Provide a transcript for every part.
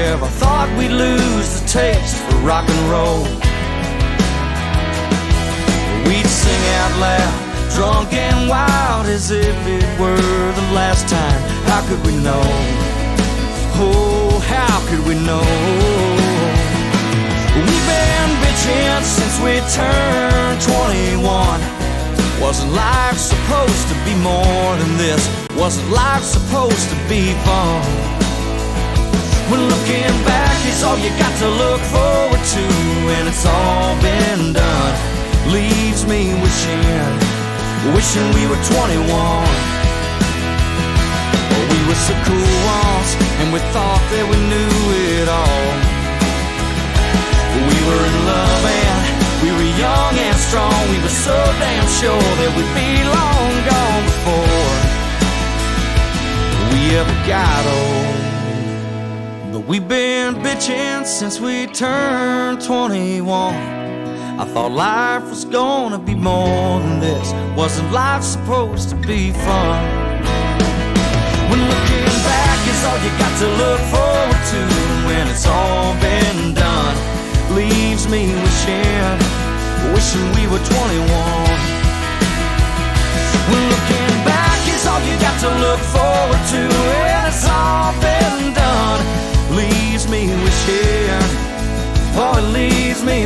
Whoever thought we'd lose the taste for rock and roll? We'd sing out loud, drunk and wild, as if it were the last time. How could we know? Oh, how could we know? We've been bitching since we turned 21. Wasn't life supposed to be more than this? Wasn't life supposed to be fun? When looking back is all you got to look forward to, and it's all been done, leaves me wishing we were 21. Oh, we were so cool once, and we thought that we knew it all. We were in love and we were young and strong. We were so damn sure that we'd be long gone before we ever got old. But we've been bitching since we turned 21. I thought life was gonna be more than this. Wasn't life supposed to be fun? When looking back is all you got to look forward to, when it's all been done, leaves me wishing we were 21. When looking back is all you got to look forward to, and it's all been done, leaves me wishing, oh, it leaves me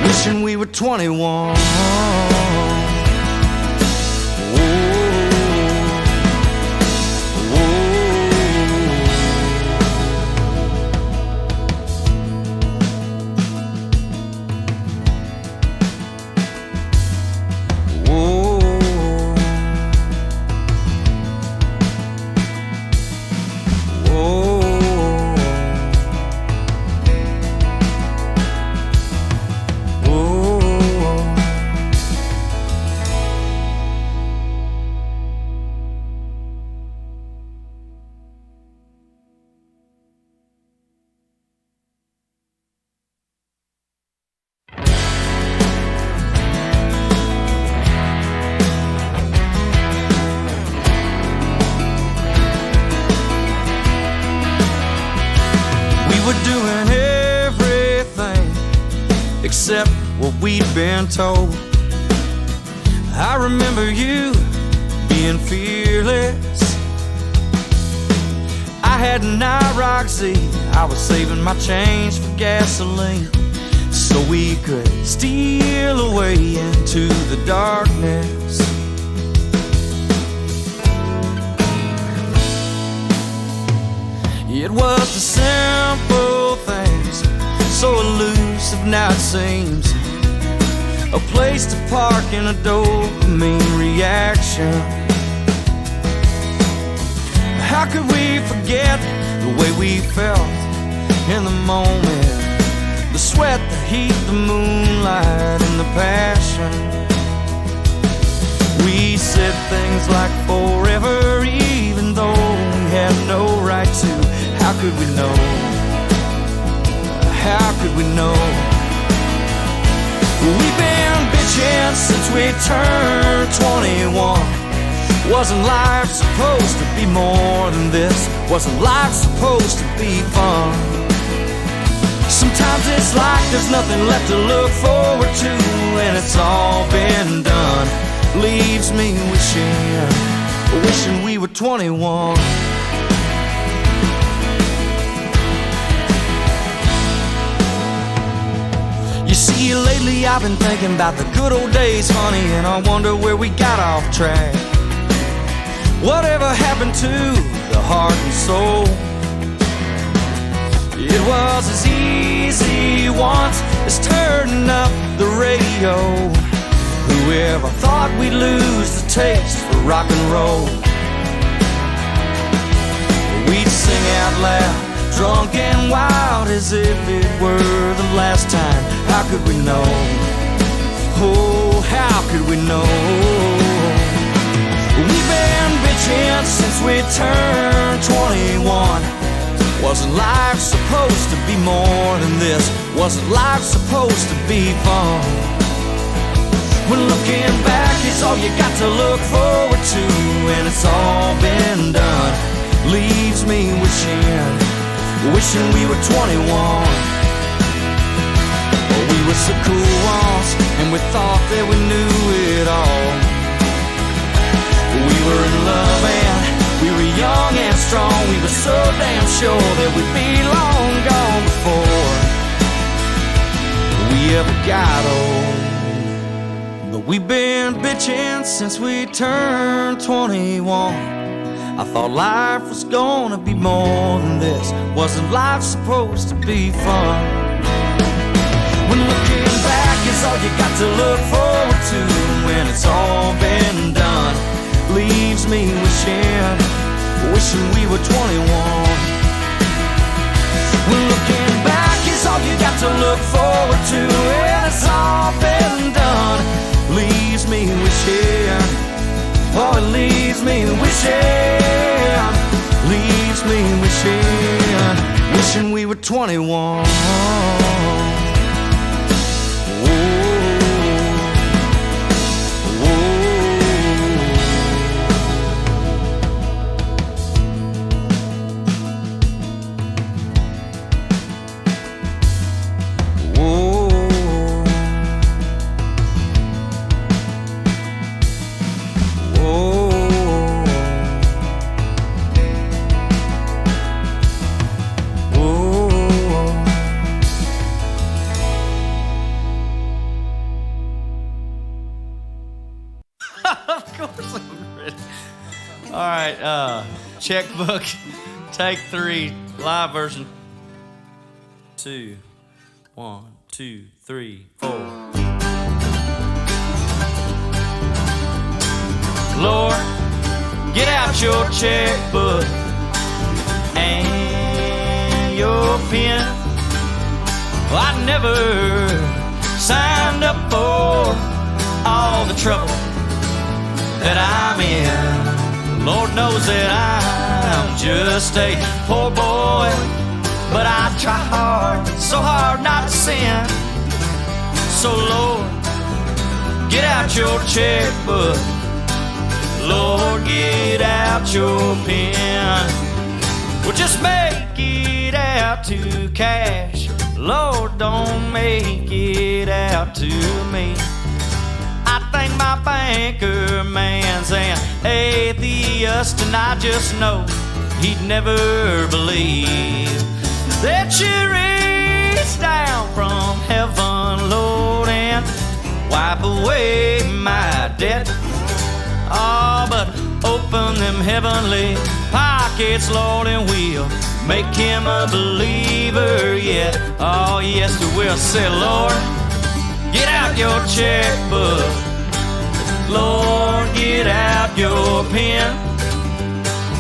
wishing we were 21. Doing everything except what we'd been told. I remember you being fearless. I had an IROC Z. I was saving my change for gasoline so we could steal away into the darkness. It was the simple things, so elusive now it seems. A place to park in a dopamine reaction. How could we forget the way we felt in the moment? The sweat, the heat, the moonlight, and the passion. We said things like forever, even though we had no right to. How could we know? How could we know? We've been bitching since we turned 21. Wasn't life supposed to be more than this? Wasn't life supposed to be fun? Sometimes it's like there's nothing left to look forward to, and it's all been done, leaves me wishing we were 21. You see, lately I've been thinking about the good old days, honey, and I wonder where we got off track. Whatever happened to the heart and soul? It was as easy once as turning up the radio. Whoever thought we'd lose the taste for rock and roll? We'd sing out loud, drunk and wild, as if it were the last time. How could we know? Oh, how could we know? We've been bitching since we turned 21. Wasn't life supposed to be more than this? Wasn't life supposed to be fun? When looking back is all you got to look forward to, and it's all been done, leaves me wishing we were 21. We were so cool once, and we thought that we knew it all. We were in love and we were young and strong. We were so damn sure that we'd be long gone before we ever got old. But we've been bitching since we turned 21. I thought life was gonna be more than this. Wasn't life supposed to be fun? When looking back is all you got to look forward to, when it's all been done, leaves me wishing we were 21. When looking back is all you got to look forward to, when it's all been done, leaves me wishing, oh, it leaves me wishing we were 21. Checkbook, take 3, live version. 2, 1, 2, 3, 4. Lord, get out your checkbook and your pen. Well, I never signed up for all the trouble that I'm in. Lord knows that I'm just a poor boy, but I try hard, so hard not to sin. So Lord, get out your checkbook. Lord, get out your pen. Well, just make it out to cash. Lord, don't make it out to me. I think my banker man's an atheist, and I just know he'd never believe that you reach down from heaven, Lord, and wipe away my debt. Oh, but open them heavenly pockets, Lord, and we'll make him a believer yet. Oh, yes, we will. Say, Lord, get out your checkbook. Lord, get out your pen.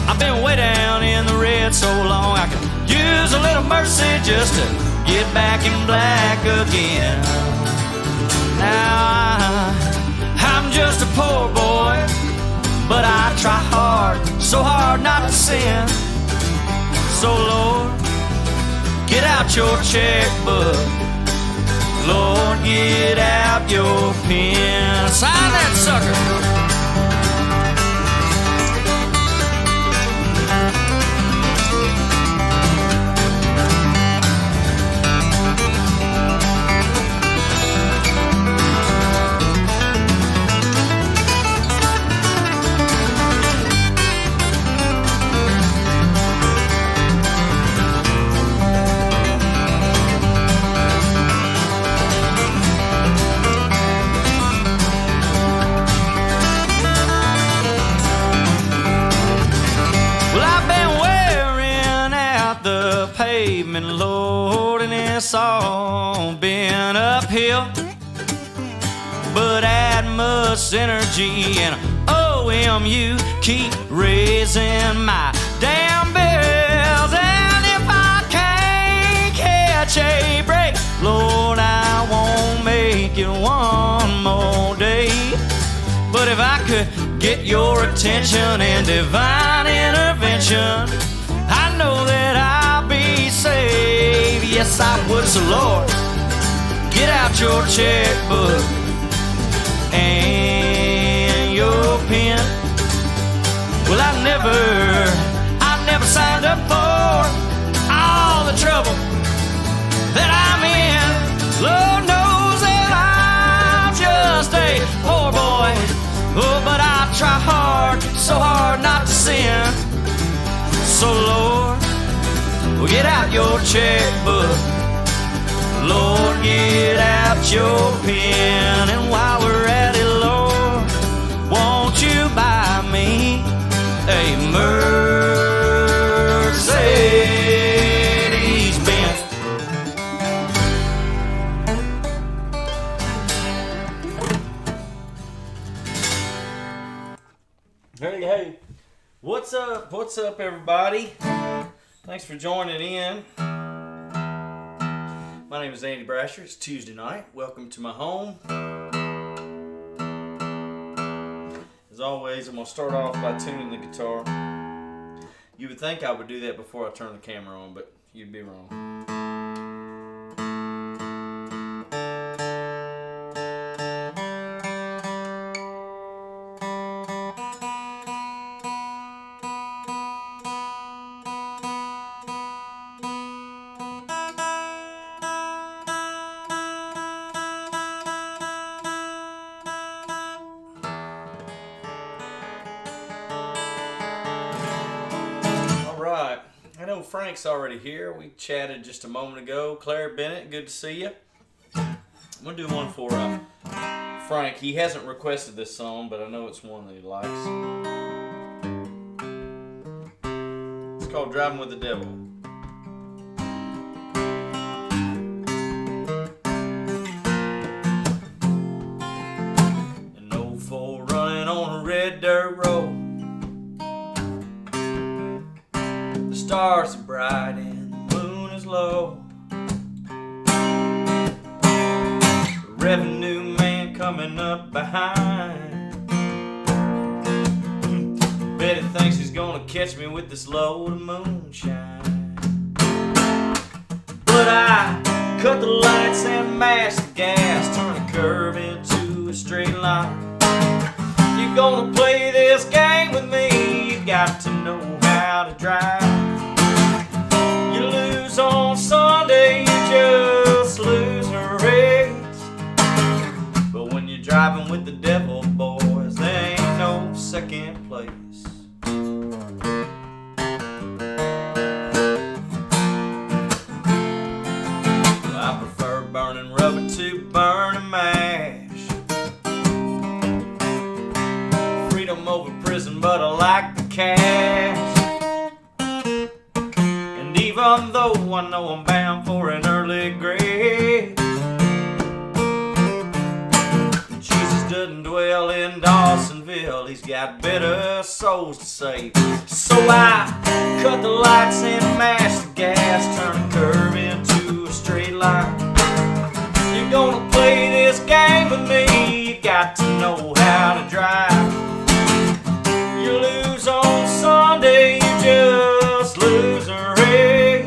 I've been way down in the red so long I could use a little mercy just to get back in black again. Now I'm just a poor boy, but I try hard, so hard not to sin. So Lord, get out your checkbook. Lord, get out your pen. Sign that sucker. Lord, and it's all been uphill, but add much energy and OMU keep raising my damn bills. And if I can't catch a break, Lord, I won't make it one more day. But if I could get your attention and divine intervention, I know that I'll be saved. Yes, I would. So Lord, get out your checkbook and your pen. Well, I never trouble that I'm in. Lord knows that I'm just a poor boy. Oh, but I try hard, so hard not to sin. So Lord, get out your checkbook. Lord, get out your pen. And while we're at it, Lord, won't you buy me a Mercedes-Benz? Hey, what's up? What's up, everybody? Thanks for joining in. My name is Andy Brasher. It's Tuesday night. Welcome to my home. As always, I'm going to start off by tuning the guitar. You would think I would do that before I turn the camera on, but you'd be wrong. I know Frank's already here. We chatted just a moment ago. Claire Bennett, good to see you. I'm going to do one for Frank. He hasn't requested this song, but I know it's one that he likes. It's called Driving with the Devil. An old fool running on a red dirt road. The stars are bright and the moon is low. The revenue man coming up behind. Bet he thinks he's gonna catch me with this load of moonshine. But I cut the lights and mash the gas, turn a curve into a straight line. If you're gonna play this game with me, you got to know how to drive. You lose on Sunday, you just lose a race. But when you're driving with the devil, boys, there ain't no second place. I prefer burning rubber to burning mash. Freedom over prison, but I like the cash. Even though I know I'm bound for an early grave, Jesus doesn't dwell in Dawsonville. He's got better souls to save. So I cut the lights and mash the gas, turn a curve into a straight line. You're gonna play this game with me, you got to know how to drive. You lose on Sunday, you just lose a race.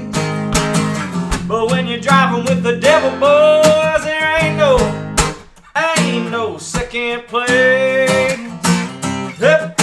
But when you're driving with the devil, boys, there ain't no second place. Yep.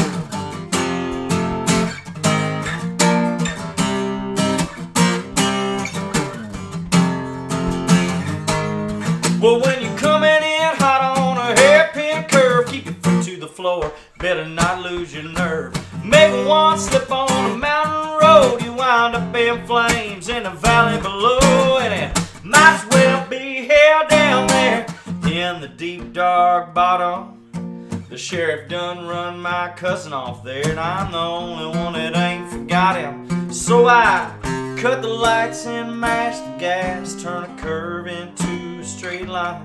Well, when you're coming in hot on a hairpin curve, keep your foot to the floor, better not lose your nerve. Maybe one slip on a mountain road, you wind up in flames in the valley below. And it might as well be hell down there in the deep dark bottom. The sheriff done run my cousin off there, and I'm the only one that ain't forgot him. So I cut the lights and mash the gas, turn a curve into a straight line.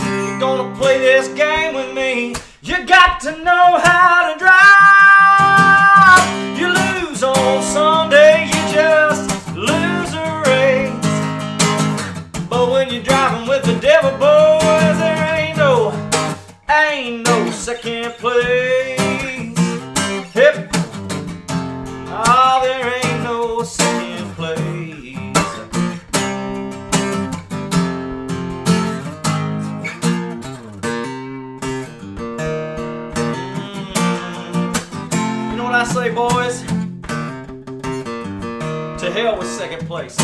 You're gonna play this game with me, you got to know how to drive. You lose on Sunday, you just lose a race. But when you're driving with the devil, boys, there ain't no second place. Hip. Oh, there ain't no second place. You know what I say, boys? To hell with second place.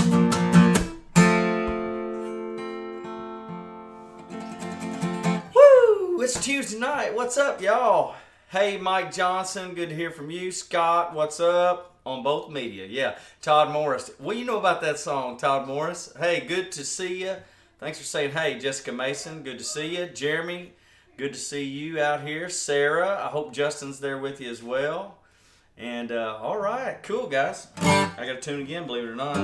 Woo! It's Tuesday night. What's up, y'all? Hey, Mike Johnson. Good to hear from you. Scott, what's up? On both media. Yeah. Todd Morris. What do you know about that song, Todd Morris? Hey, good to see you. Thanks for saying hey, Jessica Mason. Good to see you. Jeremy, good to see you out here. Sarah, I hope Justin's there with you as well. And, all right. Cool, guys. I got to tune again, believe it or not.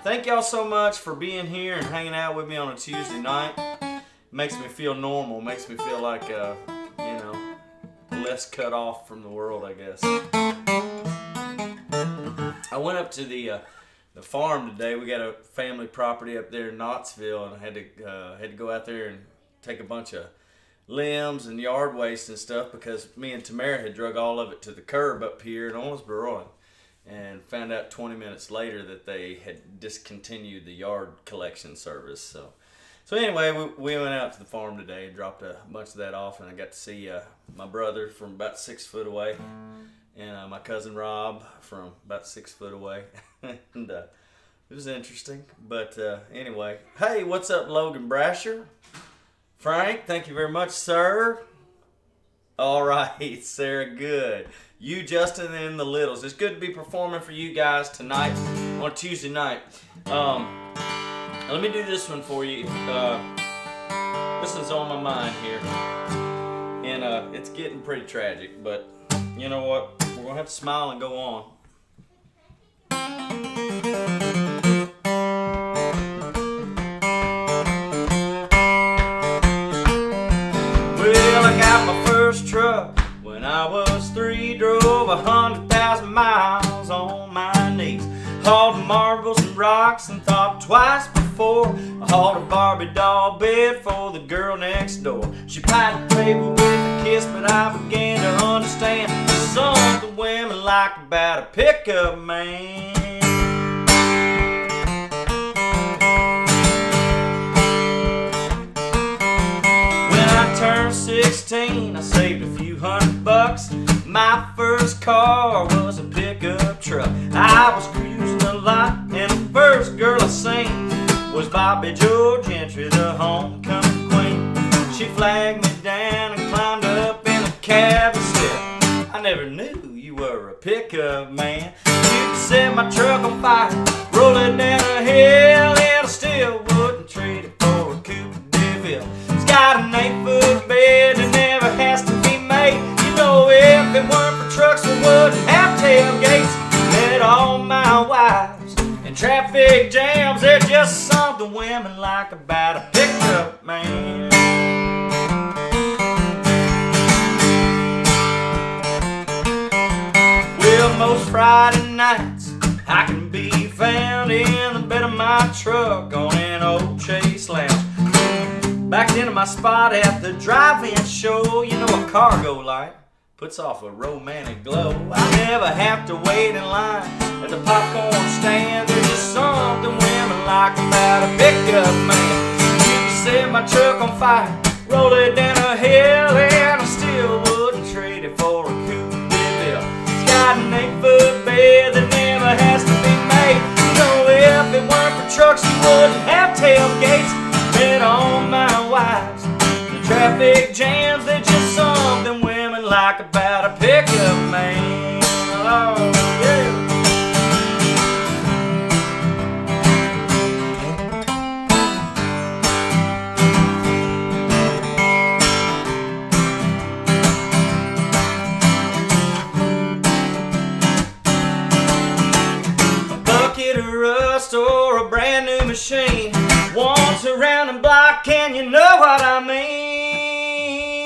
Thank y'all so much for being here and hanging out with me on a Tuesday night. Makes me feel normal. Makes me feel like, less cut off from the world, I guess. I went up to the farm today. We got a family property up there in Knoxville, and I had to go out there and take a bunch of limbs and yard waste and stuff because me and Tamara had drug all of it to the curb up here in Owensboro, and found out 20 minutes later that they had discontinued the yard collection service. So anyway, we went out to the farm today and dropped a bunch of that off, and I got to see my brother from about 6 foot away, and my cousin Rob from about 6 foot away, and it was interesting. But anyway, hey, what's up, Logan Brasher? Frank, thank you very much, sir. All right, Sarah, good. You, Justin, and the Littles. It's good to be performing for you guys tonight on Tuesday night. Let me do this one for you. This one's on my mind here. And it's getting pretty tragic, but you know what? We're going to have to smile and go on. Well, I got my first truck when I was 3, drove 100,000 miles on my knees. Hauled marbles and rocks and thought twice before I hauled a Barbie doll bed for the girl next door. She piped the baby with a kiss, but I began to understand there's something women like about a pickup man. Turned 16, I saved a few $100. My first car was a pickup truck. I was cruising a lot, and the first girl I seen was Bobby Joe Gentry, the homecoming queen. She flagged me down and climbed up in the cab and said, I never knew you were a pickup man. You could set my truck on fire, roll it down a hill, and I still wouldn't trade it for a Coupe de Ville. Got an 8-foot bed that never has to be made. You know, if it weren't for trucks, we wouldn't have tailgates. Met all my wives in traffic jams. They're just something women like about a pickup man. Well, most Friday nights I can be found in the bed of my truck on an old Chase Lounge. Backed into my spot at the drive-in show. You know, a cargo light puts off a romantic glow. I never have to wait in line at the popcorn stand. There's just something women like about a pickup man. You can set my truck on fire, roll it down a hill, and I still wouldn't trade it for a Coupe de Ville. It's got an 8-foot bed that never has to be made. You know, if it weren't for trucks, you wouldn't have tailgates. Met all my wives in traffic jams. They're just something women like about a pickup man. Oh, yeah. A bucket of rust or a brand new machine. Once around the block, and you know what I mean.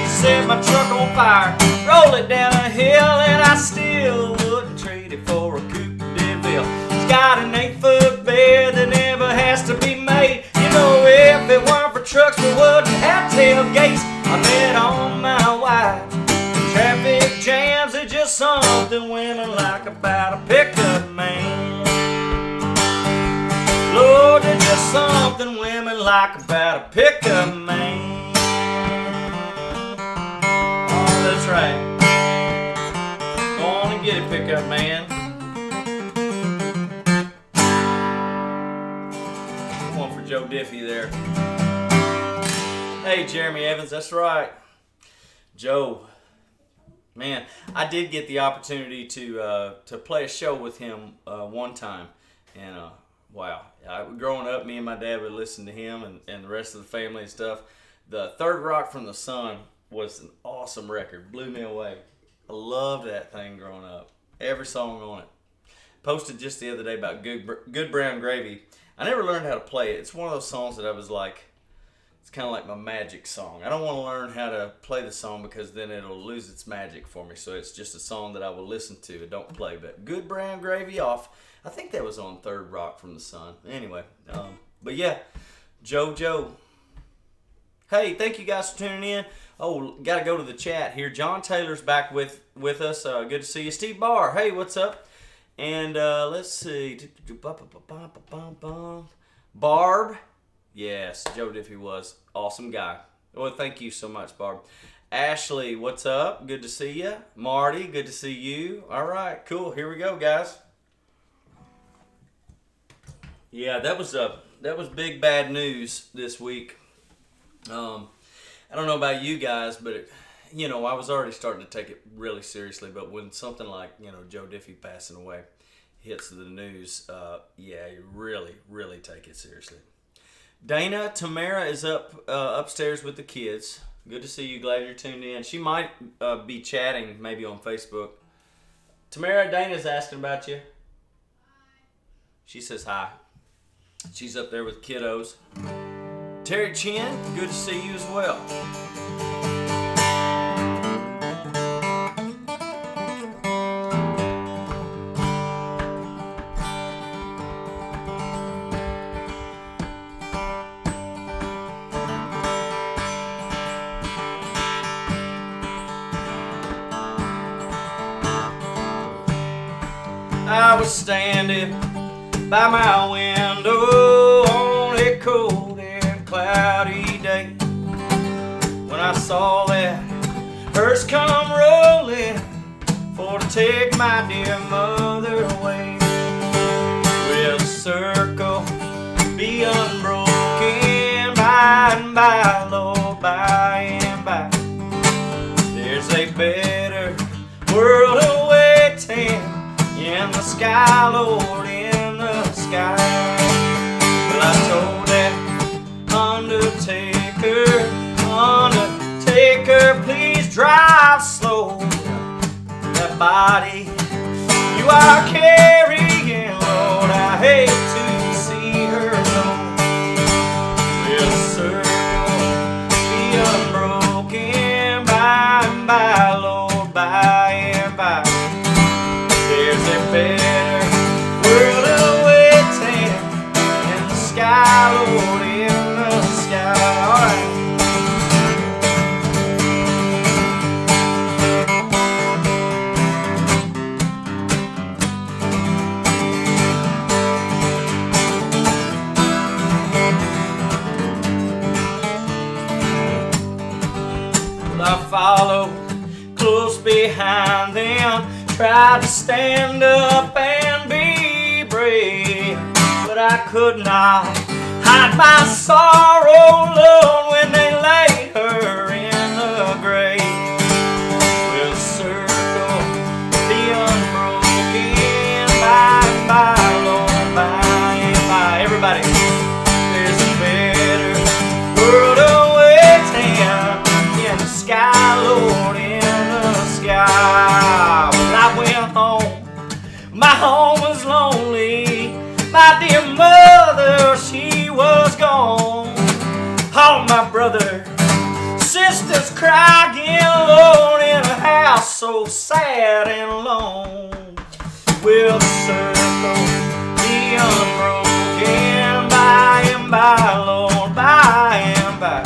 Set my truck on fire, roll it down a hill, and I still wouldn't trade it for a Coupe de Ville. It's got an 8-foot bed that never has to be made. You know, if it weren't for trucks, we wouldn't have tailgates. I met all my wives in traffic jams. They're just something women like about a pickup man. Lord, there's just something women like about a pickup man. Oh, that's right. Go on and get it, pickup man. One for Joe Diffie there. Hey, Jeremy Evans, that's right. Joe, man, I did get the opportunity to play a show with him one time, and wow, growing up, me and my dad would listen to him and the rest of the family and stuff. The Third Rock from the Sun was an awesome record, blew me away. I loved that thing growing up. Every song on it. Posted just the other day about Good Brown Gravy. I never learned how to play it. It's one of those songs that I was like, it's kind of like my magic song. I don't want to learn how to play the song because then it'll lose its magic for me. So it's just a song that I will listen to and don't play. But Good Brown Gravy off. I think that was on Third Rock from the Sun. Anyway, but yeah, Joe. Hey, thank you guys for tuning in. Oh, got to go to the chat here. John Taylor's back with us. Good to see you. Steve Barr, hey, what's up? And let's see. Barb. Yes, Joe Diffie was. Awesome guy. Well, thank you so much, Barb. Ashley, what's up? Good to see you. Marty, good to see you. All right, cool. Here we go, guys. Yeah, that was big bad news this week. I don't know about you guys, but I was already starting to take it really seriously. But when something like Joe Diffie passing away hits the news, you really, really take it seriously. Dana Tamara is upstairs with the kids. Good to see you. Glad you're tuned in. She might be chatting maybe on Facebook. Tamara, Dana's asking about you. She says hi. She's up there with kiddos. Terry Chin, good to see you as well. I was standing by my window on a cold and cloudy day when I saw that hearse come rolling for to take my dear mother away. Will the circle be unbroken by and by, Lord, by and by? There's a better world awaiting in the sky, Lord, in the sky. Well, I told that Undertaker, please drive slow. That body you are carrying, Lord, I hate to see her go. Will the circle be unbroken by and by, Lord, by and by? There's a better world awaiting in the sky, Lord, in the sky. All right. Well, I followed close behind them, tried to stand up and be brave, but I could not hide my sorrow, Lord, when they laid her in the grave. Will the circle be unbroken by and by, Lord, by and by? Everybody, there's a better world awaiting in the sky, Lord, in the sky. I went home, my home was lonely, my dear mother, she was gone. All my brothers, sisters crying, Lord, in a house so sad and alone. Will the circle be unbroken by and by, Lord, by and by?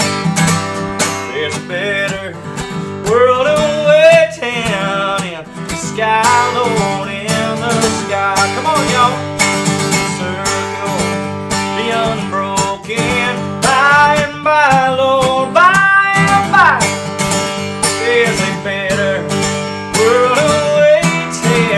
There's a better world awaiting in the sky, Lord, in the sky. Come on, y'all. Circle be unbroken by and by, Lord, by and by. There's a better world awaiting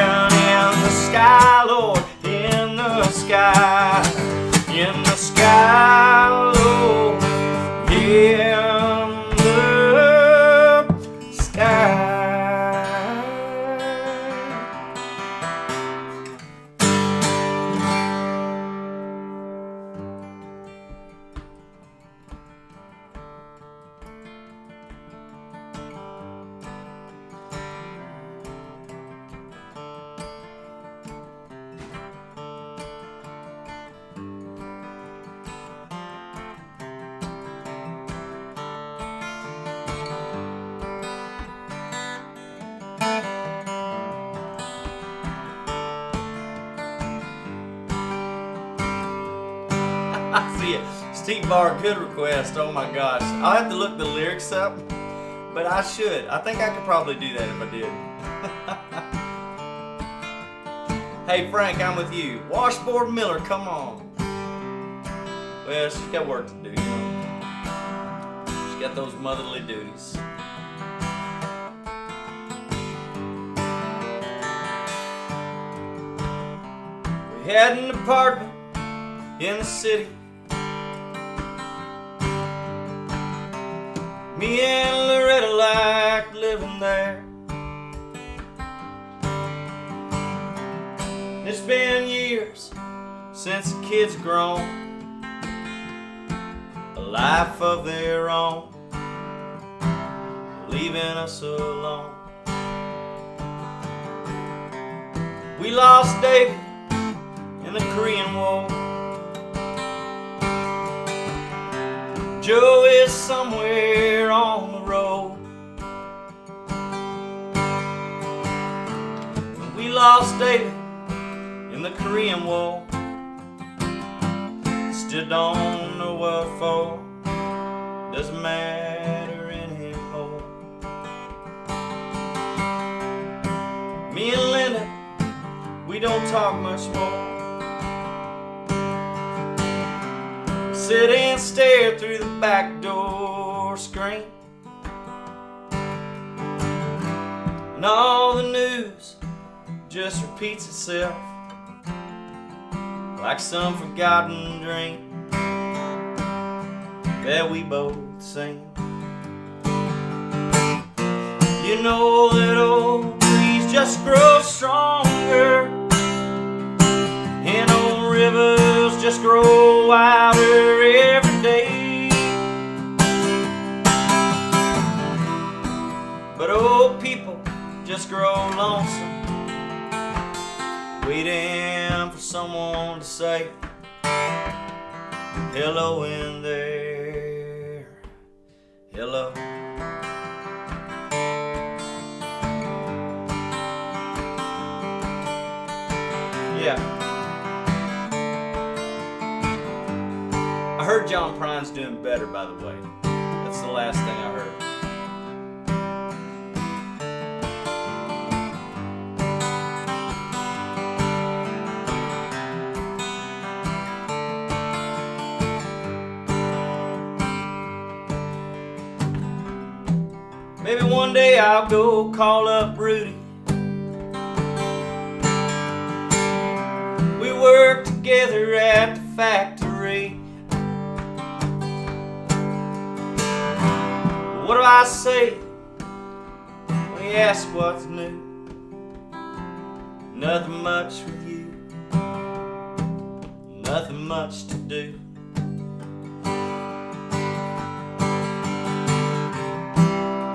Steve Barr, good request. Oh my gosh. I'll have to look the lyrics up, but I should. I think I could probably do that if I did. Hey Frank, I'm with you. Washboard Miller, come on. Well, she's got work to do, you know. She's got those motherly duties. We had an apartment in the city. Me and Loretta liked living there. It's been years since the kids grown a life of their own, leaving us alone. We lost David in the Korean War. Joe is somewhere on the road. We lost David in the Korean War. Still don't know what for. Doesn't matter anymore. Me and Linda, we don't talk much more. Sit and stare through the back door screen, and all the news just repeats itself like some forgotten dream that we both seen. You know that old trees just grow stronger, and old rivers just grow wider every day. But old people just grow lonesome, waiting for someone to say hello in there. Hello. Yeah. I heard John Prine's doing better, by the way. That's the last thing I heard. Maybe one day I'll go call up Rudy. We worked together at the factory. What do I say when he asks what's new? Nothing much with you, nothing much to do.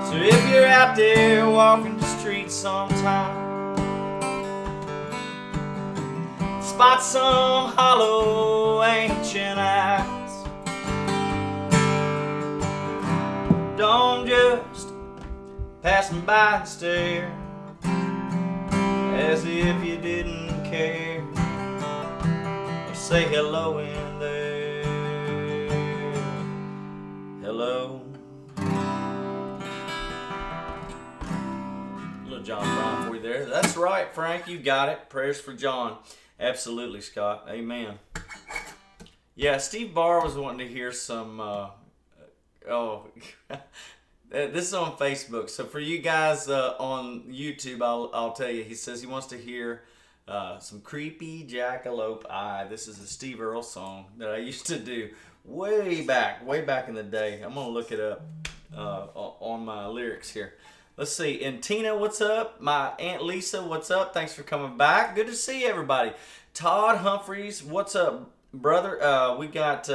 So if you're out there walking the streets sometime, spot some hollow ancient eyes, don't just pass them by and stare as if you didn't care, or say hello in there. Hello. Little John Prine for you there. That's right, Frank, you got it. Prayers for John. Absolutely, Scott. Amen. Yeah, Steve Barr was wanting to hear some this is on Facebook. So for you guys on YouTube, I'll tell you, he says he wants to hear some Creepy Jackalope Eye. This is a Steve Earle song that I used to do way back in the day. I'm gonna look it up on my lyrics here. Let's see. And Tina, what's up? My Aunt Lisa, what's up? Thanks for coming back. Good to see everybody. Todd Humphreys, what's up, brother? We got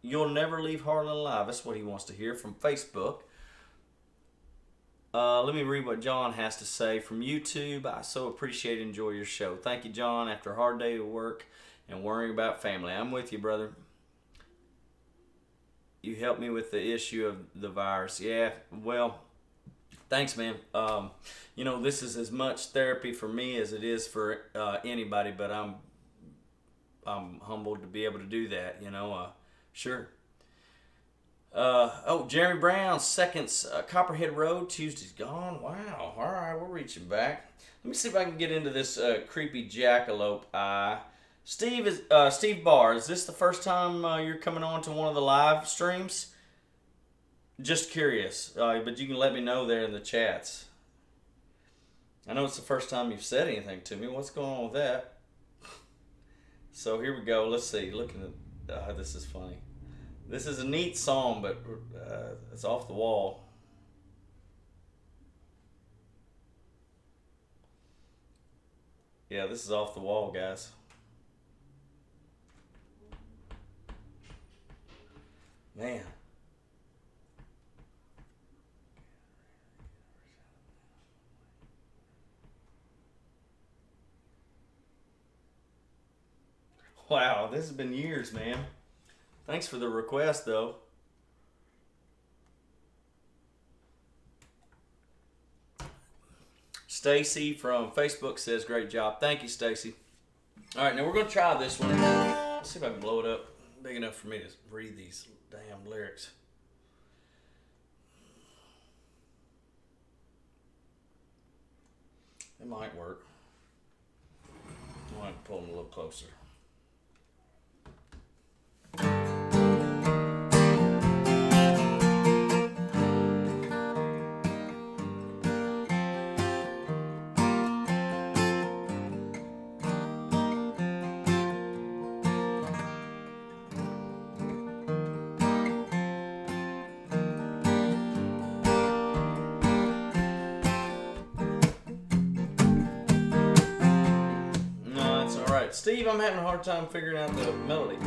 You'll Never Leave Harlan Alive. That's what he wants to hear from Facebook. Let me read what John has to say from YouTube. I so appreciate and enjoy your show. Thank you, John, after a hard day of work and worrying about family. I'm with you, brother. You helped me with the issue of the virus. Yeah, well, thanks, man. You know, this is as much therapy for me as it is for anybody, but I'm humbled to be able to do that, you know. Sure. Jeremy Brown, Seconds, Copperhead Road, Tuesday's Gone. Wow. All right, we're reaching back. Let me see if I can get into this creepy jackalope eye. Steve Barr, is this the first time you're coming on to one of the live streams? Just curious, but you can let me know there in the chats. I know it's the first time you've said anything to me. What's going on with that? So here we go. Let's see. Looking at this is funny. This is a neat song, but it's off the wall. Yeah, this is off the wall, guys. Man. Wow, this has been years, man. Thanks for the request, though. Stacy from Facebook says, great job. Thank you, Stacy. All right, now we're going to try this one. Let's see if I can blow it up big enough for me to read these damn lyrics. It might work. I might pull them a little closer. Steve, I'm having a hard time figuring out the melody.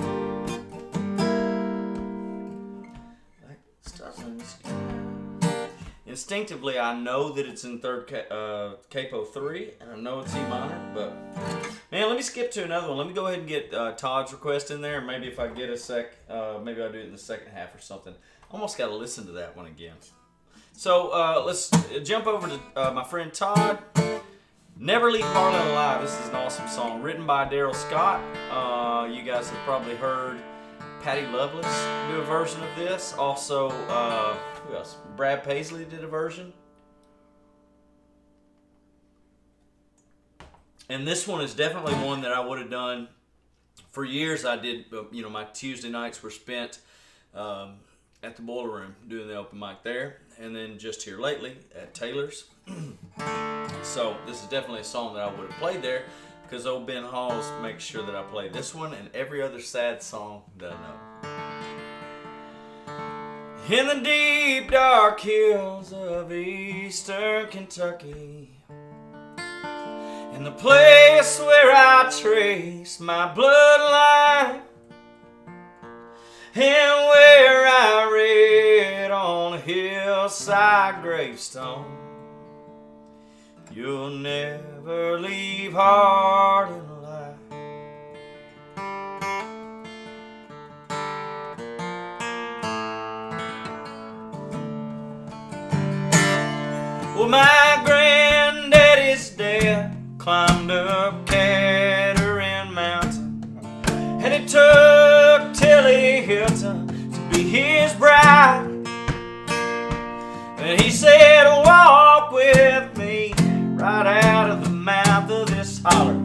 Instinctively, I know that it's in third capo 3, and I know it's E minor, but man, let me skip to another one. Let me go ahead and get Todd's request in there, and maybe if I get a sec, maybe I'll do it in the second half or something. Almost got to listen to that one again. So let's jump over to my friend Todd. Never Leave Harlan Alive. This is an awesome song written by Daryl Scott. You guys have probably heard Patty Loveless do a version of this. Also, who else? Brad Paisley did a version. And this one is definitely one that I would have done for years. I did, my Tuesday nights were spent at the Boiler Room doing the open mic there. And then just here lately at Taylor's. So this is definitely a song that I would have played there because old Ben Halls makes sure that I play this one and every other sad song that I know. In the deep dark hills of eastern Kentucky, in the place where I trace my bloodline, and where I read on a hillside gravestone, you'll never leave Harlan alive. Well, my granddaddy's dad climbed up Catherine Mountain, and it took Tilly Hilton to be his bride. And he said, walk with me right out of the mouth of this holler.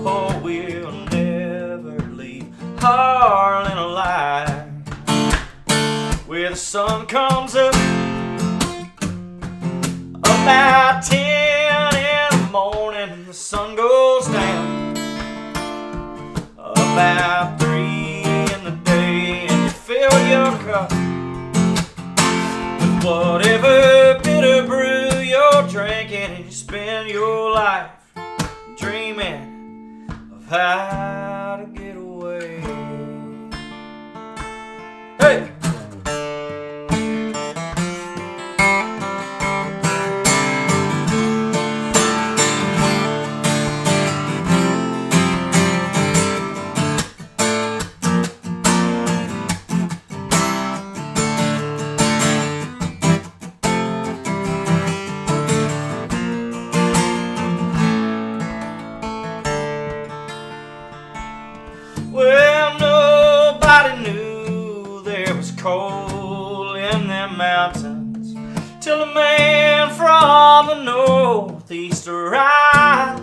Oh, we'll never leave Harlan alive. Where the sun comes up about 10 in the morning, and the sun goes down about 3 in the day, and you fill your cup with whatever bitter brew you're drinking, and you spend your life dreaming of how to get away. Hey! northeast to ride,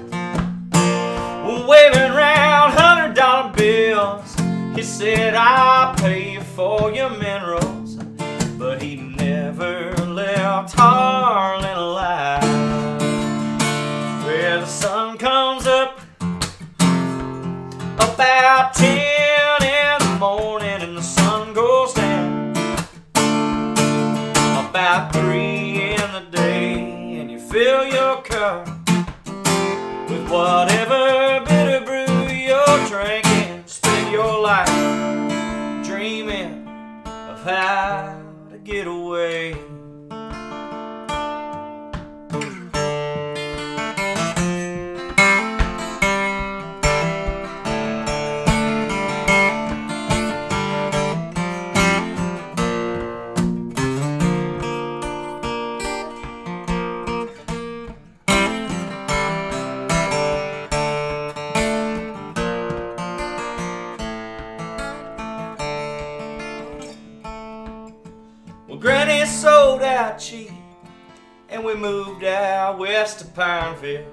waving around $100 bills. He said, I'll pay you for your minerals, but he never left Harlan alive. Where the sun comes up about 10 in the morning and the sun goes down about 3 in the day, and you fill your cup with whatever bitter brew you're drinking. Spend your life dreaming of how to get away. Well, Granny sold out cheap, and we moved out west of Pineville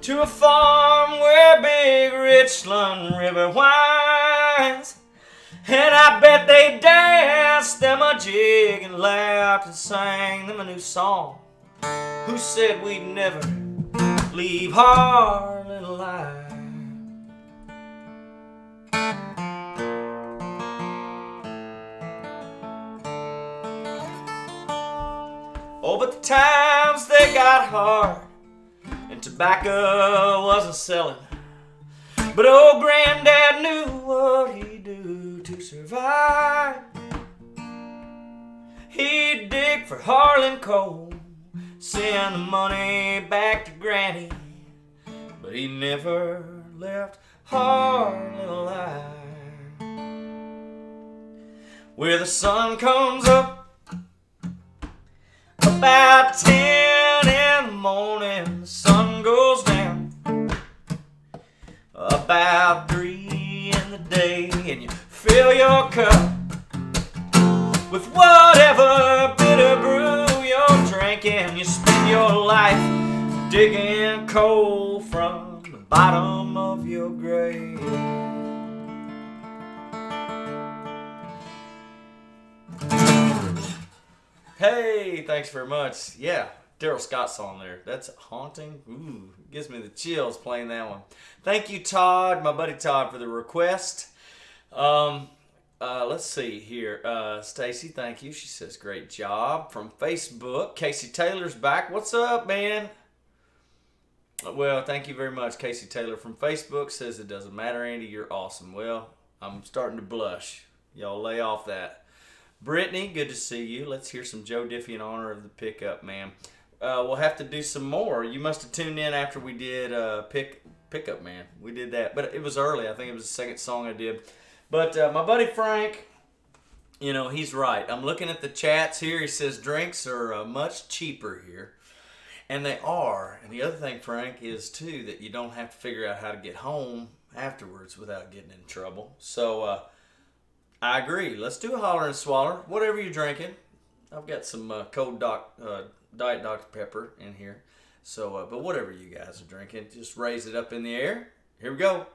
to a farm where big Richland River winds. And I bet they danced them a jig and laughed and sang them a new song. Who said we'd never leave Harlan alive? Oh, but the times they got hard, and tobacco wasn't selling. But old Granddad knew what he'd do to survive. He'd dig for Harlan coal, send the money back to Granny, but he never left Harlan alive. Where the sun comes up about 10 in the morning, the sun goes down about 3 in the day, and you fill your cup with whatever bitter brew you're drinking. You spend your life digging coal from the bottom of your grave. Hey, thanks very much. Yeah, Daryl Scott song there. That's haunting. Ooh, gives me the chills playing that one. Thank you, Todd, my buddy Todd, for the request. Let's see here. Stacy, thank you. She says, great job. From Facebook, Casey Taylor's back. What's up, man? Well, thank you very much, Casey Taylor from Facebook. Says, it doesn't matter, Andy. You're awesome. Well, I'm starting to blush. Y'all lay off that. Brittany, good to see you. Let's hear some Joe Diffie in honor of the pickup man. We'll have to do some more. You must have tuned in after we did Pickup Man. We did that, but it was early. I think it was the second song I did. But my buddy Frank, you know, he's right. I'm looking at the chats here. He says drinks are much cheaper here. And they are. And the other thing, Frank, is too that you don't have to figure out how to get home afterwards without getting in trouble. So, I agree. Let's do a holler and swaller. Whatever you're drinking. I've got some cold Diet Dr. Pepper in here. So, but whatever you guys are drinking, just raise it up in the air. Here we go.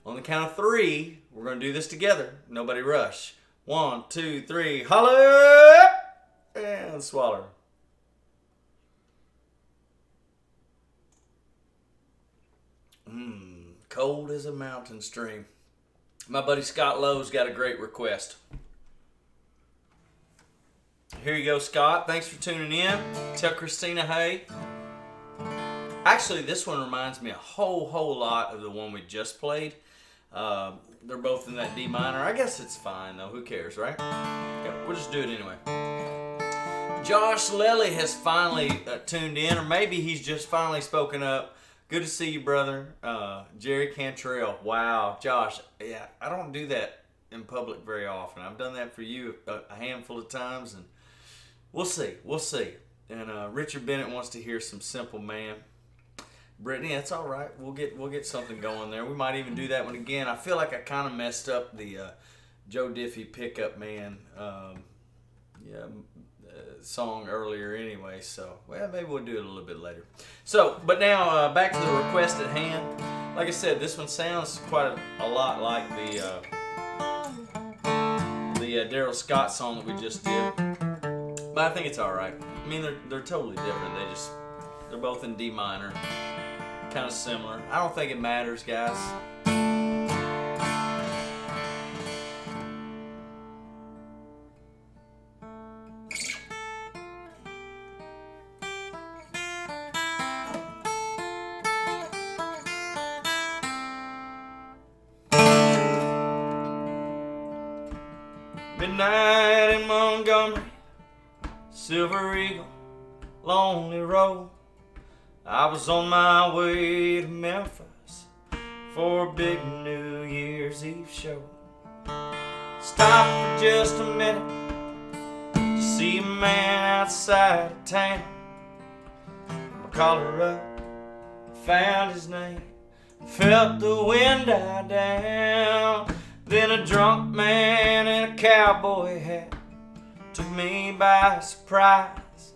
On the count of 3, we're going to do this together. Nobody rush. 1, 2, 3. Holler! And swaller. Cold as a mountain stream. My buddy Scott Lowe's got a great request. Here you go, Scott. Thanks for tuning in. Tell Christina hey. Actually, this one reminds me a whole lot of the one we just played. They're both in that D minor. I guess it's fine, though. Who cares, right? Okay, we'll just do it anyway. Josh Lely has finally tuned in, or maybe he's just finally spoken up. Good to see you, brother. Jerry Cantrell. Wow, Josh. Yeah, I don't do that in public very often. I've done that for you a handful of times, and we'll see. We'll see. And Richard Bennett wants to hear some Simple Man. Brittany, that's all right. We'll get something going there. We might even do that one again. I feel like I kind of messed up the Joe Diffie Pickup Man. song earlier anyway, so well, maybe we'll do it a little bit later. So, but now back to the request at hand. Like I said, this one sounds quite a lot like the Daryl Scott song that we just did, but I think it's all right. I mean, they're totally different. They're both in D minor, kind of similar. I don't think it matters, guys. Midnight in Montgomery, Silver Eagle, Lonely Road. I was on my way to Memphis for a big New Year's Eve show. Stopped for just a minute to see a man outside of town. I called her up, found his name, felt the wind die down. Then a drunk man in a cowboy hat took me by surprise.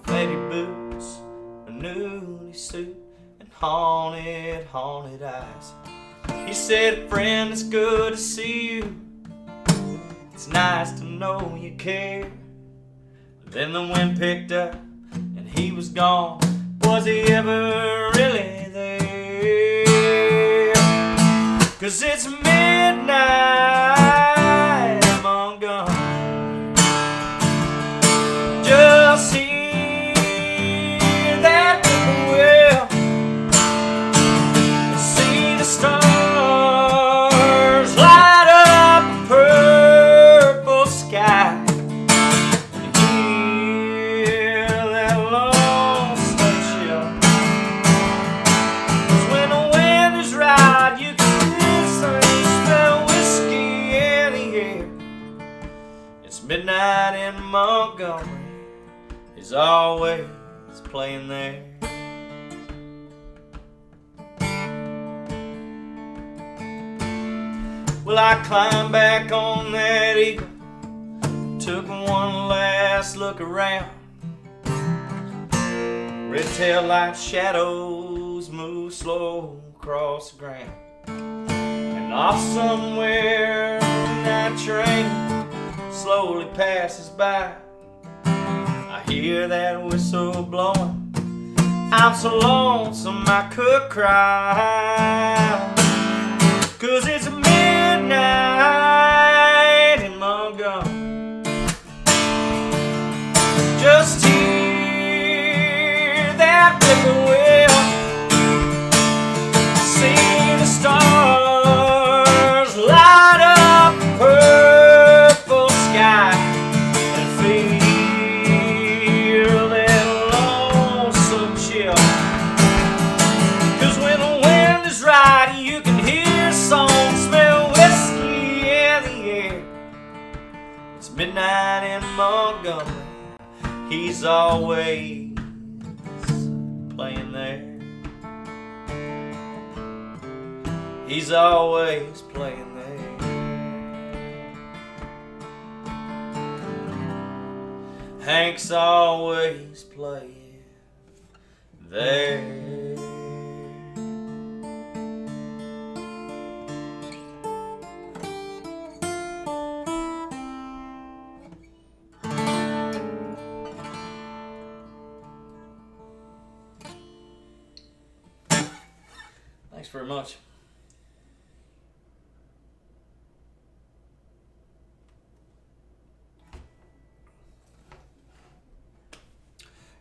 Faded boots, a nudie suit, and haunted eyes. He said, "Friend, it's good to see you. It's nice to know you care." Then the wind picked up and he was gone. Was he ever really there? 'Cause it's midnight in Montgomery. Just hear that whippoorwill and see the stars light up a purple sky. And hear that lonesome chill. 'Cause when the wind is right, you can smell whiskey in the air. It's midnight in Montgomery. He's always playing there. Well, I climbed back on that Eagle, took one last look around. Red tail light shadows move slow across the ground. And off somewhere that train slowly passes by. I hear that whistle blowing. I'm so lonesome I could cry. 'Cause it's midnight in Montgomery. Just hear that whippoorwill, see the stars light up the purple sky, and feel that lonesome chill. 'Cause when the wind is right, you can hear songs, smell whiskey in the air. It's midnight in Montgomery. He's always playing there. He's always playing there. Hank's always playing there. Thanks very much.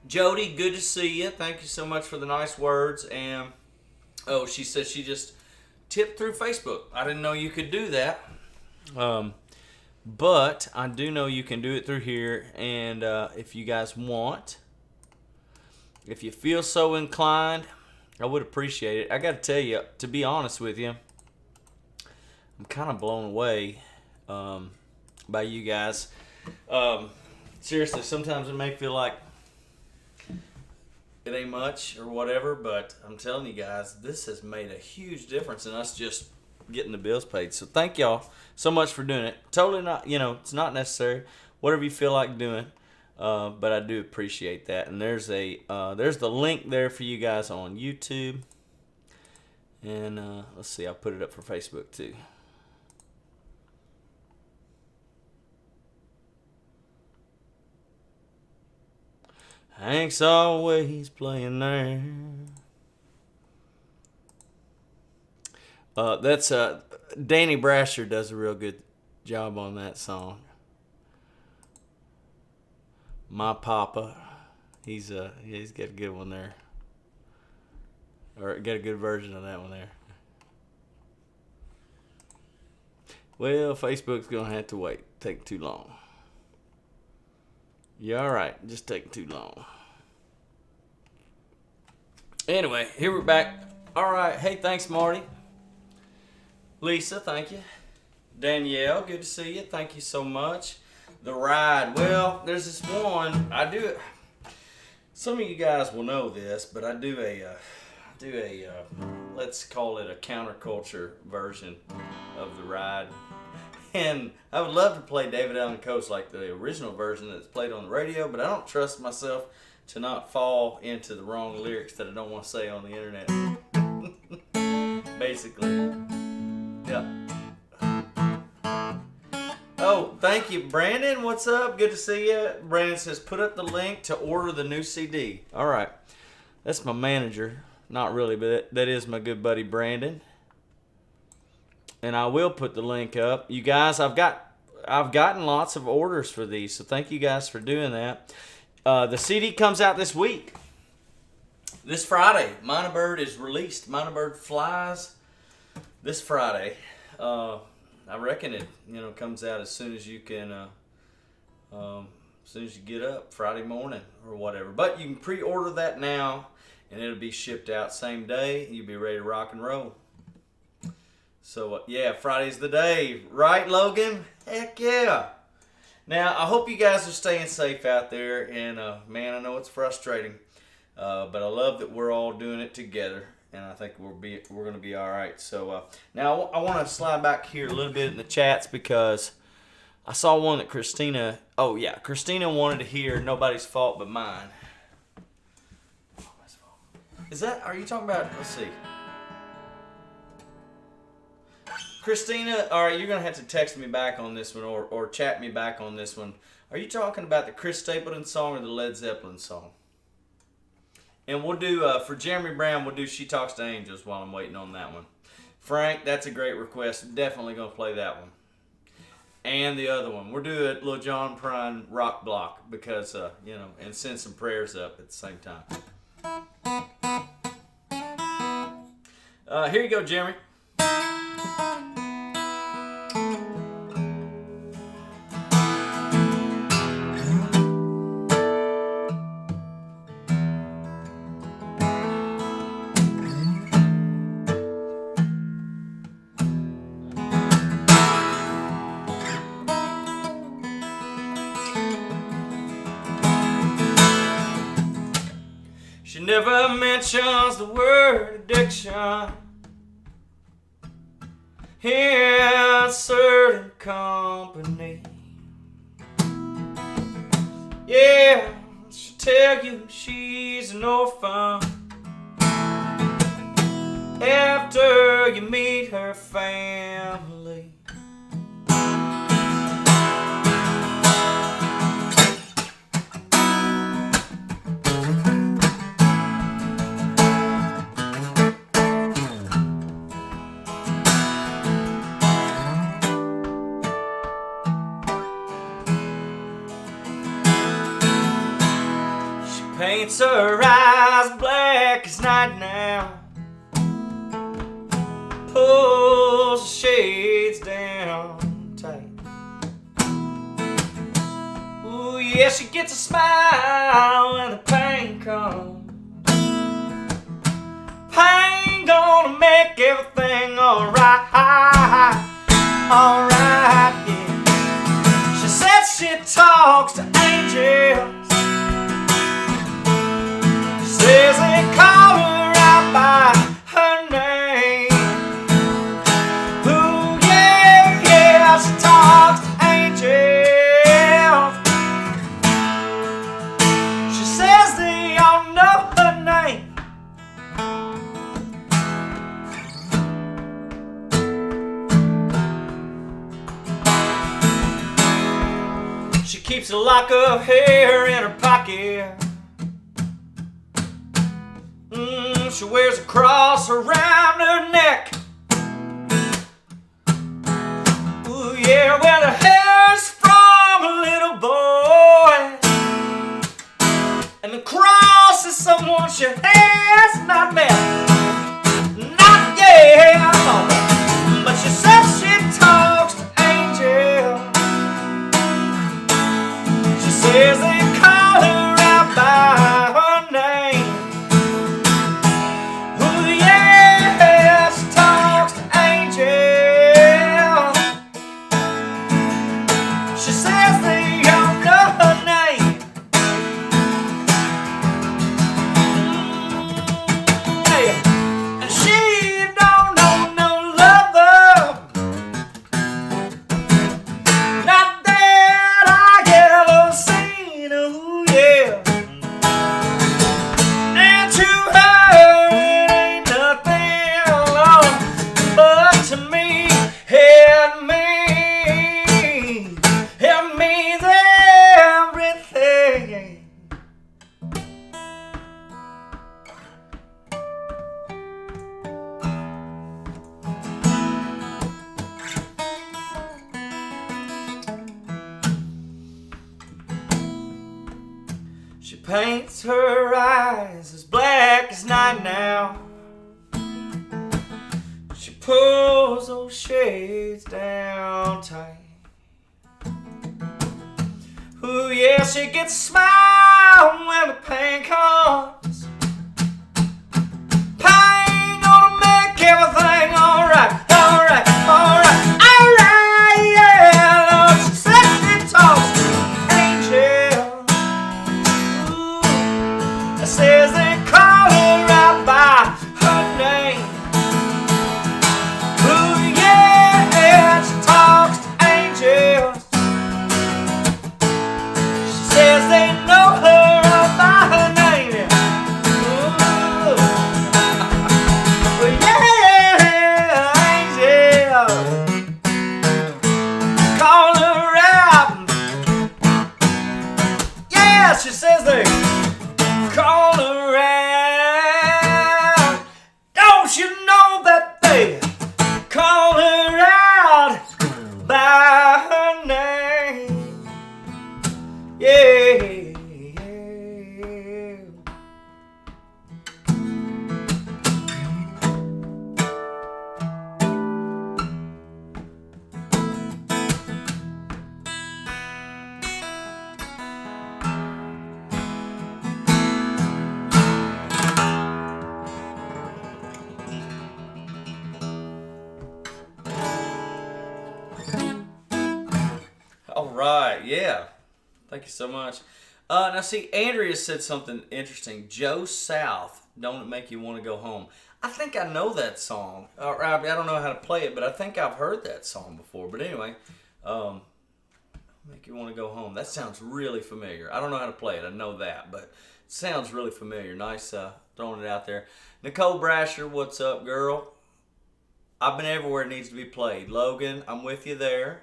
Jody, good to see you. Thank you so much for the nice words. And oh, she said she just tipped through Facebook. I didn't know you could do that. But I do know you can do it through here. And if you guys want, if you feel so inclined, I would appreciate it. I got to tell you, to be honest with you, I'm kind of blown away by you guys. Seriously, sometimes it may feel like it ain't much or whatever, but I'm telling you guys, this has made a huge difference in us just getting the bills paid. So thank y'all so much for doing it. Totally not, it's not necessary. Whatever you feel like doing. But I do appreciate that. And there's the link there for you guys on YouTube. And let's see, I'll put it up for Facebook too. Hank's always playing there. That's Danny Brasher does a real good job on that song. My Papa, he's got a good one there, or got a good version of that one there. Well, Facebook's gonna have to wait. Take too long. You're all right. Just taking too long. Anyway, here we're back. All right. Hey, thanks, Marty. Lisa, thank you. Danielle, good to see you. Thank you so much. The ride. Well, there's this one. I do it. Some of you guys will know this, but I do a let's call it a counterculture version of the ride. And I would love to play David Allen Coe's like the original version that's played on the radio, but I don't trust myself to not fall into the wrong lyrics that I don't want to say on the internet. Basically. Yeah. Oh, thank you, Brandon. What's up? Good to see you. Brandon says, put up the link to order the new CD. All right. That's my manager. Not really, but that is my good buddy, Brandon. And I will put the link up. You guys, I've gotten lots of orders for these, so thank you guys for doing that. The CD comes out this week. This Friday, Minor Bird is released. Minor Bird flies this Friday. I reckon it comes out as soon as you can, as soon as you get up Friday morning or whatever. But you can pre-order that now, and it'll be shipped out same day. You'll be ready to rock and roll. So, yeah, Friday's the day. Right, Logan? Heck yeah. Now, I hope you guys are staying safe out there. And, man, I know it's frustrating. But I love that we're all doing it together. And I think we're going to be all right. So, now I want to slide back here a little bit in the chats because I saw one that Christina... Oh, yeah. Christina wanted to hear Nobody's Fault But Mine. Nobody's Fault. Is that... Are you talking about... Let's see. Christina, all right, you're going to have to text me back on this one or chat me back on this one. Are you talking about the Chris Stapleton song or the Led Zeppelin song? And we'll do, for Jeremy Brown, we'll do She Talks to Angels while I'm waiting on that one. Frank, that's a great request. Definitely going to play that one. And the other one. We'll do a little John Prine rock block because, and send some prayers up at the same time. Here you go, Jeremy. She never mentions the word addiction in certain company. Yeah, she'll tell you she's an orphan after you meet her family. Paints her eyes black as night now, pulls the shades down tight. Ooh, yeah, she gets a smile when the pain comes. Pain gonna make everything alright, alright, yeah. She says she talks to angels, says they call her out by her name. Ooh, yeah, yeah, she talks to angels. a lock of hair in her pocket. She wears a cross around her neck. Ooh, yeah, well, the hair's from a little boy, and the cross is someone she has not met. Not yet, but she says she talks to angels. She says they call her out by her name. Ooh, yeah, she talks to angels. She says they all know her name. Hey, and she don't know no lover. Not that I ever seen. Ooh, yeah. And to her it ain't nothing, Lord, but to me it means everything. She paints her eyes as black as night now. She pulls those shades down tight. Ooh, yeah, she gets a smile when the pain comes. Pain gonna make everything alright, alright, alright, alright, yeah. Lord, she says she talks to angels. Ooh, says they call her out by her name. Ooh, yeah, she talks to angels. She says they know her out by her name. Ooh, yeah, angels call her out. Yeah, she says they call her out. Don't you know that they call her out by her name? Yeah, yeah. All right, yeah. Thank you so much. Now, see, Andrea said something interesting. Joe South, Don't It Make You Want to Go Home? I think I know that song. I don't know how to play it, but I think I've heard that song before. But anyway, Make You Want to Go Home. That sounds really familiar. I don't know how to play it. I know that, but it sounds really familiar. Nice throwing it out there. Nicole Brasher, what's up, girl? I've been everywhere it needs to be played. Logan, I'm with you there.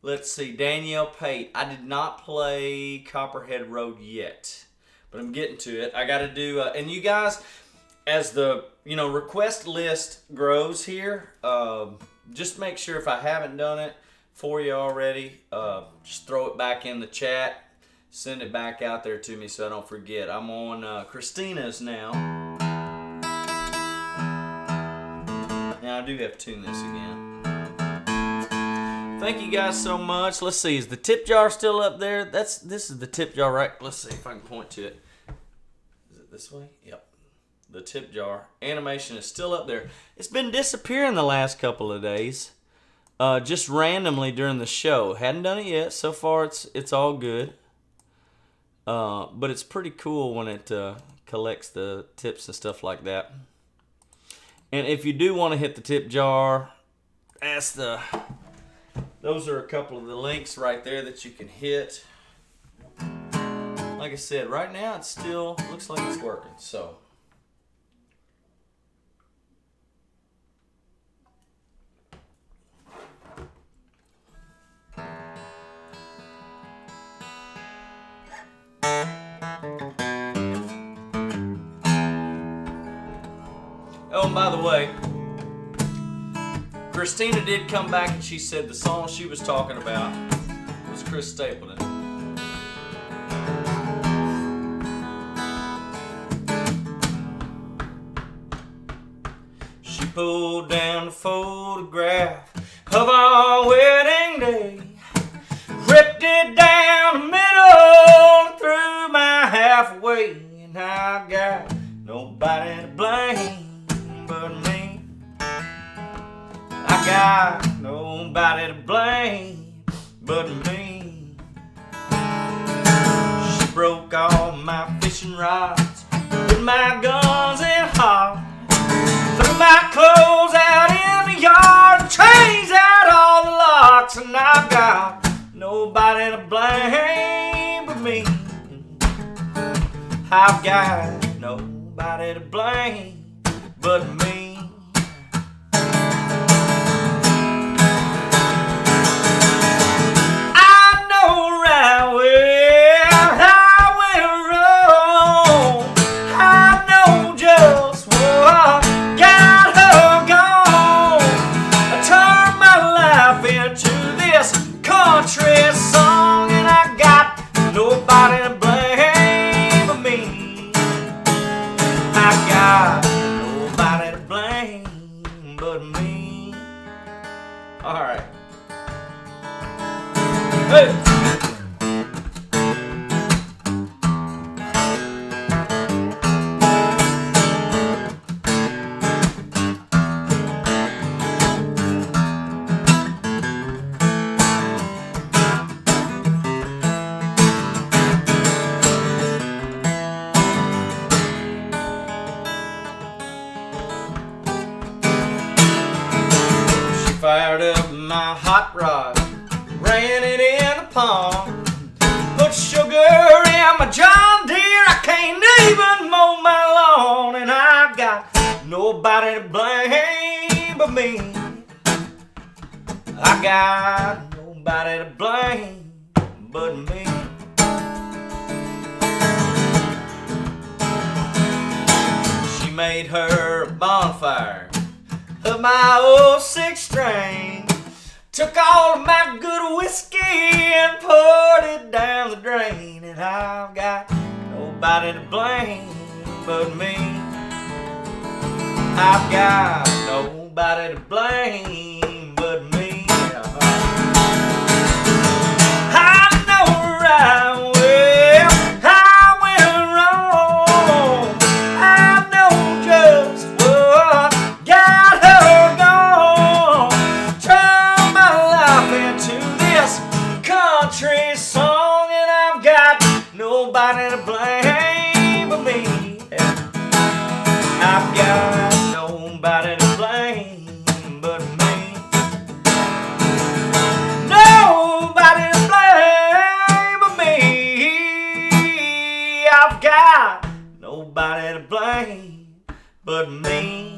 Let's see, Danielle Pate. I did not play Copperhead Road yet, but I'm getting to it. I got to do, and you guys, as the request list grows here, just make sure if I haven't done it for you already, just throw it back in the chat, send it back out there to me so I don't forget. I'm on Christina's now. Now I do have to tune this again. Thank you guys so much. Let's see, is the tip jar still up there? This is the tip jar, right? Let's see if I can point to it. Is it this way? Yep. The tip jar animation is still up there. It's been disappearing the last couple of days, just randomly during the show. Hadn't done it yet. So far, it's all good. But it's pretty cool when it collects the tips and stuff like that. And if you do want to hit the tip jar, those are a couple of the links right there that you can hit. Like I said, right now it still looks like it's working. So Oh, and by the way, Christina did come back and she said the song she was talking about was Chris Stapleton. She pulled down the photograph of our wedding day, ripped it down the middle and threw my halfway, and I got nobody to blame but me. I got nobody to blame but me. She broke all my fishing rods, put my guns in hot, threw my clothes out in the yard and changed out all the locks, and I got nobody to blame but me. I've got nobody to blame but me. I know right well I went wrong. I know just what got her gone. I turned my life into this country song, and I got nobody to blame but me. I got nobody to blame but me. All right. Hey. Fired up my hot rod, ran it in the pond, put sugar in my John Deere. I can't even mow my lawn, and I got nobody to blame but me. I got nobody to blame but me. She made her a bonfire of my old 6-string, took all of my good whiskey and poured it down the drain, and I've got nobody to blame but me. I've got nobody to blame but me. I know right well I went wrong. I know just what got her gone. Turn my life into this country song, and I've got nobody to blame but me. I've got nobody to blame but me. Nobody to blame but me. I've got nobody to blame but me.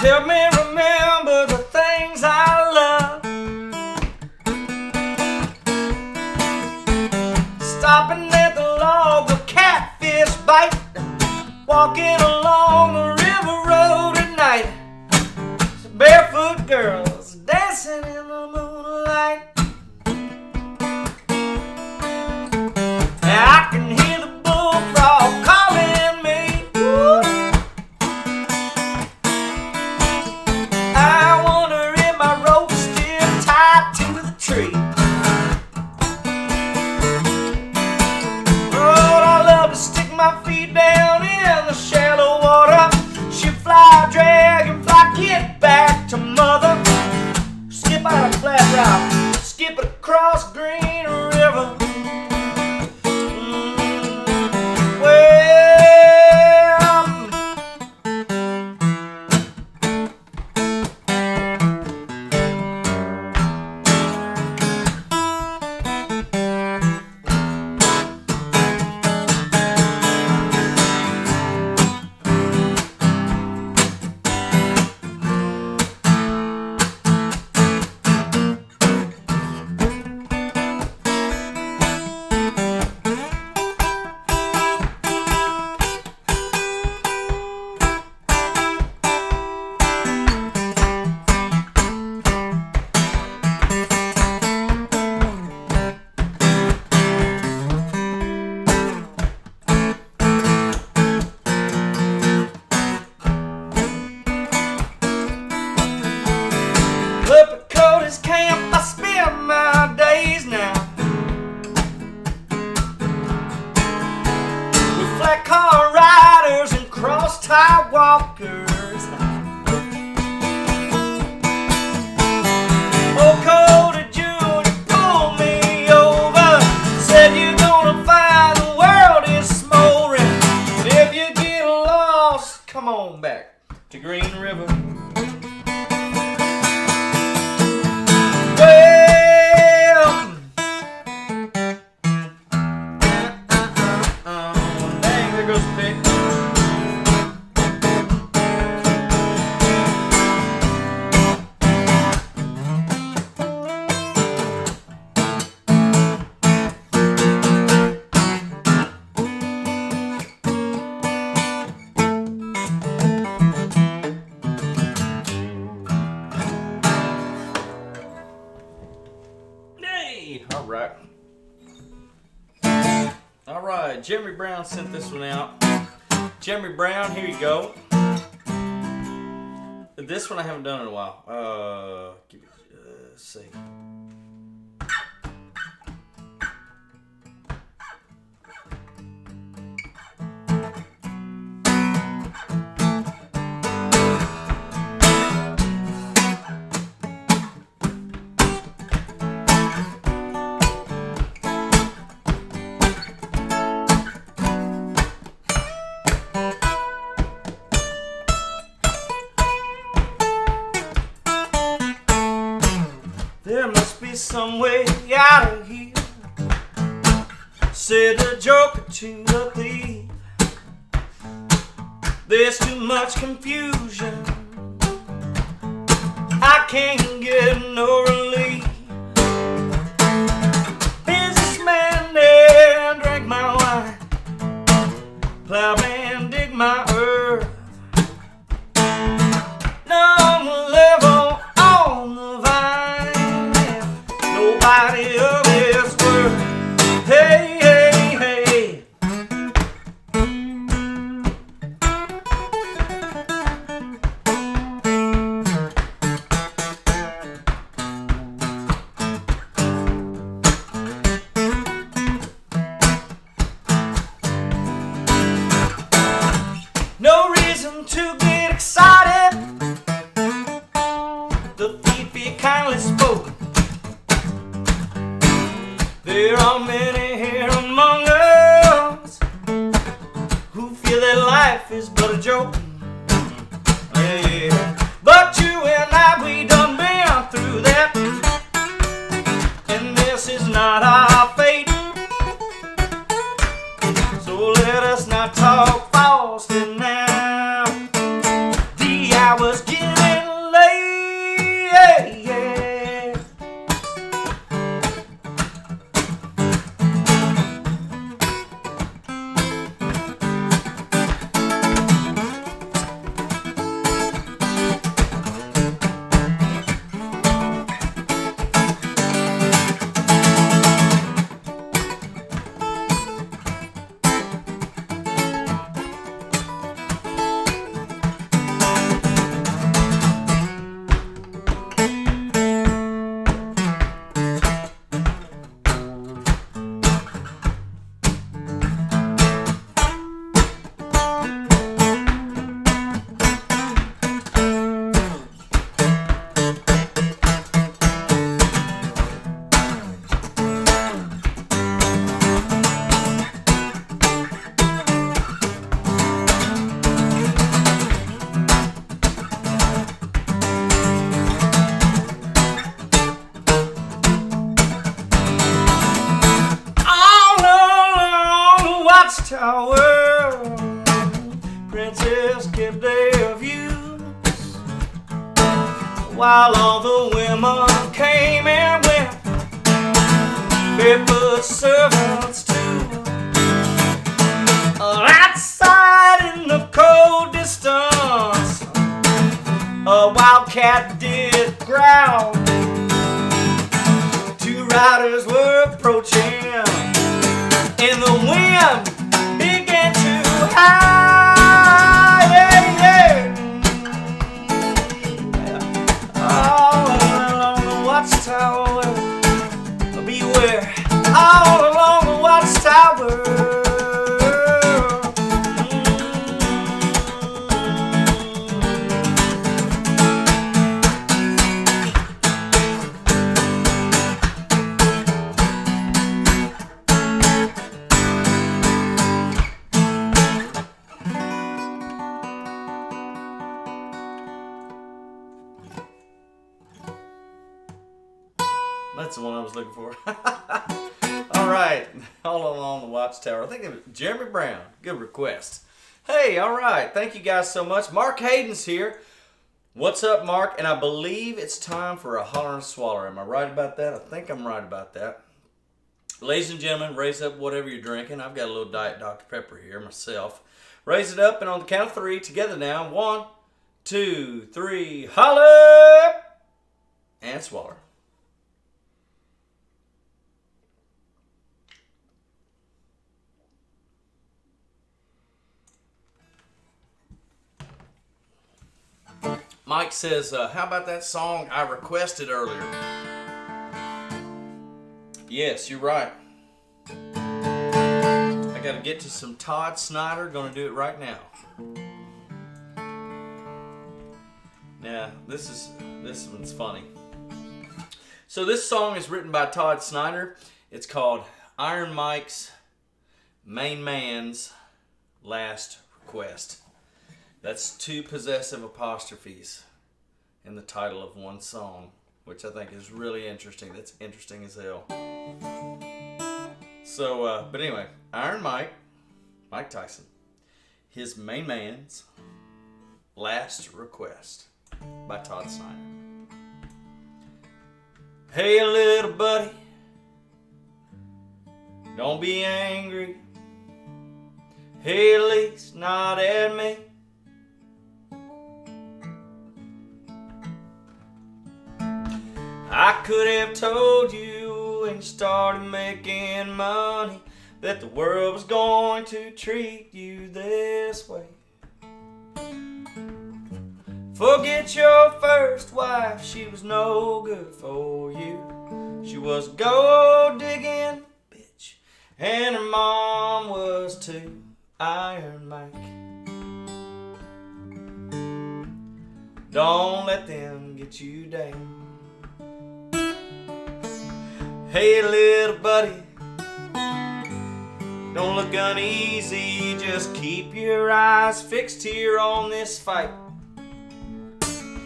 Help me remember the things I love. Stopping at the log with catfish bite, walking along the river road at night. Barefoot girls dancing in the moonlight. I can hear the bullfrog calling me. Woo. I wonder if my rope's still tied to the tree. Lord, I love to stick my feet down black car riders and cross-tie walkers. Old Cody Jr. pulled me over, said you're gonna find the world is smoldering. And if you get lost, come on back to Green River. All right, Jeremy Brown sent this one out. Jeremy Brown, here you go. This one I haven't done in a while. Let's see. There must be some way out of here, said the joker to the thief. There's too much confusion, I can't get no relief. Businessman there drank my wine, plowman dig my earth. None will live on the vine, nobody of his worth. Hey, hey, hey. No reason to get excited, the thief he kindly spoke. There are many here among us who feel that life is but a joke. Yeah. But you and I, we done been through that, and this is not our fate. So let us not talk false now. The hour's getting late. Yeah. Watchtower, princess kept their views, while all the women came and went, barefoot servants too. Outside in the cold distance, a wildcat did growl. Two riders were approaching, and the wind began to howl. Yeah, yeah. All along the watchtower, beware. All along the watchtower, That's the one I was looking for. All right. All along the Watchtower. I think it was Jeremy Brown. Good request. Hey, all right. Thank you guys so much. Mark Hayden's here. What's up, Mark? And I believe it's time for a holler and swaller. Am I right about that? I think I'm right about that. Ladies and gentlemen, raise up whatever you're drinking. I've got a little Diet Dr. Pepper here myself. Raise it up, and on the count of three, together now. 1, 2, 3, holler! And swaller. Mike says, how about that song I requested earlier? Yes, you're right. I got to get to some Todd Snyder. Going to do it right now. Now, this one's funny. So this song is written by Todd Snyder. It's called Iron Mike's Main Man's Last Request. That's 2 possessive apostrophes in the title of one song, which I think is really interesting. That's interesting as hell. So, but anyway, Iron Mike Tyson, his main man's last request by Todd Snyder. Hey, little buddy, don't be angry. Hey, at least not at me. I could have told you when you started making money that the world was going to treat you this way. Forget your first wife, she was no good for you. She was a gold digging bitch, and her mom was too. Iron Mike, don't let them get you down. Hey, little buddy, don't look uneasy, just keep your eyes fixed here on this fight.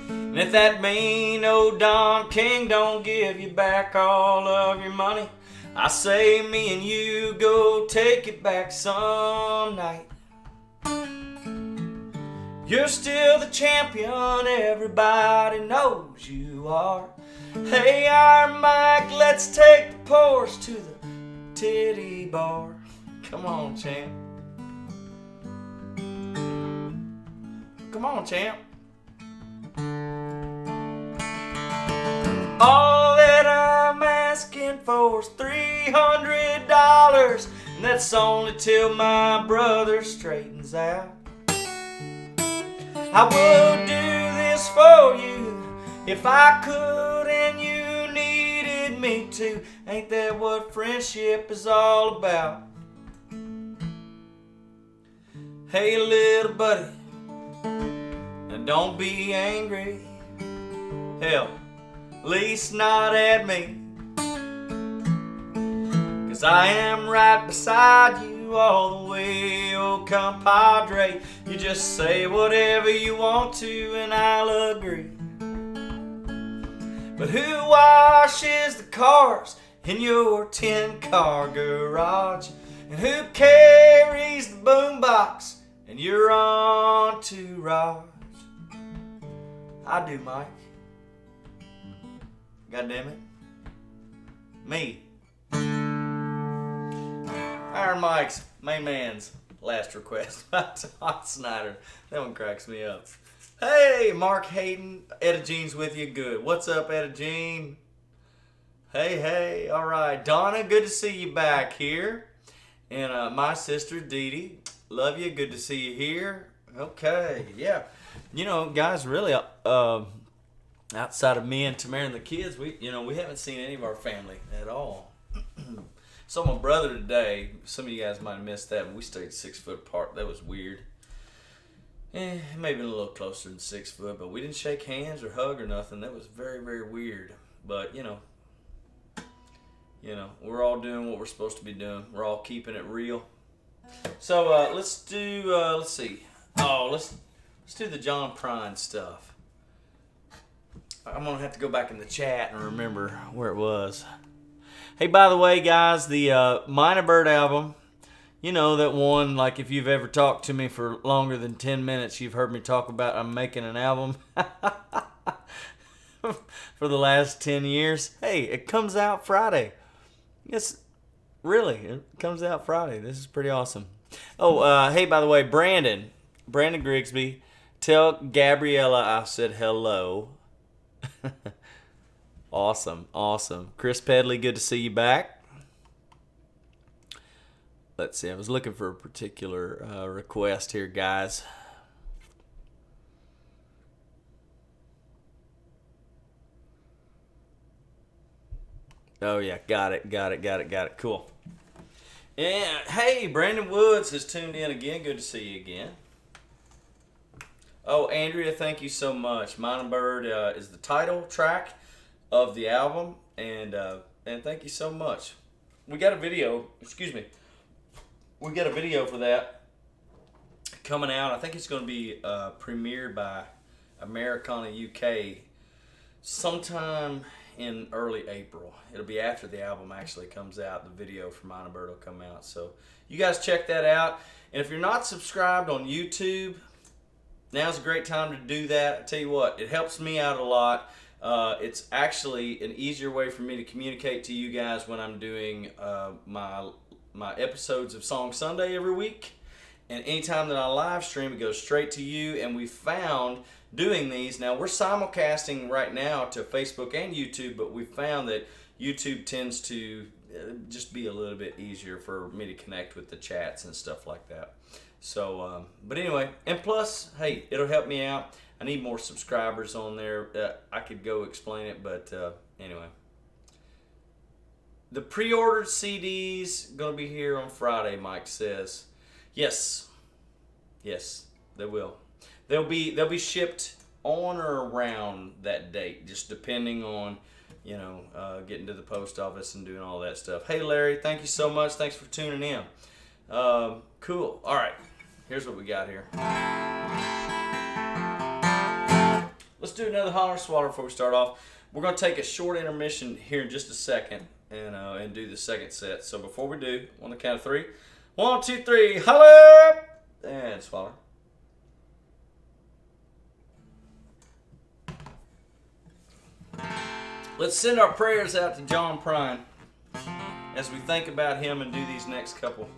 And if that mean old Don King don't give you back all of your money, I say me and you go take it back some night. You're still the champion, everybody knows you are. Hey, Iron Mike, let's take the Porsche to the titty bar. Come on, champ. Come on, champ. All that I'm asking for is $300, and that's only till my brother straightens out. I would do this for you if I could and you needed me to. Ain't that what friendship is all about? Hey, little buddy, now don't be angry. Hell, at least not at me. 'Cause I am right beside you all the way, oh compadre. You just say whatever you want to and I'll agree. But who washes the cars in your 10-car garage? And who carries the boombox in your entourage? I do, Mike. God damn it. Me. Iron Mike's main man's last request by Todd Snyder. That one cracks me up. Hey, Mark Hayden. Etta Jean's with you. Good. What's up, Etta Jean? Hey. All right. Donna, good to see you back here. And my sister, Dee Dee. Love you. Good to see you here. Okay. Yeah. You know, guys, really, outside of me and Tamara and the kids, we haven't seen any of our family at all. Saw my brother today. Some of you guys might have missed that. We stayed 6 foot apart. That was weird. Maybe a little closer than 6 foot, but we didn't shake hands or hug or nothing. That was very, very weird. But you know, we're all doing what we're supposed to be doing. We're all keeping it real. So let's do. Let's see. Let's do the John Prine stuff. I'm going to have to go back in the chat and remember where it was. Hey, by the way, guys, the Minor Bird album, you know, that one, like if you've ever talked to me for longer than 10 minutes, you've heard me talk about I'm making an album for the last 10 years. Hey, it comes out Friday. Yes, really, it comes out Friday. This is pretty awesome. Oh, hey, by the way, Brandon Grigsby, tell Gabriella I said hello. Awesome. Chris Pedley, good to see you back. Let's see, I was looking for a particular request here, guys. Oh, yeah, got it. Cool. Yeah, hey, Brandon Woods has tuned in again. Good to see you again. Oh, Andrea, thank you so much. Minor Bird is the title track of the album, and thank you so much. We got a video, we got a video for that coming out. I think it's going to be premiered by Americana UK sometime in early April. It'll be after the album actually comes out. The video for Minor Bird will come out. So you guys check that out. And if you're not subscribed on YouTube, now's a great time to do that. I tell you what, it helps me out a lot. It's actually an easier way for me to communicate to you guys when I'm doing my episodes of Song Sunday every week. And anytime that I live stream, it goes straight to you. And we found doing these, now we're simulcasting right now to Facebook and YouTube, but we found that YouTube tends to just be a little bit easier for me to connect with the chats and stuff like that. So, but anyway, and plus, hey, it'll help me out. I need more subscribers on there. I could go explain it, but anyway. The pre-ordered CDs going to be here on Friday, Mike says. Yes, they will. They'll be shipped on or around that date, just depending on, getting to the post office and doing all that stuff. Hey, Larry, thank you so much. Thanks for tuning in. Cool. All right, here's what we got here. Let's do another Holler Swaller before we start off. We're going to take a short intermission here in just a second and do the second set. So before we do, on the count of 3. 1, 2, 3, holler! And swaller. Let's send our prayers out to John Prine as we think about him and do these next couple.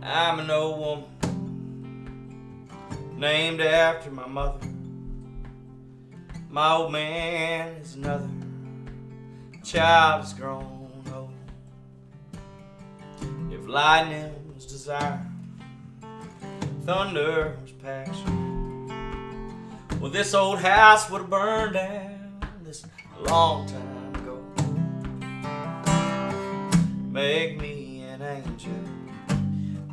I'm an old woman named after my mother. My old man is another. Child has grown old. If lightning was desire, thunder was passion, well, this old house would have burned down this long time ago. Make me an angel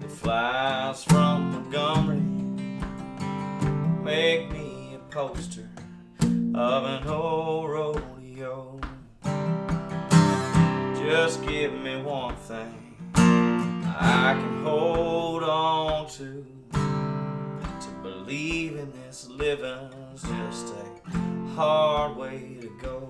that flies from Montgomery. Make me a poster of an old rodeo. Just give me one thing I can hold on to believe in this living's just a hard way to go.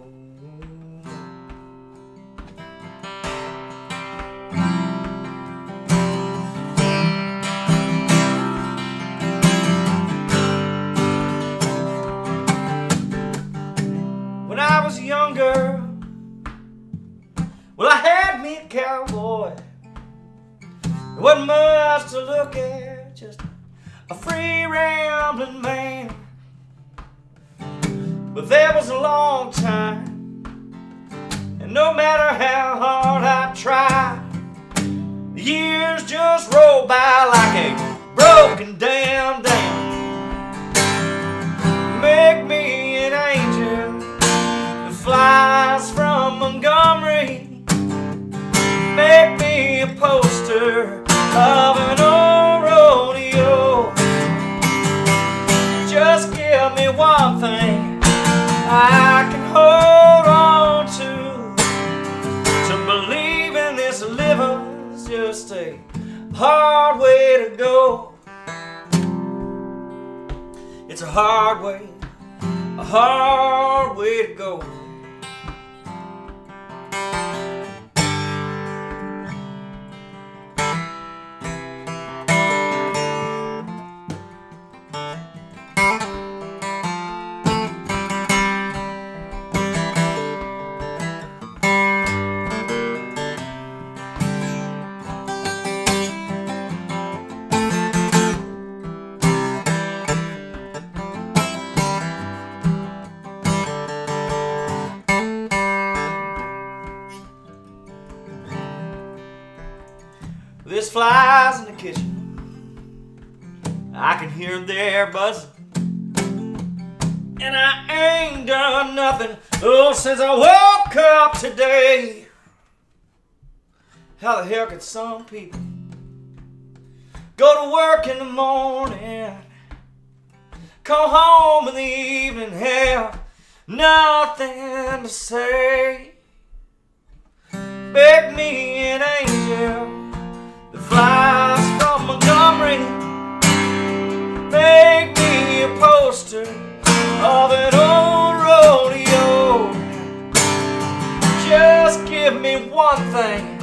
When I was younger, well, I had me a cowboy. There wasn't much to look at, just a free rambling man. But there was a long time, and no matter how hard I tried, the years just roll by like a broken down dam. Make me an angel that flies from Montgomery. Make me a poster of an old rodeo. Just give me one thing I can hold on to believe in this living's just a hard way to go. It's a hard way to go. This flies in the kitchen, I can hear them there buzzing, and I ain't done nothing since I woke up today. How the hell could some people go to work in the morning, come home in the evening, have nothing to say? Beg me an angel that flies from Montgomery. Make me a poster of an old rodeo. Just give me one thing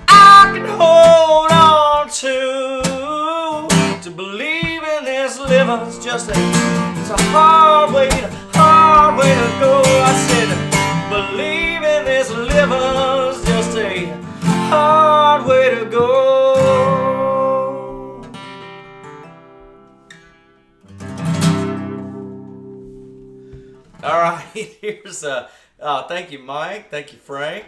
I can hold on to believe in this living's just it's a hard way to go. I said, believe in this living's just a hard way to go. All right, here's thank you, Mike. Thank you, Frank.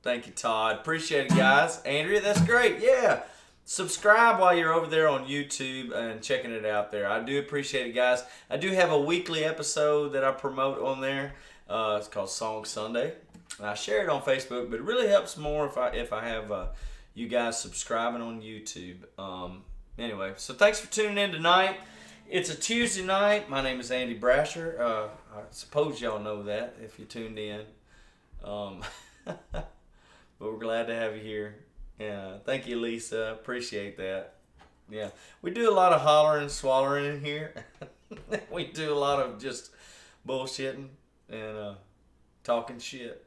Thank you, Todd. Appreciate it, guys. Andrea, that's great. Yeah. Subscribe while you're over there on YouTube and checking it out there. I do appreciate it, guys. I do have a weekly episode that I promote on there. It's called Song Sunday. I share it on Facebook, but it really helps more if I have you guys subscribing on YouTube. Anyway, so thanks for tuning in tonight. It's a Tuesday night. My name is Andy Brasher. I suppose y'all know that if you tuned in. But we're glad to have you here. Yeah, thank you, Lisa. Appreciate that. Yeah, we do a lot of hollering and swallowing in here. We do a lot of just bullshitting and talking shit.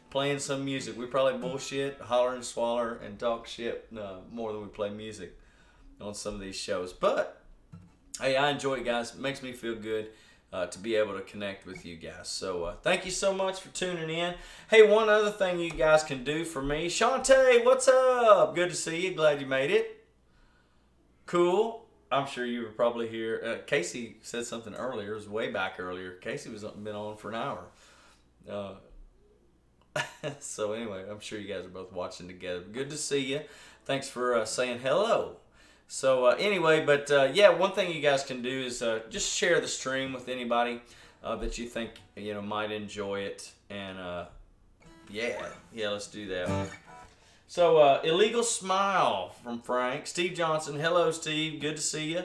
Playing some music. We probably bullshit, holler and swallow, and talk shit more than we play music on some of these shows. But, hey, I enjoy it, guys. It makes me feel good to be able to connect with you guys. So, thank you so much for tuning in. Hey, one other thing you guys can do for me. Shantae, what's up? Good to see you. Glad you made it. Cool. I'm sure you were probably here. Casey said something earlier. It was way back earlier. Casey was been on for an hour. So anyway, I'm sure you guys are both watching together. Good to see you. Thanks for saying hello. So anyway, but yeah, one thing you guys can do is just share the stream with anybody that you think might enjoy it. And yeah, let's do that. So Illegal Smile from Frank. Steve Johnson. Hello, Steve. Good to see you.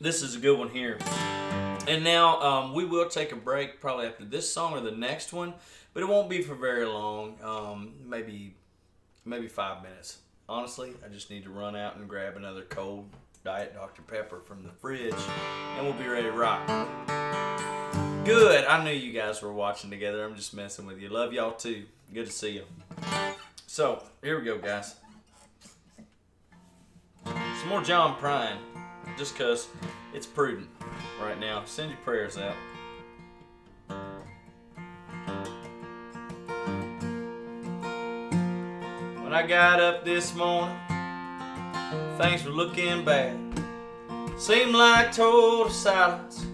This is a good one here. And now we will take a break probably after this song or the next one, but it won't be for very long. Maybe 5 minutes. Honestly, I just need to run out and grab another cold Diet Dr. Pepper from the fridge, and we'll be ready to rock. Good. I knew you guys were watching together. I'm just messing with you. Love y'all too. Good to see you. So here we go, guys. Some more John Prine, just cause it's prudent right now. Send your prayers out. When I got up this morning, things were looking bad. Seemed like total silence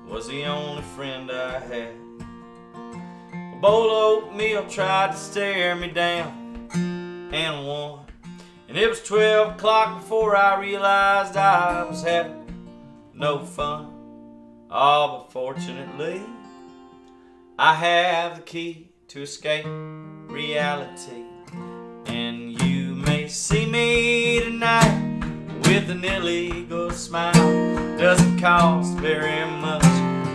was the only friend I had. A bowl of oatmeal tried to stare me down and won. And it was 12 o'clock before I realized I was having no fun. Oh, but fortunately, I have the key to escape reality. And you may see me tonight with an illegal smile. Doesn't cost very much,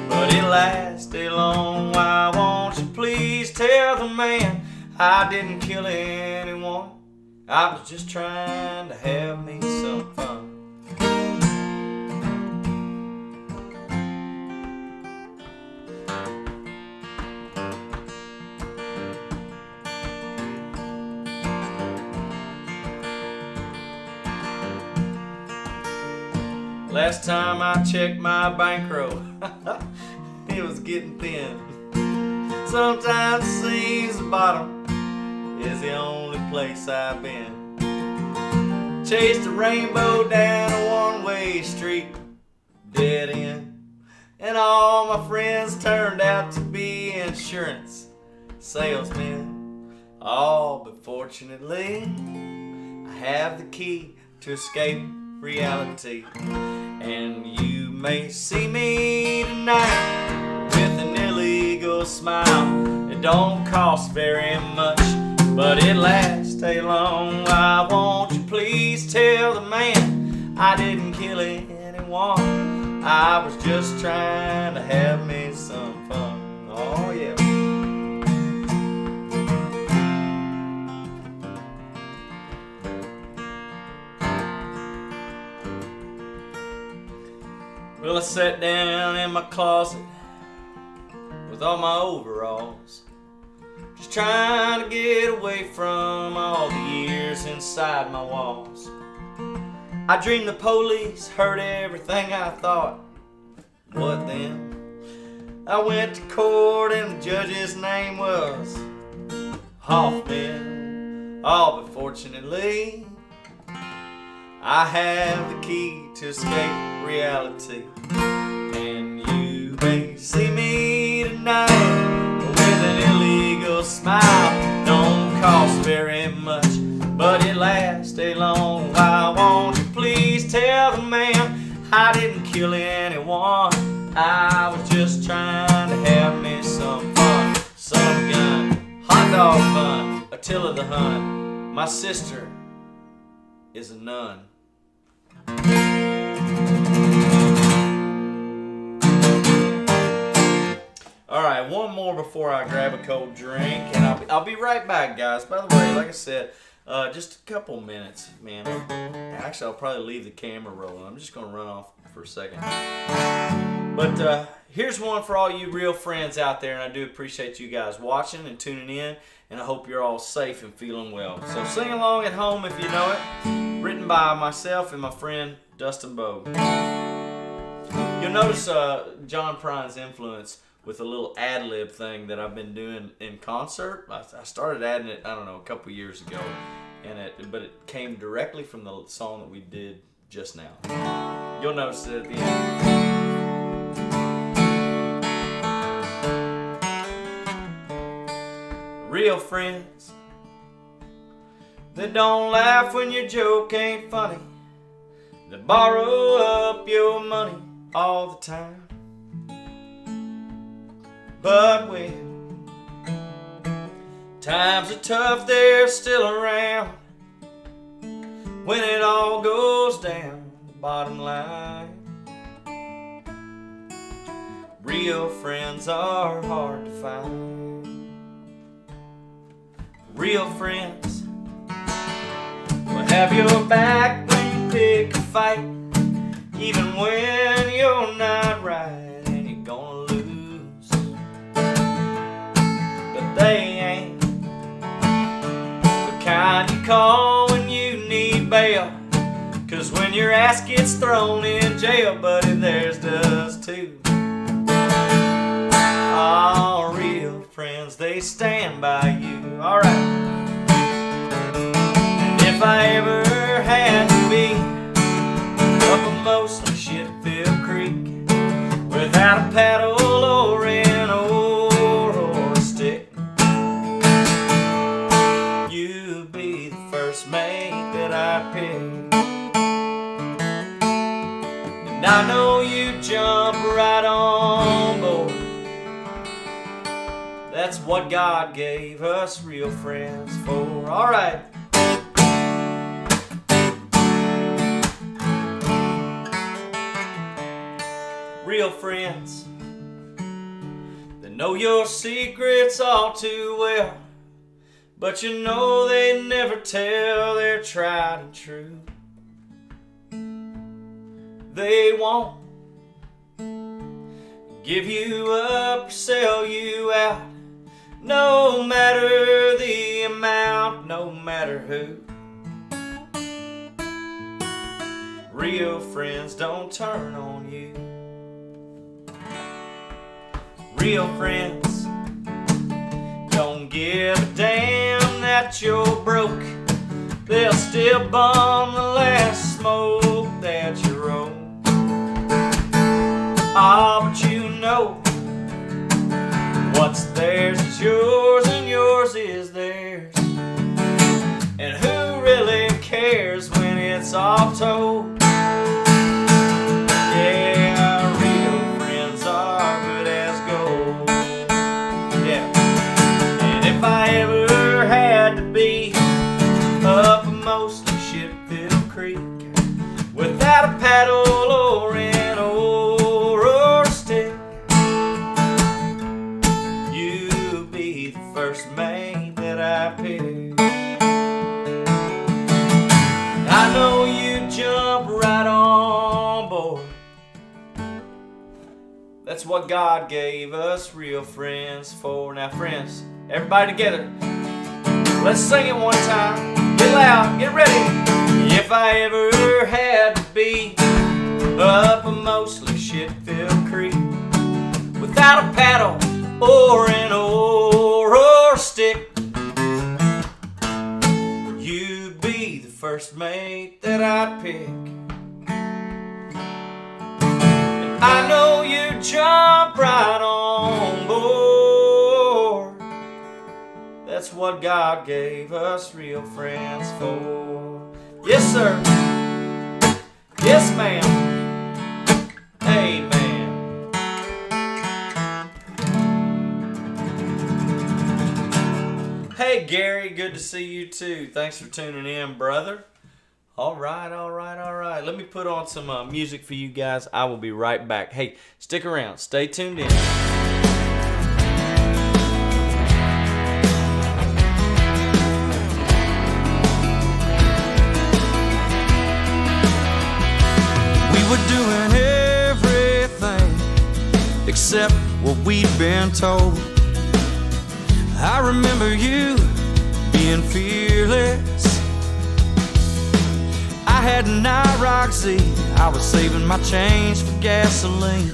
but it lasts a long while. Won't you please tell the man I didn't kill anyone? I was just trying to have me some fun. Last time I checked my bankroll, it was getting thin. Sometimes it seems the bottom is the only place I've been. Chased a rainbow down a one-way street, dead end. And all my friends turned out to be insurance salesmen. Oh, but fortunately, I have the key to escape reality. And you may see me tonight with an illegal smile. It don't cost very much, but it lasts a long while. Won't you please tell the man I didn't kill anyone? I was just trying to have me some fun. Oh yeah. Well, I sat down in my closet with all my overalls, just trying to get away from all the years inside my walls. I dreamed the police heard everything I thought. What then? I went to court and the judge's name was Hoffman. Oh, but fortunately, I have the key to escape reality. And you may see me tonight with an illegal smile. Don't cost very much, but it lasts a long while. Won't you please tell the man I didn't kill anyone? I was just trying to have me some fun. Some gun, hot dog fun, Attila the Hun. My sister is a nun. Alright, one more before I grab a cold drink, and I'll be right back, guys. By the way, like I said, just a couple minutes, man. Actually, I'll probably leave the camera rolling. I'm just going to run off for a second. But here's one for all you real friends out there, and I do appreciate you guys watching and tuning in, and I hope you're all safe and feeling well. So sing along at home if you know it. Written by myself and my friend Dustin Bogue. You'll notice John Prine's influence with a little ad-lib thing that I've been doing in concert. I started adding it, I don't know, a couple years ago, but it came directly from the song that we did just now. You'll notice it at the end. Real friends that don't laugh when your joke ain't funny, that borrow up your money all the time. But when times are tough, they're still around. When it all goes down, the bottom line. Real friends are hard to find. Real friends will have your back when you pick a fight, even when you're not right and you're gonna lose. But they ain't the kind you call when you need bail, 'cause when your ass gets thrown in jail, buddy, theirs does too. All real friends, they stand by you. Alright. And if I ever had to be uppermost, shit, first mate that I picked. And I know you jump right on board. That's what God gave us real friends for. All right. Real friends that know your secrets all too well, but you know they never tell their tried and true. They won't give you up or sell you out, no matter the amount, no matter who. Real friends don't turn on you. Real friends don't give a damn that you're broke. They'll still bum the last smoke that you roll. Ah, but you know what's theirs is yours and yours is theirs. And who really cares when it's all told? Yeah, real friends are good as gold. Yeah. And if I ever had to be uppermost in Shipfield Creek without a paddle or an oar or a stick, you'd be the first mate that I picked. I know you jump right on board. That's what God gave us real friends for. Now friends, everybody together, let's sing it one time. Get loud, get ready. If I ever had to be up a mostly Shitfield Creek without a paddle or an oar or a stick, you'd be the first mate that I'd pick. And I know you jump right on board. That's what God gave us real friends for. Yes, sir. Yes, ma'am. Amen. Hey, Gary, good to see you too. Thanks for tuning in, brother. All right, all right, all right. Let me put on some music for you guys. I will be right back. Hey, stick around. Stay tuned in. We were doing everything except what we'd been told. I remember you being fearless. I had an IROC Z. I was saving my change for gasoline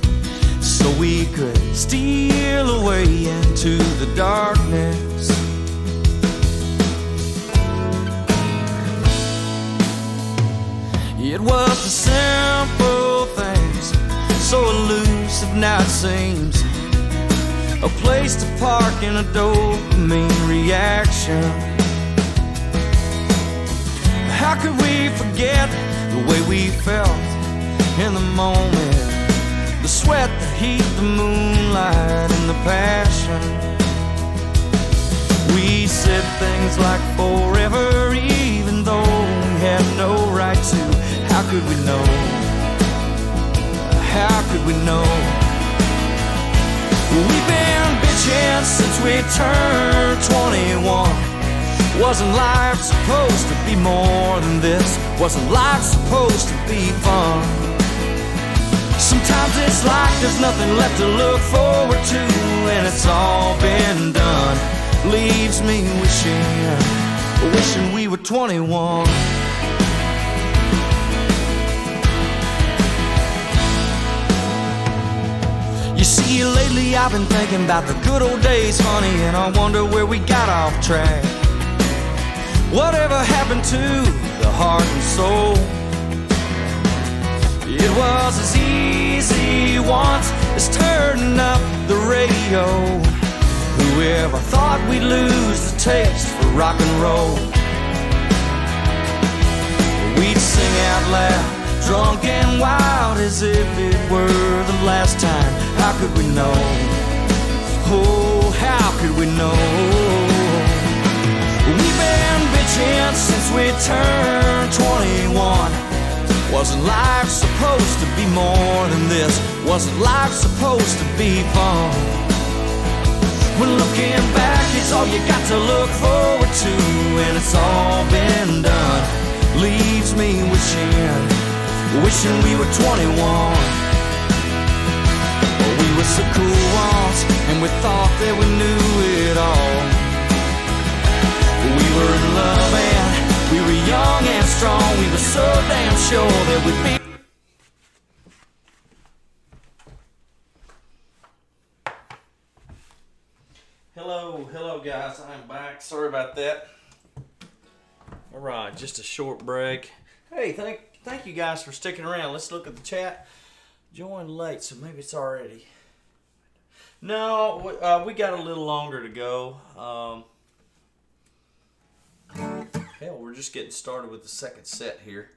so we could steal away into the darkness. It was the simple things, so elusive now it seems. A place to park in a dopamine reaction. How could we forget the way we felt in the moment? The sweat, the heat, the moonlight, and the passion. We said things like forever, even though we had no right to. How could we know? How could we know? We've been bitching since we turned 21. Wasn't life supposed to be more than this? Wasn't life supposed to be fun? Sometimes it's like there's nothing left to look forward to, and it's all been done. Leaves me wishing we were 21. You see, lately I've been thinking about the good old days, honey, and I wonder where we got off track. Whatever happened to the heart and soul? It was as easy once as turning up the radio. Whoever thought we'd lose the taste for rock and roll? sing out loud, drunk and wild, as if it were the last time. How could we know? Oh, how could we know? We've been bitching since we turned 21. Wasn't life supposed to be more than this? Wasn't life supposed to be fun? When looking back, it's all you got to look forward to, and it's all been done. Leaves me wishing we were 21. We were so cool once, and we thought that we knew it all. We were in love and we were young and strong. We were so damn sure that we'd be. Hello guys, I'm back. Sorry about that. All right, just a short break. Hey, thank you guys for sticking around. Let's look at the chat. Joined late, so maybe it's already. No, we got a little longer to go. Hell, we're just getting started with the second set here.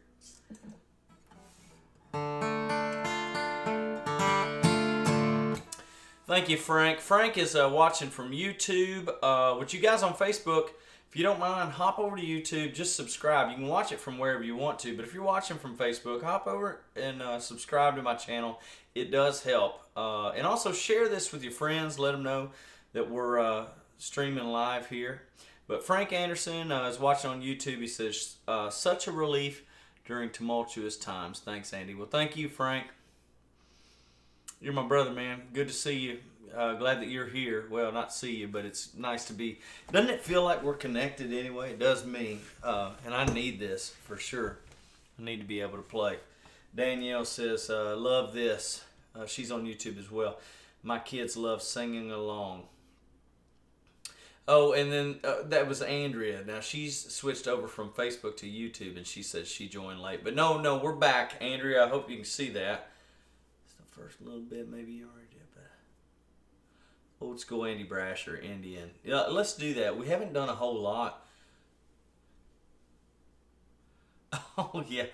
Thank you, Frank. Frank is watching from YouTube. With you guys on Facebook, if you don't mind, hop over to YouTube. Just subscribe. You can watch it from wherever you want to, but if you're watching from Facebook, hop over and subscribe to my channel. It does help. And also share this with your friends. Let them know that we're streaming live here. But Frank Anderson is watching on YouTube. He says, such a relief during tumultuous times. Thanks, Andy. Well, thank you, Frank. You're my brother, man. Good to see you. Glad that you're here. Well, not see you, but it's nice to be. Doesn't it feel like we're connected anyway? It does me. And I need this for sure. I need to be able to play. Danielle says, love this. She's on YouTube as well. My kids love singing along. Oh, and then that was Andrea. Now, she's switched over from Facebook to YouTube, and she says she joined late. But no, we're back. Andrea, I hope you can see that. First little bit, maybe you already did, but old school Andy Brasher, Indian. Yeah, let's do that. We haven't done a whole lot. Oh yeah.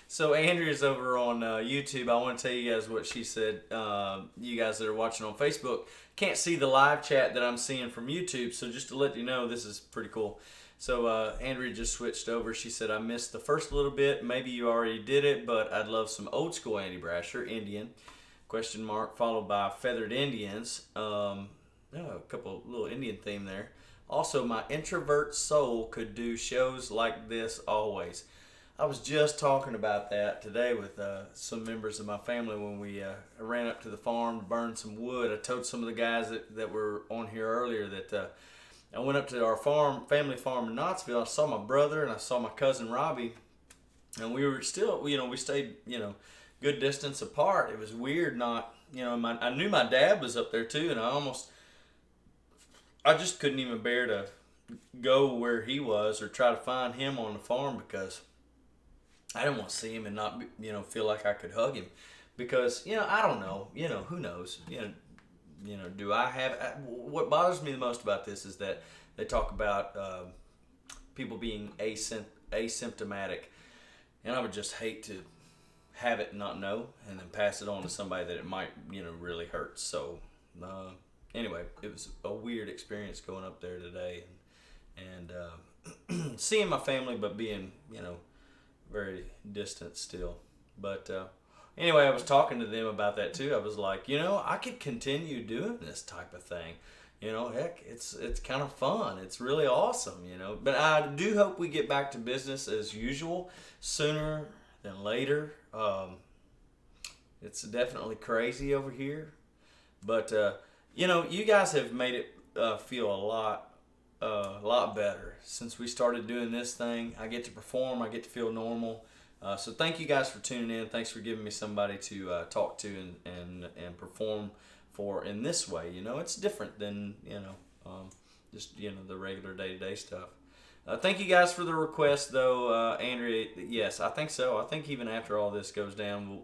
So Andrea's over on YouTube. I want to tell you guys what she said. You guys that are watching on Facebook can't see the live chat that I'm seeing from YouTube. So just to let you know, this is pretty cool. So Andrea just switched over. She said, I missed the first little bit. Maybe you already did it, but I'd love some old school Andy Brasher, Indian. Question mark, followed by Feathered Indians. A couple little Indian theme there. Also, my introvert soul could do shows like this always. I was just talking about that today with some members of my family when we ran up to the farm to burn some wood. I told some of the guys that were on here earlier that I went up to our family farm in Knoxville. I saw my brother and I saw my cousin Robbie, and we were still, we stayed, good distance apart. It was weird not, I knew my dad was up there too, and I just couldn't even bear to go where he was or try to find him on the farm because I didn't want to see him and not, feel like I could hug him because, I don't know, who knows, do I have, what bothers me the most about this is that they talk about people being asymptomatic, and I would just hate to have it and not know and then pass it on to somebody that it might really hurt. So anyway, it was a weird experience going up there today and seeing my family but being very distant still. But anyway, I was talking to them about that too. I was like, I could continue doing this type of thing. Heck, it's kind of fun. It's really awesome, but I do hope we get back to business as usual sooner than later. It's definitely crazy over here, but you guys have made it feel a lot better since we started doing this thing. I get to perform, I get to feel normal. So thank you guys for tuning in. Thanks for giving me somebody to talk to and perform for in this way. It's different than just the regular day-to-day stuff. Thank you guys for the request, though, Andrea. Yes, I think so. I think even after all this goes down,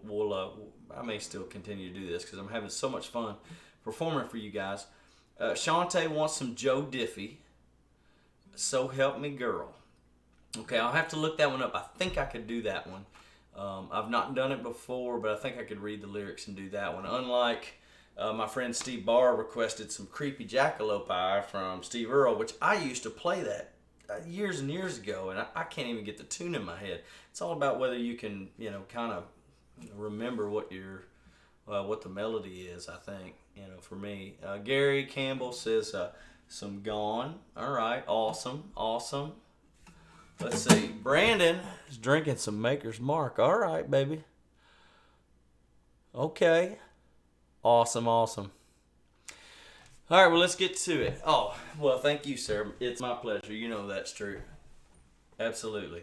I may still continue to do this because I'm having so much fun performing for you guys. Shantae wants some Joe Diffie. So help me, girl. Okay, I'll have to look that one up. I think I could do that one. I've not done it before, but I think I could read the lyrics and do that one. Unlike my friend Steve Barr requested some Creepy Jackalope Eye from Steve Earle, which I used to play that years and years ago, and I can't even get the tune in my head. It's all about whether you can, kind of remember what what the melody is, I think, for me. Gary Campbell says some Gone. All right, awesome. Let's see. Brandon is drinking some Maker's Mark. All right, baby. Okay. Awesome. All right, well, let's get to it. Oh, well, thank you, sir. It's my pleasure. You know that's true. Absolutely.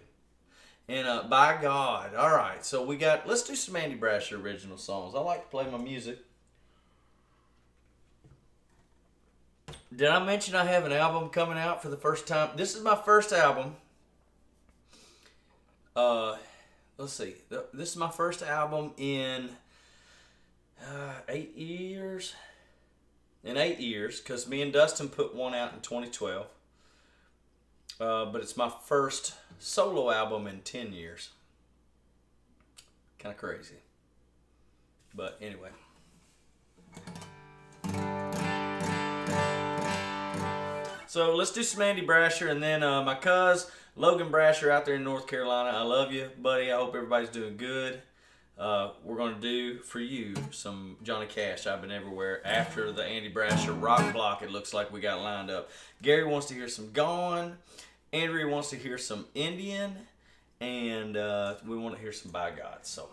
And by God. All right, so let's do some Andy Brasher original songs. I like to play my music. Did I mention I have an album coming out for the first time? This is my first album. Let's see. This is my first album in 8 years. In 8 years, because me and Dustin put one out in 2012. But it's my first solo album in 10 years. Kind of crazy. But anyway. So let's do some Andy Brasher, and then my cuz Logan Brasher out there in North Carolina. I love you, buddy. I hope everybody's doing good. We're going to do for you some Johnny Cash, I've Been Everywhere, after the Andy Brasher rock block it looks like we got lined up. Gary wants to hear some Gone. Andrea wants to hear some Indian. And we want to hear some By God. So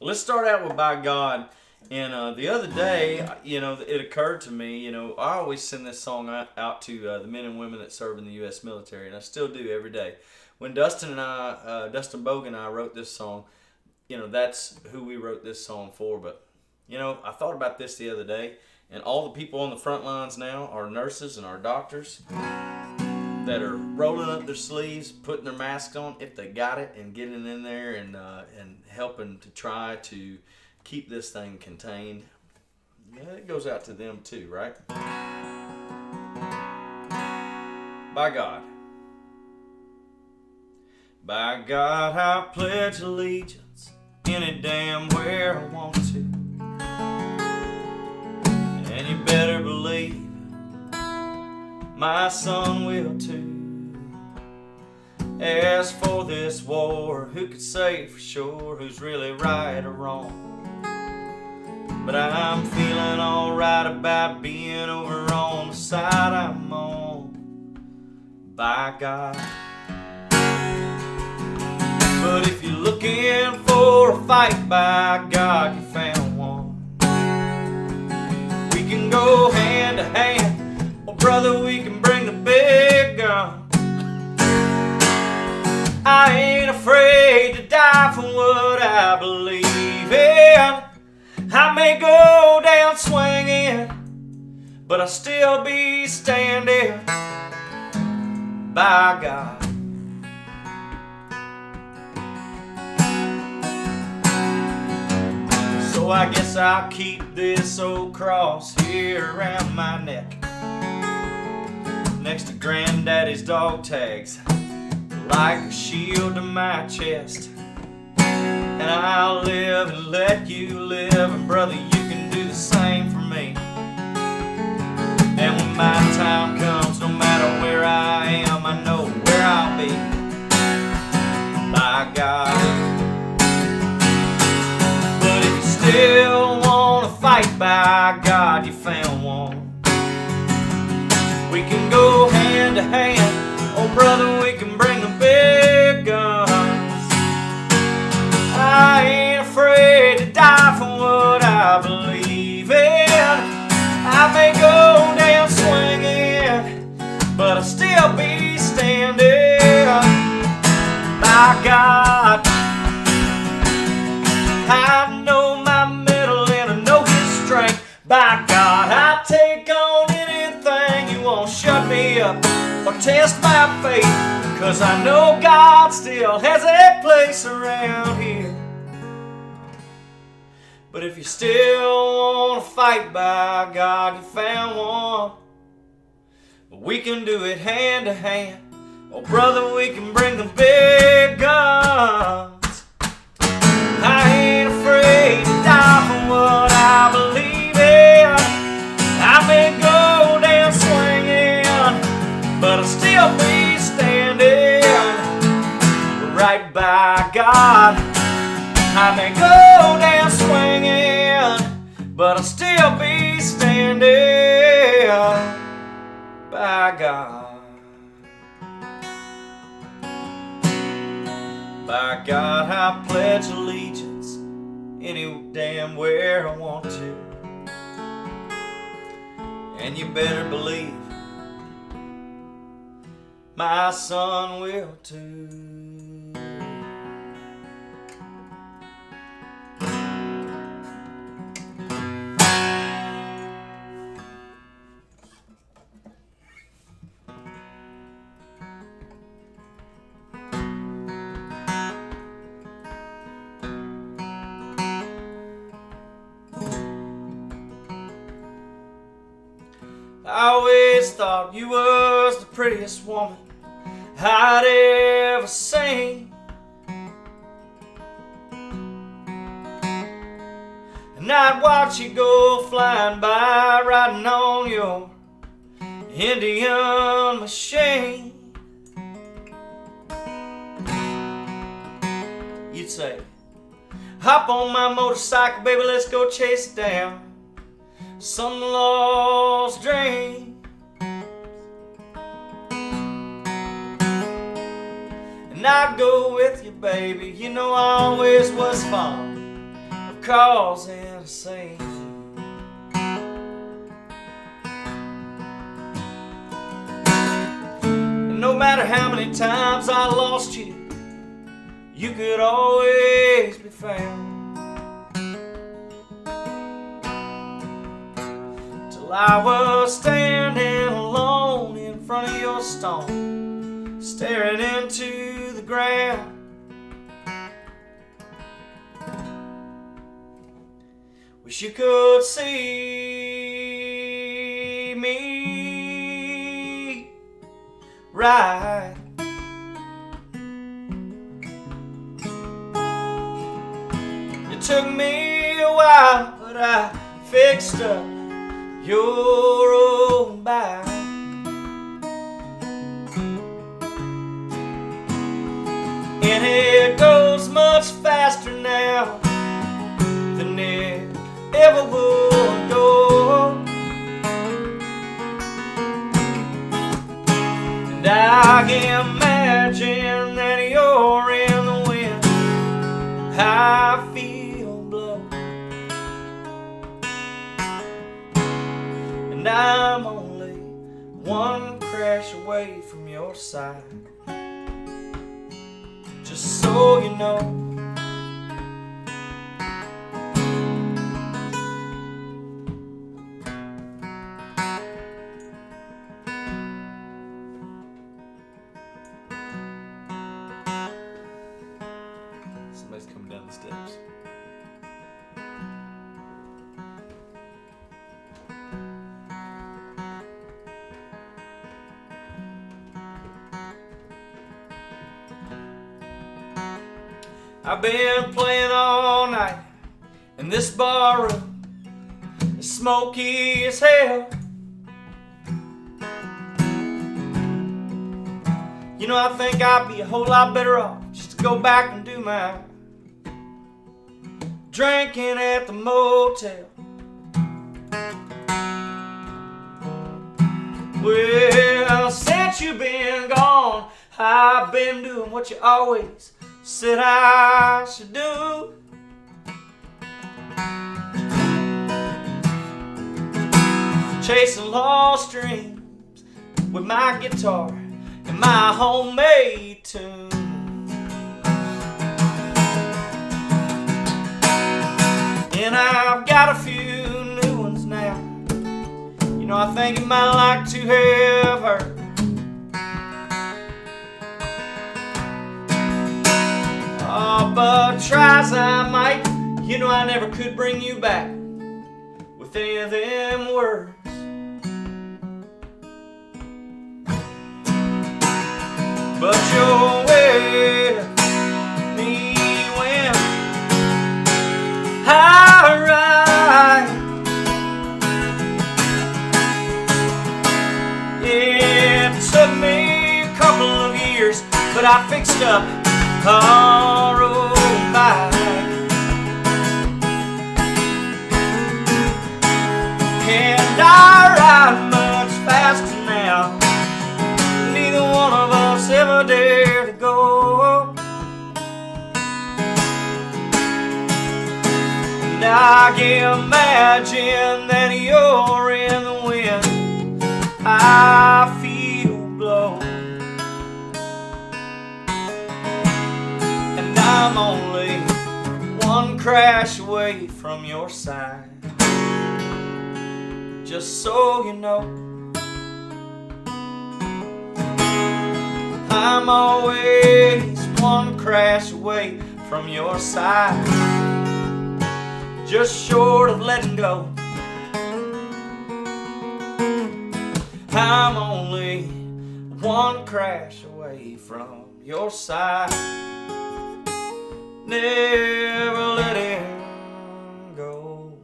let's start out with By God. And the other day, it occurred to me, I always send this song out to the men and women that serve in the U.S. military, and I still do every day. When Dustin Bogan and I wrote this song, that's who we wrote this song for. But, I thought about this the other day, and all the people on the front lines now, our nurses and our doctors, that are rolling up their sleeves, putting their masks on, if they got it, and getting in there and helping to try to keep this thing contained. Yeah, it goes out to them too, right? By God. By God, I pledge allegiance any damn where I want to. And you better believe my son will too. As for this war, who could say for sure who's really right or wrong? But I'm feeling alright about being over on the side I'm on. By God. But if you're looking for a fight, by God, you found one. We can go hand to hand. Well, brother, we can bring the big gun. I ain't afraid to die for what I believe in. I may go down swinging, but I'll still be standing. By God. So I guess I'll keep this old cross here around my neck, next to Granddaddy's dog tags, like a shield to my chest. And I'll live and let you live, and brother, you can do the same for me. And when my time comes, no matter where I am, I know where I'll be. By God. But if you still want to fight, by God, you found one. We can go hand to hand. Oh, brother, we can bring the big guns. I ain't afraid to die for what I believe in. I may go down swinging, but I'll still be standing. By God, I know my mettle and I know His strength. By God, I take on anything. You won't shut me up or test my faith, 'cause I know God still has a place around here. But if you still want to fight, by God, you found one. We can do it hand to hand. Oh, brother, we can bring the big right by God. I may go down swinging, but I'll still be standing by God. By God, I pledge allegiance any damn where I want to. And you better believe my son will too. I always thought you was the prettiest woman I'd ever seen, and I'd watch you go flying by, riding on your Indian machine. You'd say, hop on my motorcycle, baby, let's go chase it down, some lost dream. And I'd go with you, baby. You know I always was fond of causing a scene. And no matter how many times I lost you, you could always be found. Till I was standing alone in front of your stone, staring into the ground. Wish you could see me right. It took me a while, but I fixed up your old back. And it goes much faster now than it ever would go. And I can imagine that you're in the wind I feel blow. And I'm only one crash away from your side. Just so you know. Somebody's coming down the steps. I've been playing all night in this bar room. It's smoky as hell. You know, I think I'd be a whole lot better off just to go back and do my drinking at the motel. Well, since you've been gone, I've been doing what you always said I should do. Chasing lost dreams with my guitar and my homemade tune. And I've got a few new ones now. You know, I think you might like to have heard. Oh, but try as I might, you know I never could bring you back with any of them words. But you're with me when I ride. It took me a couple of years, but I fixed up sorrow back. And I ride much faster now. Neither one of us ever dared to go. And I can imagine that you're in the wind I feel blow. And I'm only one crash away from your side. Just so you know, I'm always one crash away from your side. Just short of letting go. I'm only one crash away from your side. Never letting go.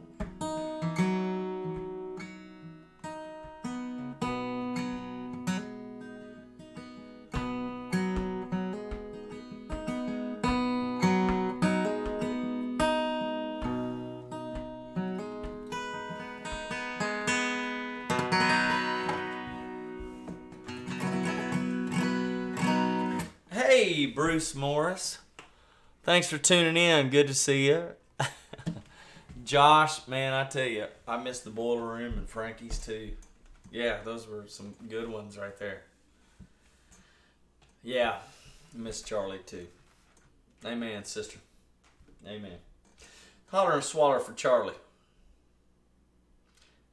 Hey, Bruce Morris. Thanks for tuning in. Good to see you. Josh, man, I tell you, I miss the Boiler Room and Frankie's too. Yeah, those were some good ones right there. Yeah, miss Charlie too. Amen, sister. Amen. Holler and swaller for Charlie.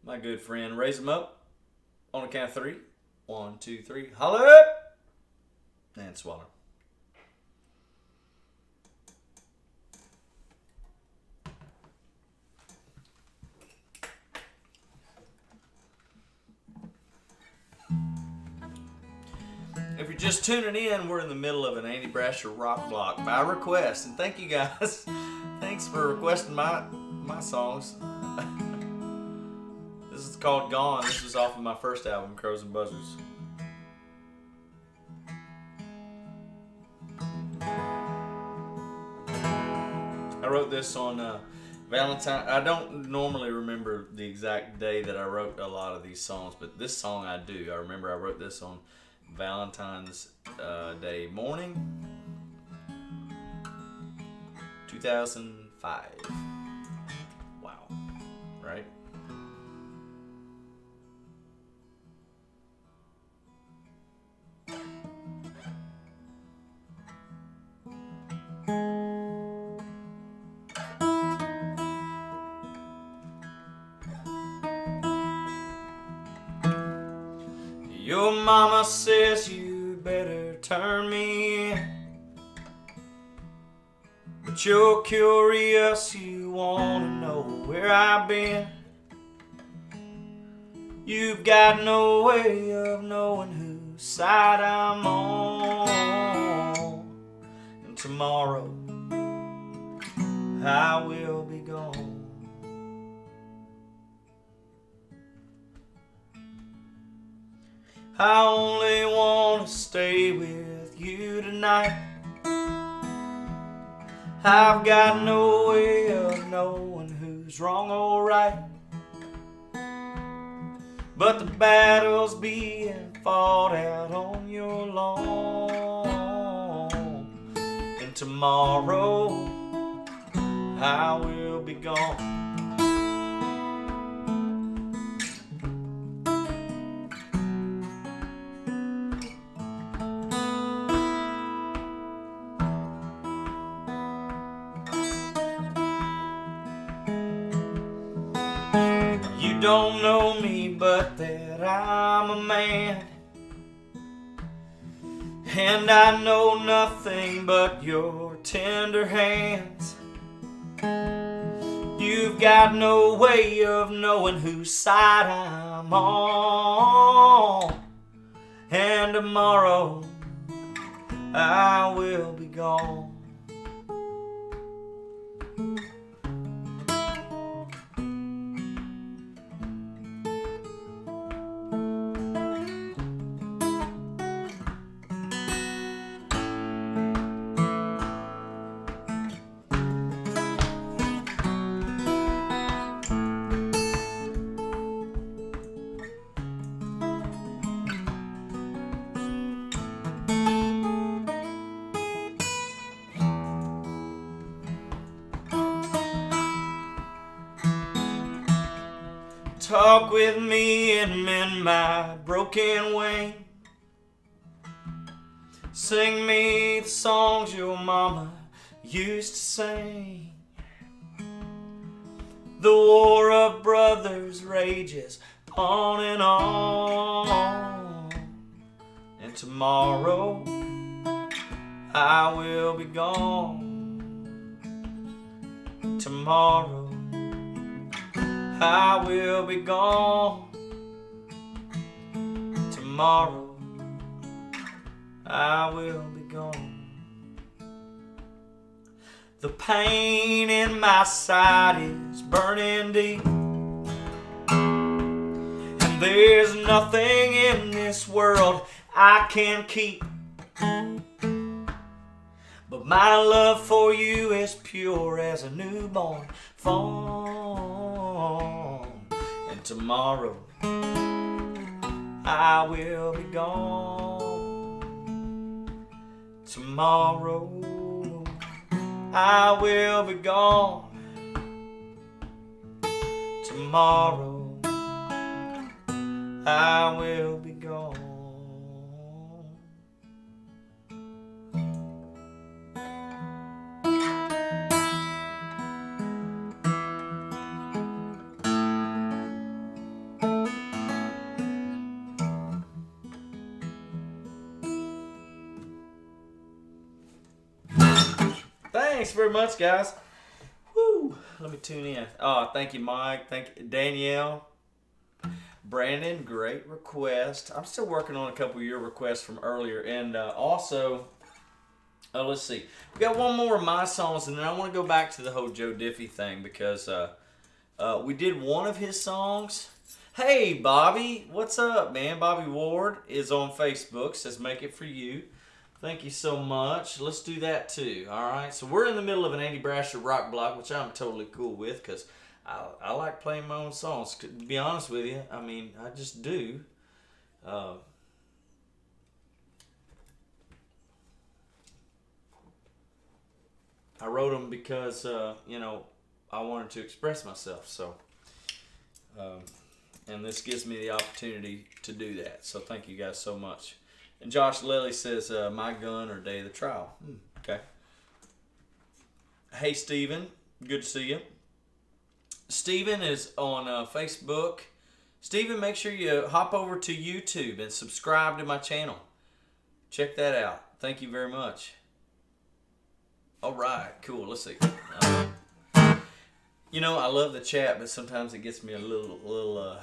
My good friend. Raise him up on the count of 3. 1, 2, 3. Holler up! And swaller. If you're just tuning in, we're in the middle of an Andy Brasher rock block by request. And thank you guys. Thanks for requesting my songs. This is called Gone. This was off of my first album, Crows and Buzzards. I wrote this on Valentine. I don't normally remember the exact day that I wrote a lot of these songs, but this song I do. I remember I wrote this on Valentine's Day morning, 2005. Wow, right? Your mama says you better turn me in, but you're curious, you wanna know where I've been. You've got no way of knowing whose side I'm on. And tomorrow I will be gone. I only want to stay with you tonight. I've got no way of knowing who's wrong or right, but the battle's being fought out on your lawn. And tomorrow I will be gone. You don't know me, but that I'm a man, and I know nothing but your tender hands. You've got no way of knowing whose side I'm on, and tomorrow I will be gone. Talk with me and mend my broken wing. Sing me the songs your mama used to sing. The war of brothers rages on and on. And tomorrow I will be gone. Tomorrow I will be gone. Tomorrow I will be gone. The pain in my side is burning deep, and there's nothing in this world I can keep. But my love for you is pure as a newborn fawn. And tomorrow I will be gone. Tomorrow I will be gone. Tomorrow I will be gone. Thanks very much, guys. Woo! Let me tune in. Oh, thank you, Mike. Thank you, Danielle. Brandon, great request. I'm still working on a couple of your requests from earlier. And also, let's see. We got one more of my songs, and then I want to go back to the whole Joe Diffie thing because we did one of his songs. Hey, Bobby. What's up, man? Bobby Ward is on Facebook. Says, make it for you. Thank you so much. Let's do that too. All right. So we're in the middle of an Andy Brasher rock block, which I'm totally cool with because I like playing my own songs. To be honest with you, I mean, I just do. I wrote them because I wanted to express myself. So, and this gives me the opportunity to do that. So thank you guys so much. And Josh Lilly says, My Gun or Day of the Trial. Okay. Hey, Steven. Good to see you. Steven is on Facebook. Steven, make sure you hop over to YouTube and subscribe to my channel. Check that out. Thank you very much. All right. Cool. Let's see. I love the chat, but sometimes it gets me a little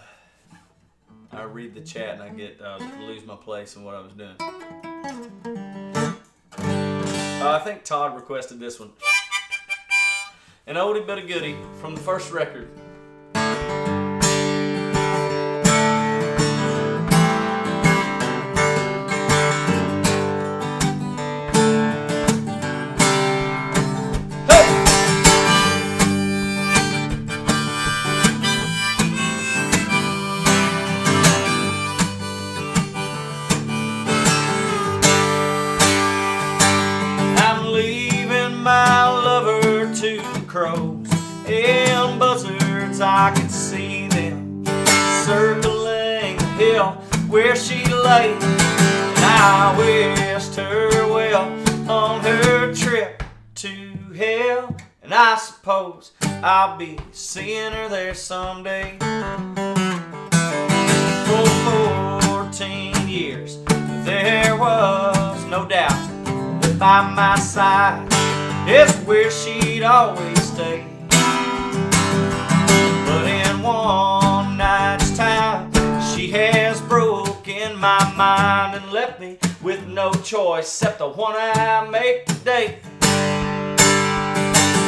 I read the chat and I get lose my place in what I was doing. I think Todd requested this one. An oldie but a goodie from the first record. Crows and buzzards, I could see them circling the hill where she lay. And I wished her well on her trip to hell. And I suppose I'll be seeing her there someday. For 14 years there was no doubt that by my side is where she'd always stay. But in one night's time, she has broken my mind and left me with no choice except the one I make today.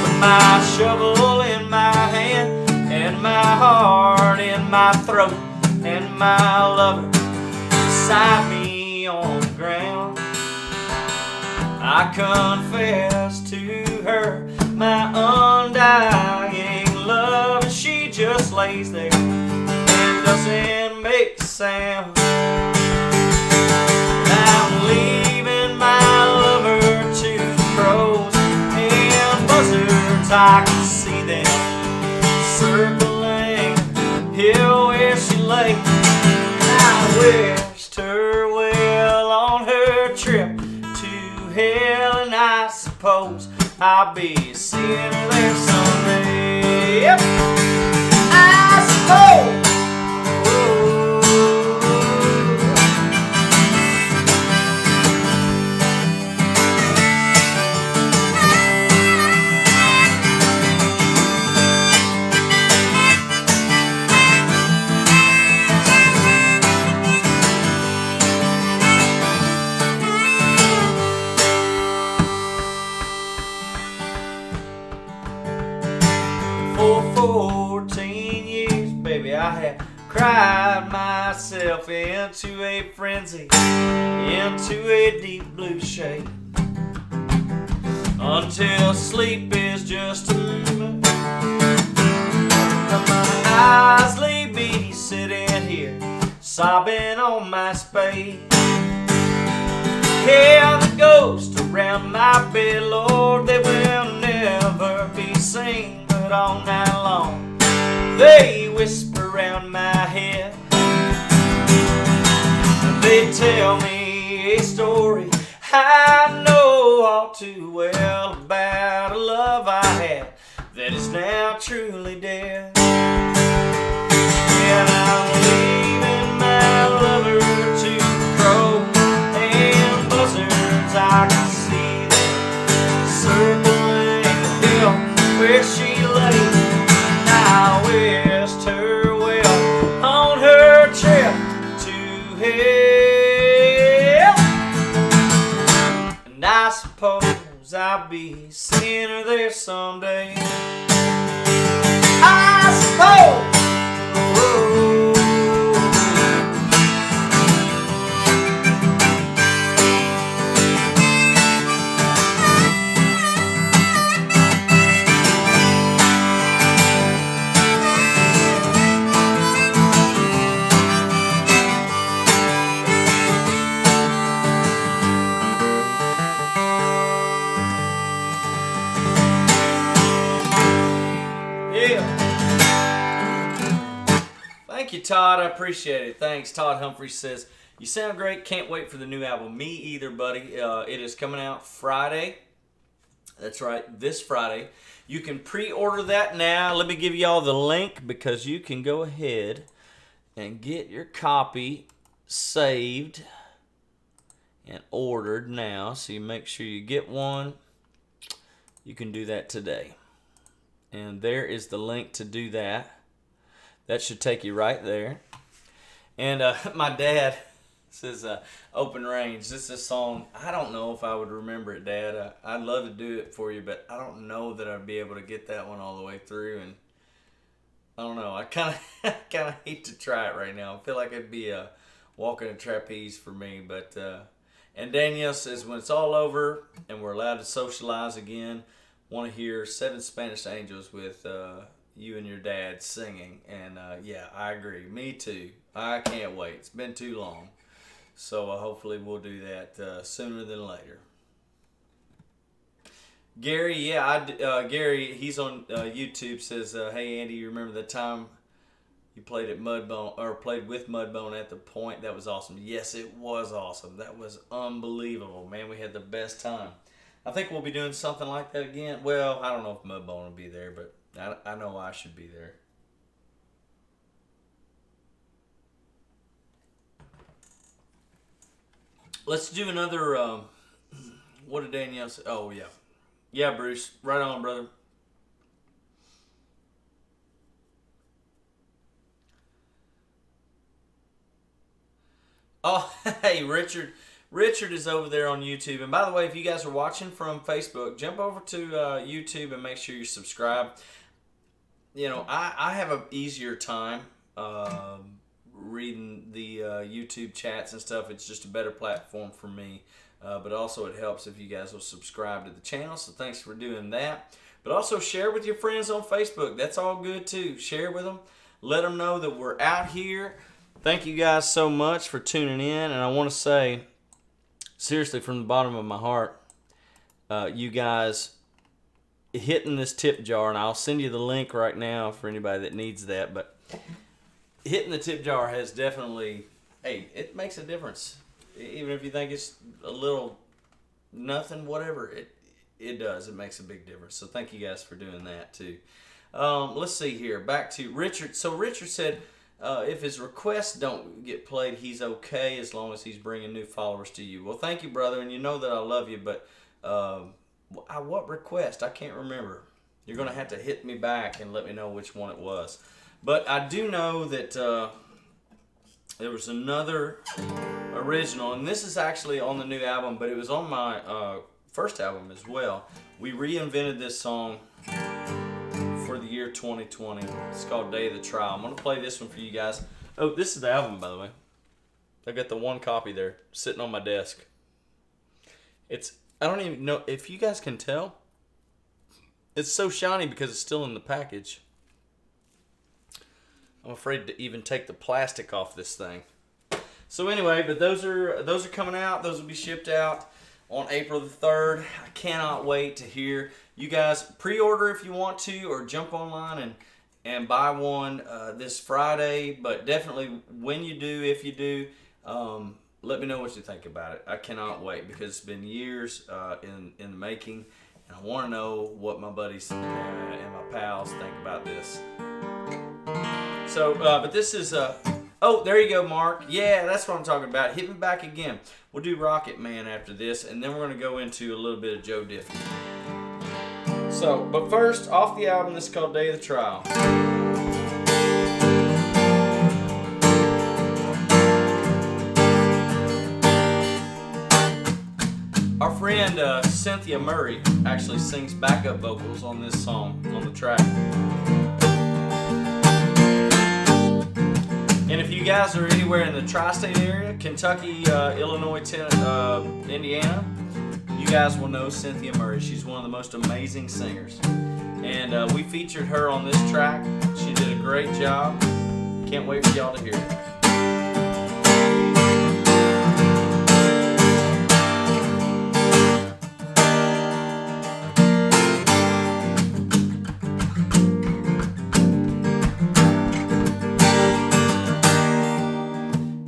With my shovel in my hand and my heart in my throat and my lover beside me on the ground, I confess to her my undying love, and she just lays there and doesn't make a sound. I'm leaving my lover to the crows and buzzards, I can see them circling hill wished her well on her trip to hell, and I suppose I'll be seeing her there someday. Yep, I suppose. For 14 years, baby, I have cried myself into a frenzy, into a deep blue shade, until sleep is just a movement. My eyes leave me sitting here, sobbing on my spade. Yeah, the ghosts around my bed, Lord, they will never be seen. But all night long, they whisper around my head. They tell me a story I know all too well about a love I had that is now truly dead. And I'm leaving my lover to crows and buzzards. I can see them circling the hill where she lay. I wished her well on her trip to hell, and I suppose I'll be seeing her there someday. I suppose. Thank you, Todd. I appreciate it. Thanks. Todd Humphrey says, "You sound great. Can't wait for the new album." Me either, buddy. It is coming out Friday. That's right, this Friday. You can pre-order that now. Let me give you all the link because you can go ahead and get your copy saved and ordered now. So you make sure you get one. You can do that today. And there is the link to do that. That should take you right there. And my dad says, Open Range. This is a song, I don't know if I would remember it, Dad. I'd love to do it for you, but I don't know that I'd be able to get that one all the way through. And I don't know. I kind of hate to try it right now. I feel like it'd be a walking a trapeze for me. But and Danielle says, when it's all over and we're allowed to socialize again, want to hear Seven Spanish Angels with you and your dad singing. And yeah, I agree. Me too. I can't wait. It's been too long. So hopefully we'll do that sooner than later. Gary, Gary, he's on YouTube, says, "Hey Andy, you remember the time you played at Mudbone or played with Mudbone at the Point? That was awesome." Yes, it was awesome. That was unbelievable, man. We had the best time. I think we'll be doing something like that again. Well, I don't know if Mudbone will be there, but I know I should be there. Let's do another. What did Danielle say? Oh yeah. Yeah, Bruce. Right on, brother. Oh, hey, Richard. Richard is over there on YouTube. And by the way, if you guys are watching from Facebook, jump over to YouTube and make sure you're subscribed. You know, I have an easier time reading the YouTube chats and stuff. It's just a better platform for me. But also it helps if you guys will subscribe to the channel. So thanks for doing that. But also share with your friends on Facebook. That's all good too. Share with them. Let them know that we're out here. Thank you guys so much for tuning in. And I want to say, seriously, from the bottom of my heart, you guys hitting this tip jar, and I'll send you the link right now for anybody that needs that. But hitting the tip jar has definitely hey, it makes a difference. Even if you think it's a little nothing, whatever, it does. It makes a big difference. So thank you guys for doing that too. Let's see here. Back to Richard. So Richard said if his requests don't get played, he's okay as long as he's bringing new followers to you. Well, thank you, brother, and you know that I love you, but what request? I can't remember. You're going to have to hit me back and let me know which one it was. But I do know that there was another original, and this is actually on the new album, but it was on my first album as well. We reinvented this song for the year 2020. It's called Day of the Trial. I'm going to play this one for you guys. Oh, this is the album, by the way. I got the one copy there sitting on my desk. I don't even know if you guys can tell. It's so shiny because it's still in the package. I'm afraid to even take the plastic off this thing. So anyway, but those are coming out. Those will be shipped out on April the 3rd. I cannot wait to hear you guys. Pre-order if you want to, or jump online and buy one this Friday. But definitely when you do, if you do, let me know what you think about it. I cannot wait because it's been years in the making, and I want to know what my buddies and my pals think about this. So, but this is oh, there you go, Mark. Yeah, that's what I'm talking about. Hit me back again. We'll do Rocket Man after this, and then we're going to go into a little bit of Joe Diffie. So, but first, off the album, this is called Day of the Trial. Our friend Cynthia Murray actually sings backup vocals on this song, on the track. And if you guys are anywhere in the tri-state area, Kentucky, Illinois, Indiana, you guys will know Cynthia Murray. She's one of the most amazing singers. And we featured her on this track. She did a great job. Can't wait for y'all to hear it.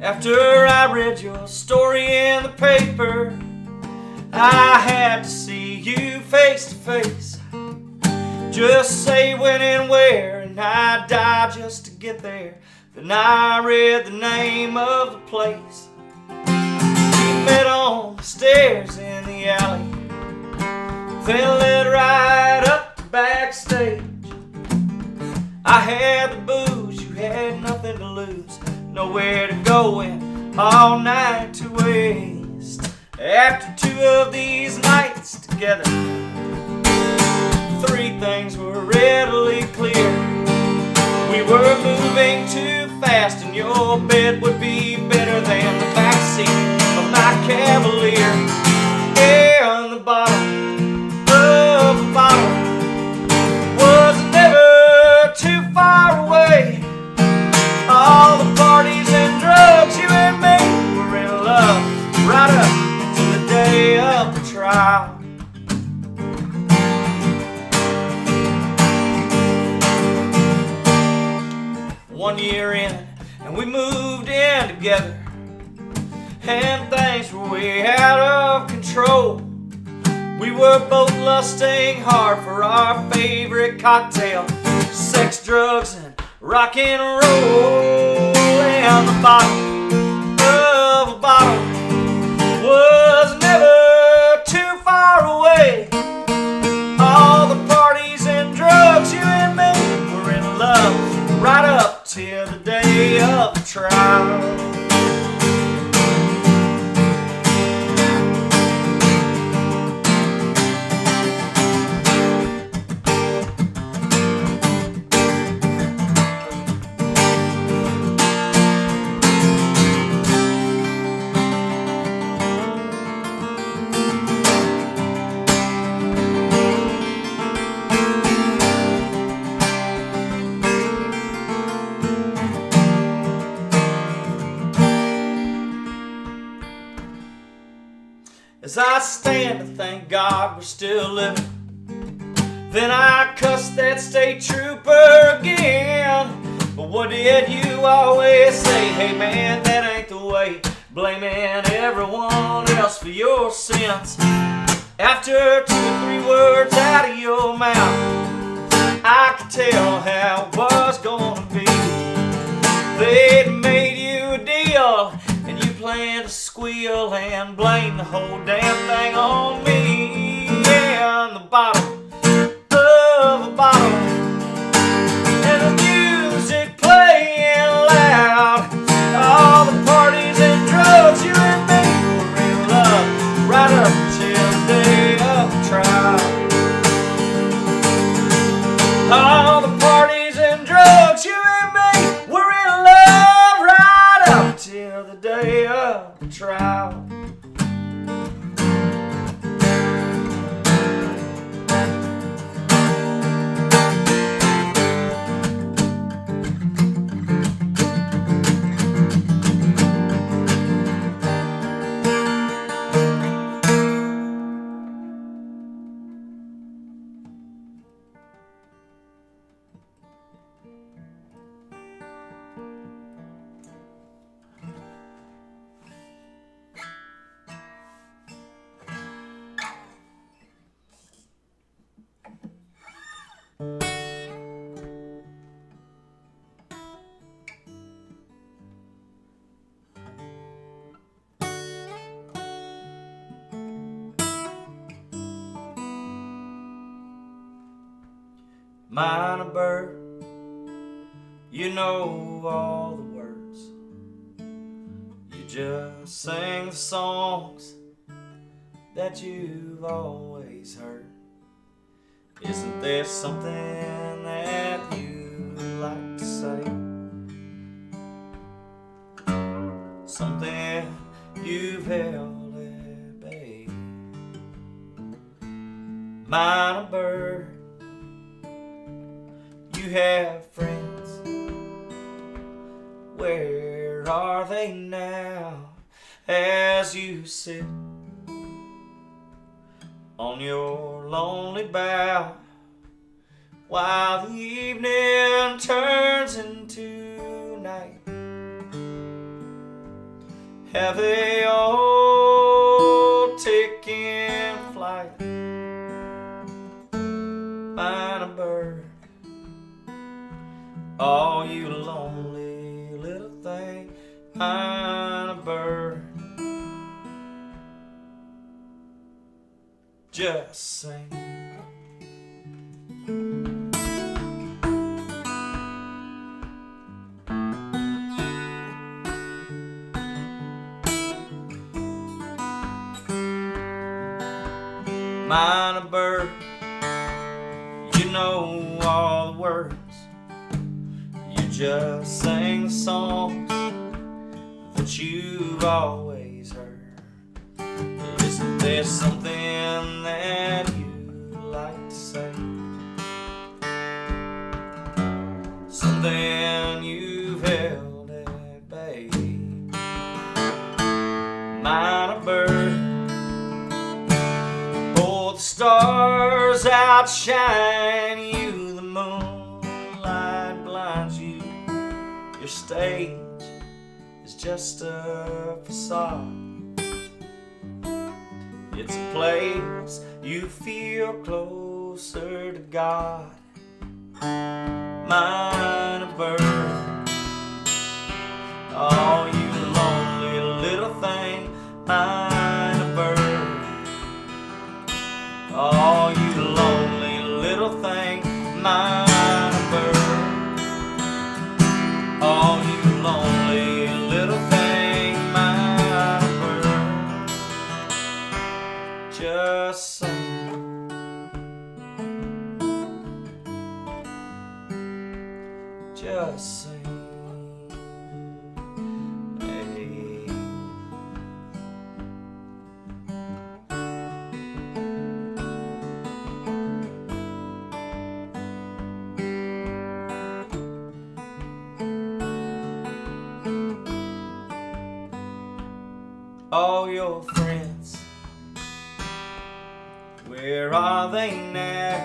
After I read your story in the paper, I had to see you face to face. Just say when and where, and I'd die just to get there. Then I read the name of the place. We met on the stairs in the alley, then led right up to backstage. I had the booze, you had nothing to lose. Nowhere to go and all night to waste. After 2 of these nights together, 3 things were readily clear. We were moving too fast, and your bed would be better than the backseat of my Cavalier. Yeah, and the bottom of the bottle was never too far away. All the parties and drugs, you and me were in love right up to the day of the trial. One year in, and we moved in together, and things were way out of control. We were both lusting hard for our favorite cocktail, sex, drugs, and rock and roll. And the bottom of a bottle was never too far away. All the parties and drugs, you and me were in love right up till the day of the trial. As I stand to thank God we're still living, then I cussed that state trooper again. But what did you always say? Hey man, that ain't the away, blaming everyone else for your sins. After 2 or 3 words out of your mouth, I could tell how it was gonna be. They'd made you a deal, and you planned to squeal and blame the whole damn thing on me. Yeah, on the bottom of a bottle, and the music playing loud. All the parties and drugs, you and me were in love right up till the day of the trial. All the parties and drugs, you and me were in love right up till the day of the trial. Minor bird, you know all the words. You just sing the songs that you've always heard. Isn't there something that you like to say? Something you've held at bay. Minor bird, you have friends. Where are they now? As you sit on your lonely bough, while the evening turns into night, have they all taken flight? Minor bird, oh, you lonely little thing, minor bird, just sing. Minor bird, you know all the words. You just sing the songs that you've always heard. Isn't there something that you like to say? Something you've held at bay. Minor bird, oh, the stars outshine you, the moonlight blinds you. Your stage is just a facade. It's a place you feel closer to God. Minor bird, oh, you lonely little thing, minor bird, oh, you lonely little thing, minor bird, oh, you lonely little thing, minor bird, just sing. Just sing. Hey. All your friends, where are they now?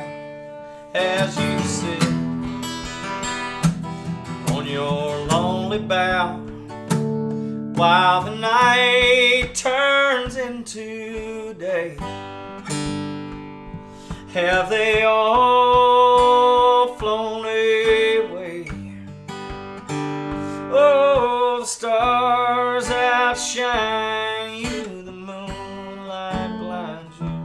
As you sit on your lonely bough, while the night turns into day. Have they all flown away? Oh, the stars outshine you, the moonlight blinds you.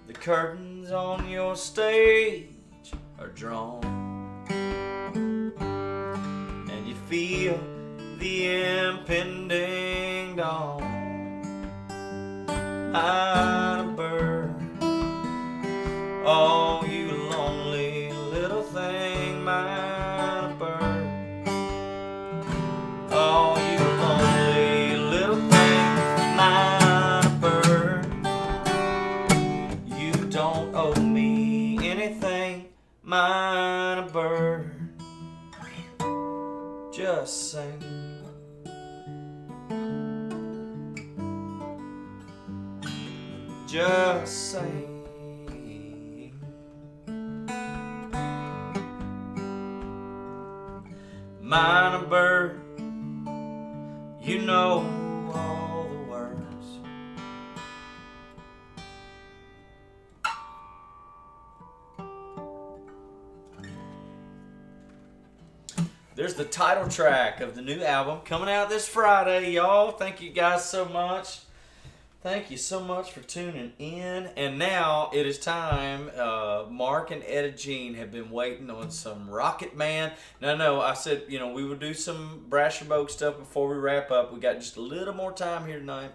The curtains on your stage are drawn, and you feel the impending dawn. I'm a bird, oh, you lonely little thing, mine a bird. Oh, you lonely little thing, mine a bird. You don't owe me anything, mine a bird. Just sing. Just sing. Mine a bird, you know all the words. There's the title track of the new album coming out this Friday, y'all. Thank you guys so much. Thank you so much for tuning in. And now it is time. Mark and Etta Jean have been waiting on some Rocket Man. No, I said, we would do some Brasherbogue stuff before we wrap up. We got just a little more time here tonight.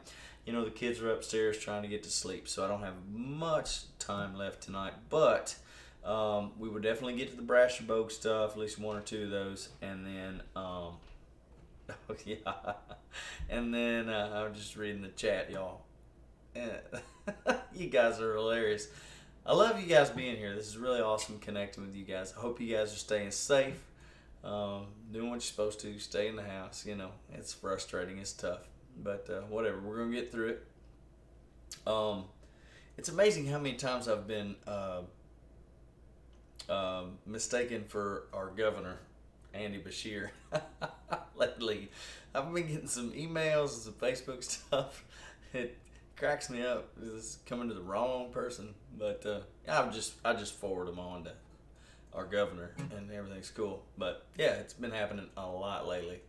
The kids are upstairs trying to get to sleep, so I don't have much time left tonight. But we will definitely get to the Brasherbogue stuff, at least one or two of those. And then, yeah. And then I'm just reading the chat, y'all. You guys are hilarious. I love you guys being here. This is really awesome connecting with you guys. I hope you guys are staying safe, doing what you're supposed to. Stay in the house. It's frustrating. It's tough, but whatever. We're gonna get through it. It's amazing how many times I've been mistaken for our governor, Andy Beshear. Lately, I've been getting some emails and some Facebook stuff. It cracks me up. It's coming to the wrong person, but I just forward them on to our governor, and everything's cool. But yeah, it's been happening a lot lately.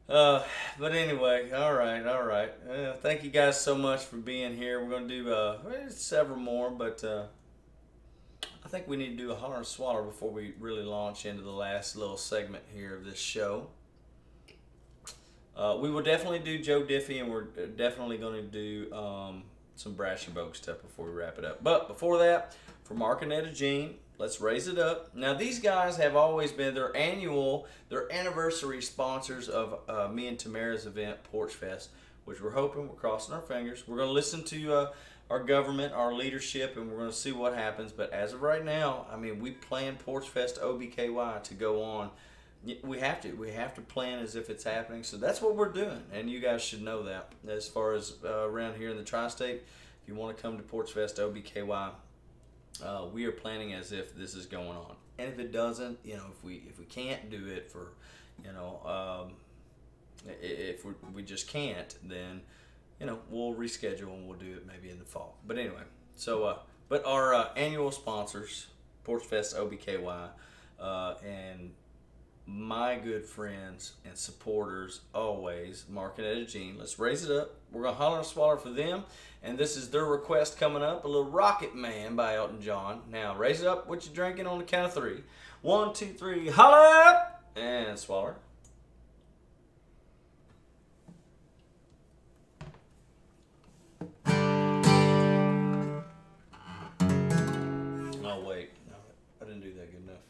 But anyway, all right. Thank you guys so much for being here. We're gonna do several more, but I think we need to do a holler and swaller before we really launch into the last little segment here of this show. We will definitely do Joe Diffie, and we're definitely going to do some Brasherbogue stuff before we wrap it up. But before that, for Mark and Etta Jean, let's raise it up. Now, these guys have always been their anniversary sponsors of me and Tamara's event, Porch Fest, which we're crossing our fingers. We're going to listen to our government, our leadership, and we're going to see what happens. But as of right now, we plan Porch Fest OBKY to go on. We have to plan as if it's happening. So that's what we're doing, and you guys should know that. As far as around here in the tri-state, if you want to come to Porch Fest OBKY, we are planning as if this is going on. And if it doesn't, if we can't do it for, if we just can't, then we'll reschedule and we'll do it maybe in the fall. But anyway, so but our annual sponsors, Porch Fest OBKY, and my good friends and supporters always, Mark and Etta Jean. Let's raise it up. We're going to holler and swaller for them. And this is their request coming up, a little Rocket Man by Elton John. Now, raise it up. What you drinking on the count of 3? 1, 2, 3, holler up! And swaller. Oh, wait. No, I didn't do that good enough.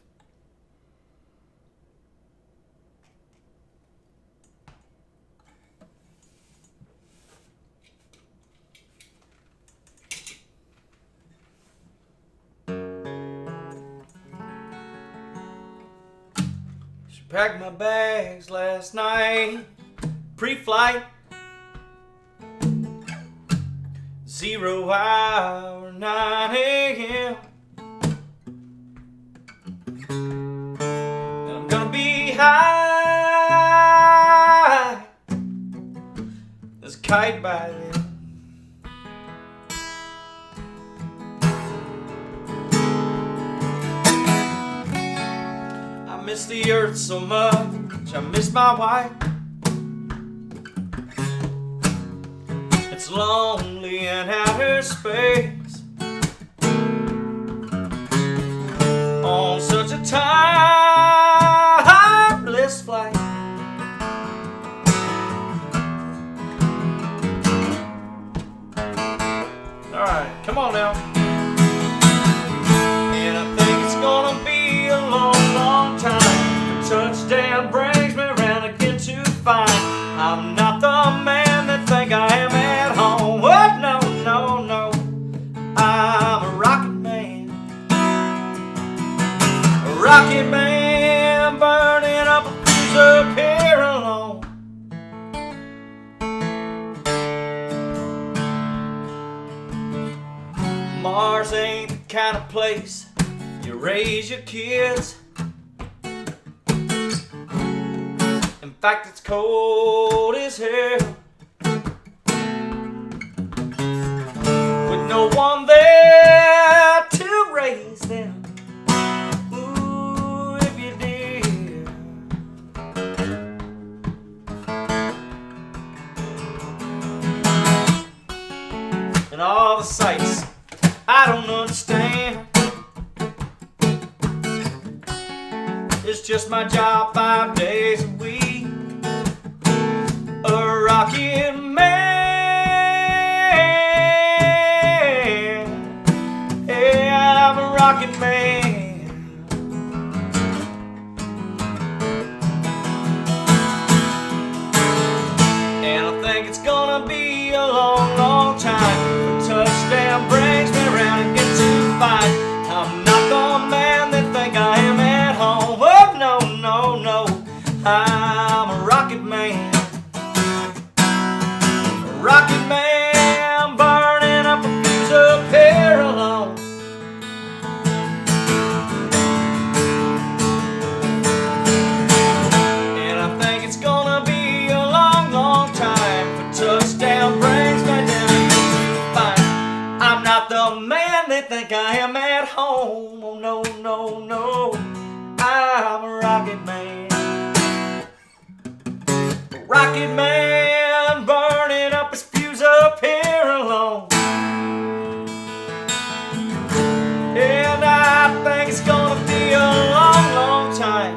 Packed my bags last night, pre-flight, 0 hour, 9 a.m. And I'm gonna be high kite by then. I miss the earth so much, I miss my wife. It's lonely in outer space on such a timeless flight. Alright, come on now. And I think it's gonna be a long, long time. The touchdown brings me around again to find I'm not the man that think I am at home. What? No, no, no. I'm a rocket man. A rocket man burning up a fuse up here alone. Mars ain't the kind of place you raise your kids. In fact, it's cold as hell, with no one there to raise them. Ooh, if you did. And all the sights I don't understand. It's just my job 5 days a week. A rocket man. Yeah, I'm a rocket man. And I think it's gonna be a long, long time. The touchdown brings me around and gets to fight. I'm not the man that think I am at home. Oh, no, no, no. I'm a rocket man. A rocket man burning up a fuse up here alone. And I think it's gonna be a long, long time. For touchdown brings me down and gets to fight. I'm not the man they think I am at home. Oh, no, no, no. I'm a rocket man. A rocket man burning up his fuse up here alone. And I think it's gonna be a long, long time.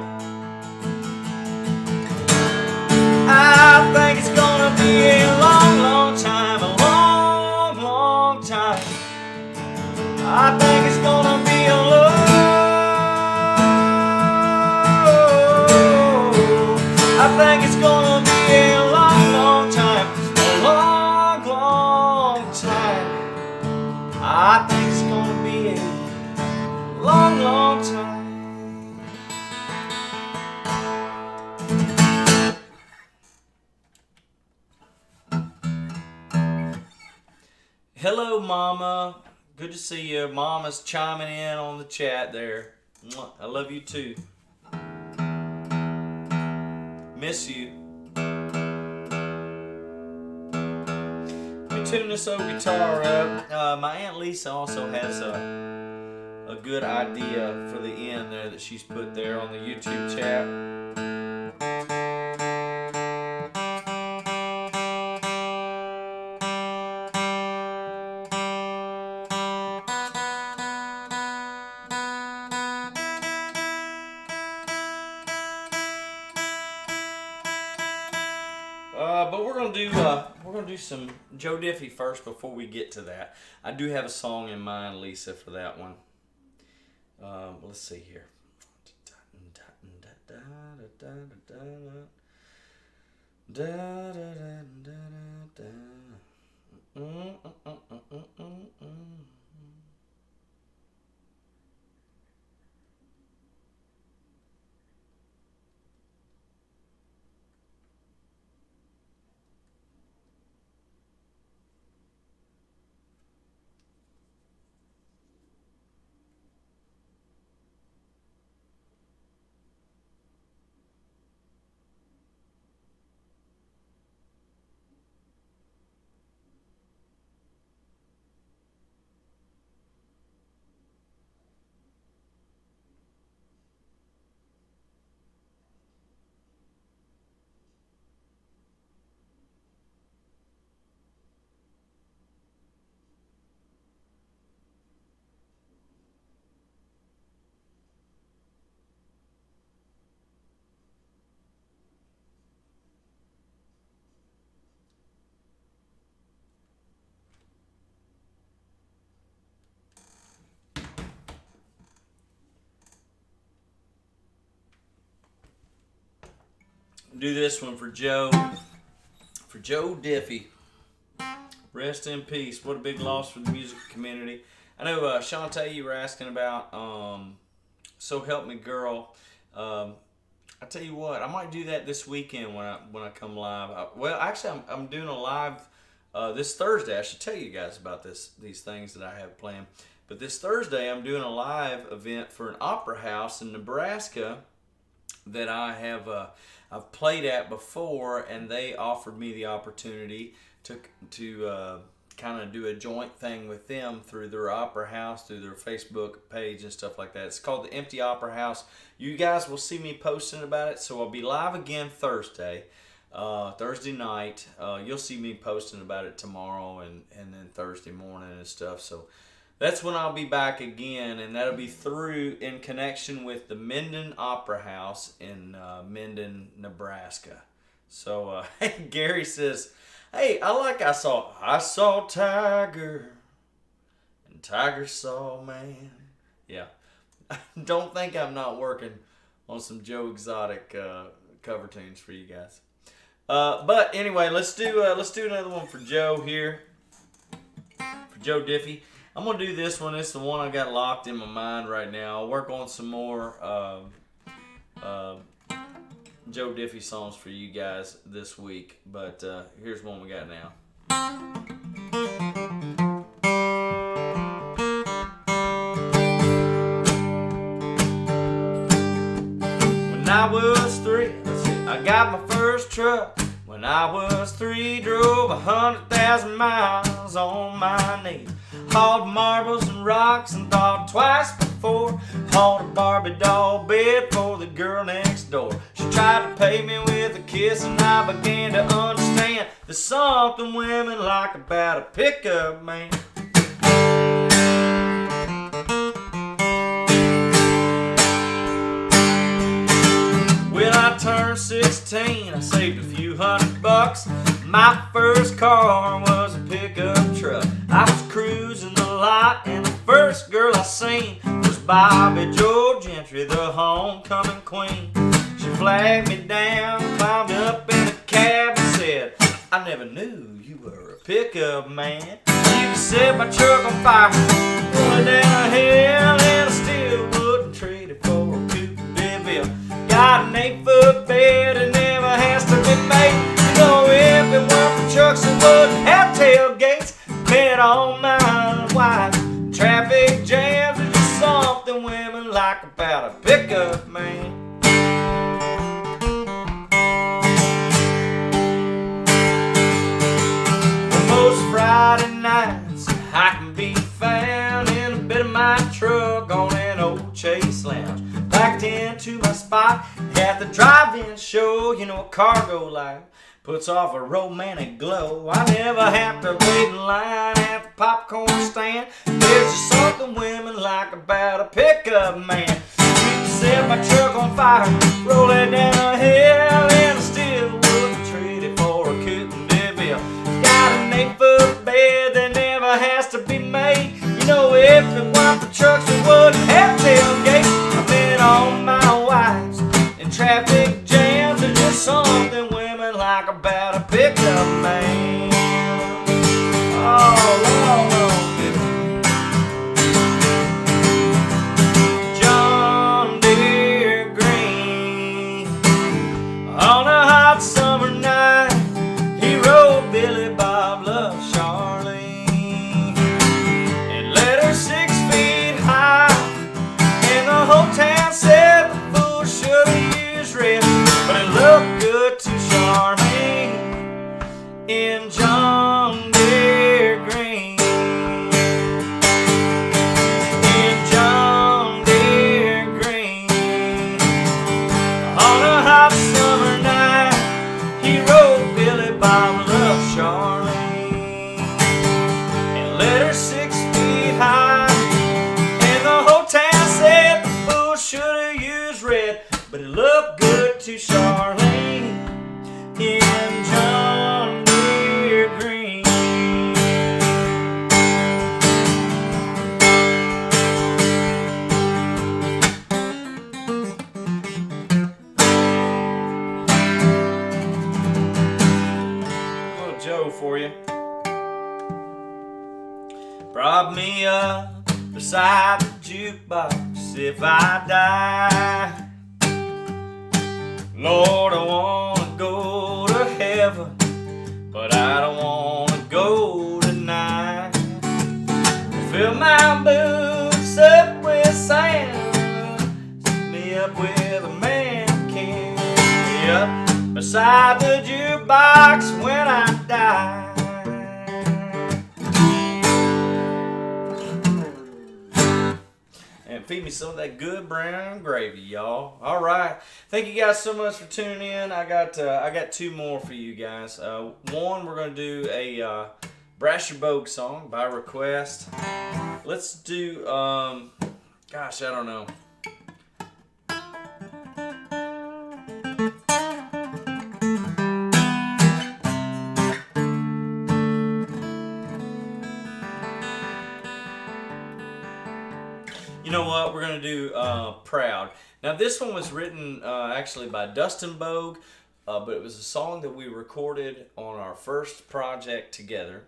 I think it's gonna be a long, long time. A long, long time. I think it's gonna be a long. I think it's gonna be a long, long time. A long, long time. I think it's gonna be a long, long time. Hello, Mama. Good to see you. Mama's chiming in on the chat there. Mwah. I love you too. Miss you. Let me tune this old guitar up. My Aunt Lisa also has a good idea for the end there that she's put there on the YouTube chat. But we're gonna do some Joe Diffie first before we get to that. I do have a song in mind, Lisa, for that one. Let's see here. Do this one for Joe Diffie. Rest in peace. What a big loss for the music community. I know, Shantae, you were asking about So Help Me Girl. I tell you what, I might do that this weekend when I come live. I'm doing a live this Thursday. I should tell you guys about these things that I have planned. But this Thursday, I'm doing a live event for an opera house in Nebraska that I have I've played at before, and they offered me the opportunity to kind of do a joint thing with them through their opera house, through their Facebook page and stuff like that. It's called the Empty Opera House. You guys will see me posting about it, so I'll be live again Thursday night. You'll see me posting about it tomorrow and then Thursday morning and stuff. So that's when I'll be back again, and that'll be in connection with the Minden Opera House in Minden, Nebraska. So Gary says, hey, I saw Tiger, and Tiger saw man. Yeah. Don't think I'm not working on some Joe Exotic cover tunes for you guys. But anyway, let's do another one for Joe here. For Joe Diffie. I'm going to do this one. It's the one I got locked in my mind right now. I'll work on some more Joe Diffie songs for you guys this week. But here's one we got now. When I was 3, I got my first truck. When I was 3, drove 100,000 miles on my knees. Hauled marbles and rocks and thought twice before. Hauled a Barbie doll bed for the girl next door. She tried to pay me with a kiss, and I began to understand there's something women like about a pickup man. When I turned 16, I saved a few $100. My first car was a pickup truck. I was cruising the lot, and the first girl I seen was Bobby Joe Gentry, the homecoming queen. She flagged me down, climbed up in a cab, and said, I never knew you were a pickup man. You could set my truck on fire, roll it down a hill, and I still wouldn't trade it for a coupe DeVille. Got an 8-foot bed, it never has to be made. If it weren't for trucks, it wouldn't have tailgates. Bet on my wife. Traffic jams are just something women like about a pickup man. Well, most Friday nights I can be found in a bit of my truck on an old Chase Lounge. Backed into my spot at the drive-in show. You know, a cargo light puts off a romantic glow. I never have to wait in line at the popcorn stand. There's just something women like about a pickup man. You can set my truck on fire, roll it down a hill, and I still wouldn't trade it for a coupe DeVille. Got an 8-foot bed that never has to be made. You know, if it weren't for trucks, we wouldn't have tailgates. I've been on my wives, and traffic jams are just something women like about a pickup man. Oh, John Deere green. On a hot summer night, he rode Billy Bob Love Charlene and let her 6 feet high Prop me up beside the jukebox if I die. Lord, I wanna go to heaven, but I don't wanna go tonight. Fill my boots up with sand, set me up with a man who can carry me up beside the jukebox when I die. And feed me some of that good brown gravy, y'all. All right, thank you guys so much for tuning in. I got two more for you guys. One, we're gonna do a Brasher Bogue song by request. Let's do gosh, I don't know. You know what? We're going to do Proud. Now, this one was written actually by Dustin Bogue, but it was a song that we recorded on our first project together,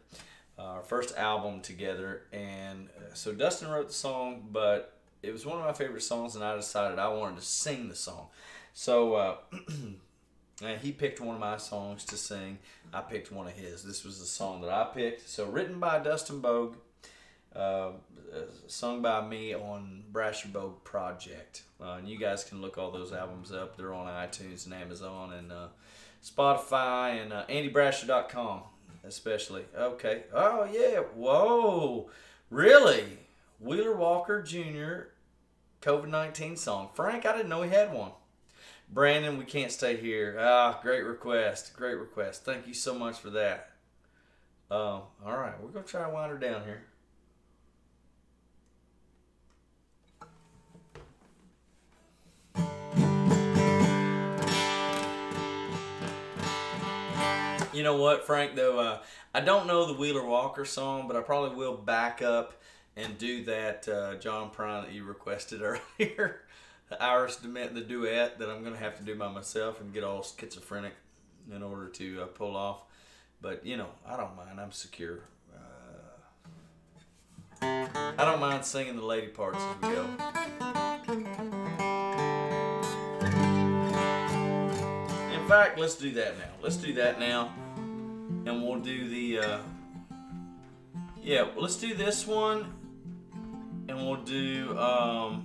our first album together. And so Dustin wrote the song, but it was one of my favorite songs, and I decided I wanted to sing the song. So and he picked one of my songs to sing. I picked one of his. This was the song that I picked. So written by Dustin Bogue. Sung by me on Brasher Bogue Project. And you guys can look all those albums up. They're on iTunes and Amazon and Spotify and AndyBrasher.com especially. Okay. Oh, yeah. Whoa. Really? Wheeler Walker Jr. COVID-19 song. Frank, I didn't know he had one. Brandon, We Can't Stay Here. Great request. Great request. Thank you so much for that. All right. We're going to try to wind her down here. You know what, Frank, though, I don't know the Wheeler Walker song, but I probably will back up and do that John Prine that you requested earlier, the Iris DeMent, the duet that I'm going to have to do by myself and get all schizophrenic in order to pull off. But, you know, I don't mind. I'm secure. I don't mind singing the lady parts as we go. In fact, let's do that now. Let's do that now. And we'll do the, let's do this one. And we'll do we'll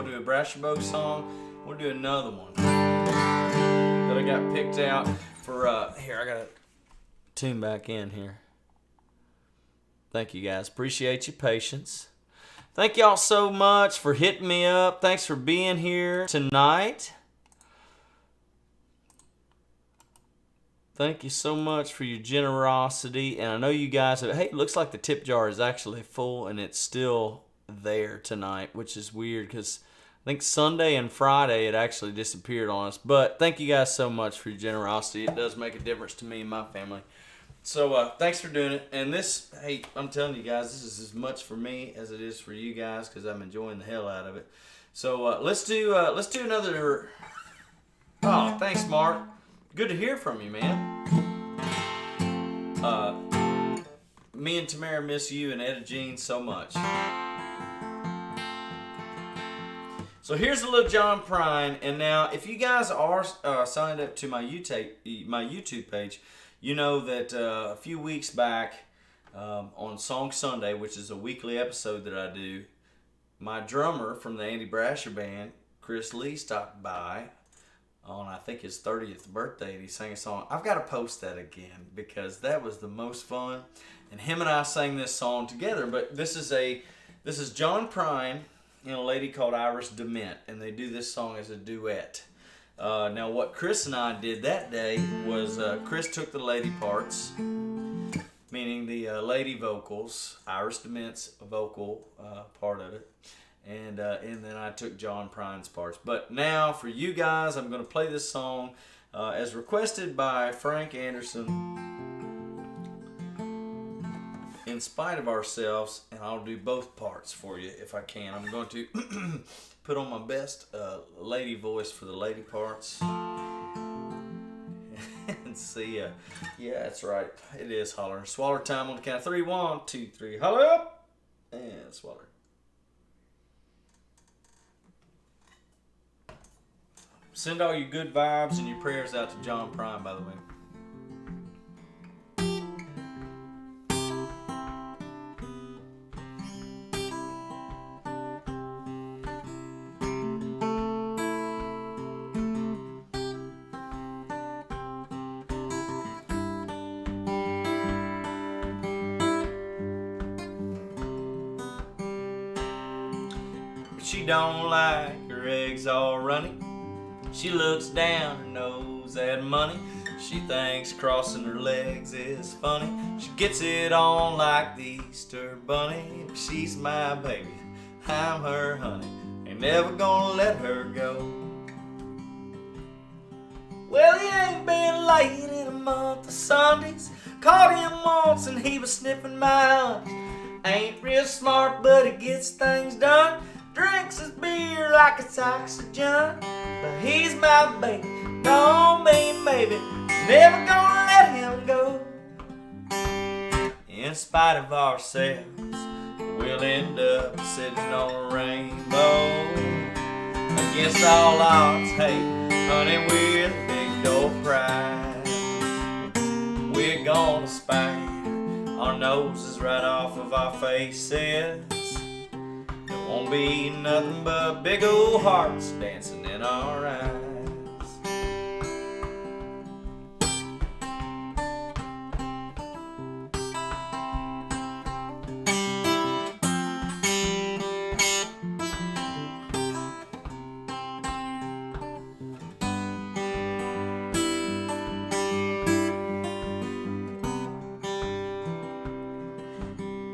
do a Brasher Bogue song. We'll do another one that I got picked out for, here, I got to tune back in here. Thank you guys. Appreciate your patience. Thank y'all so much for hitting me up. Thanks for being here tonight. Thank you so much for your generosity. And I know you guys have, hey, it looks like the tip jar is actually full and it's still there tonight, which is weird because I think Sunday and Friday it actually disappeared on us. But thank you guys so much for your generosity. It does make a difference to me and my family. So thanks for doing it. And this, hey, I'm telling you guys, this is as much for me as it is for you guys because I'm enjoying the hell out of it. So let's do another. Oh, thanks, Mark. Good to hear from you, man. Me and Tamara miss you and Etta Jean so much. So here's a little John Prine. And now, if you guys are signed up to my YouTube page, you know that a few weeks back on Song Sunday, which is a weekly episode that I do, my drummer from the Andy Brasher Band, Chris Lee, stopped by on, I think, his 30th birthday, and he sang a song. I've got to post that again because that was the most fun. And him and I sang this song together. But this is John Prine and a lady called Iris DeMent, and they do this song as a duet. Now, what Chris and I did that day was Chris took the lady parts, meaning the lady vocals, Iris DeMent's vocal part of it. And then I took John Prine's parts. But now for you guys, I'm going to play this song as requested by Frank Anderson, In Spite of Ourselves, and I'll do both parts for you if I can. I'm going to put on my best lady voice for the lady parts. and see ya. Yeah, that's right. It is holler. Swaller time on the count of 3. 1, 2, 3. Holler up! And swaller. Send all your good vibes and your prayers out to John Prine, by the way. She don't like her eggs all runny. She looks down her nose at money. She thinks crossing her legs is funny. She gets it on like the Easter bunny. She's my baby, I'm her honey. Ain't never gonna let her go. Well, he ain't been late in a month of Sundays. Caught him once and he was sniffing my hunch. Ain't real smart, but he gets things done. Drinks his beer like it's oxygen. But he's my baby, don't mean maybe. Never gonna let him go. In spite of ourselves, we'll end up sitting on a rainbow. Against all odds, hey, honey, with big old pride. We're gonna spite our noses right off of our faces. Won't be nothing but big old hearts dancing in our eyes.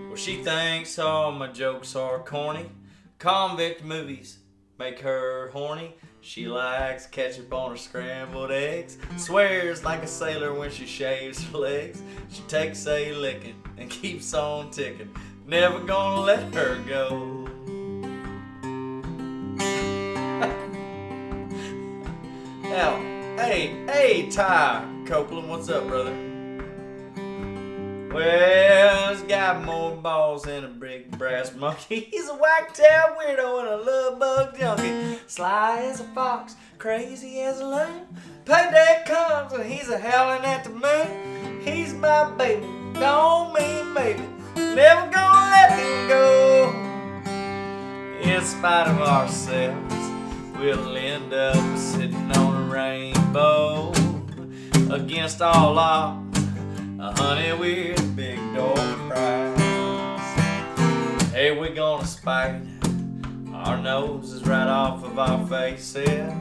Well, she thinks all my jokes are corny. Convict movies make her horny. She likes ketchup on her scrambled eggs. Swears like a sailor when she shaves her legs. She takes a licking and keeps on ticking. Never gonna let her go. Now, hey, Ty Copeland, what's up, brother? Well, he's got more balls than a big brass monkey. He's a whack-tail weirdo and a love bug junkie. Sly as a fox, crazy as a loon. Payday comes and he's a howling at the moon. He's my baby, don't mean maybe. Never gonna let him go. In spite of ourselves, we'll end up sitting on a rainbow. Against all odds, honey, with big dog prize. Hey, we're gonna spite our noses right off of our faces.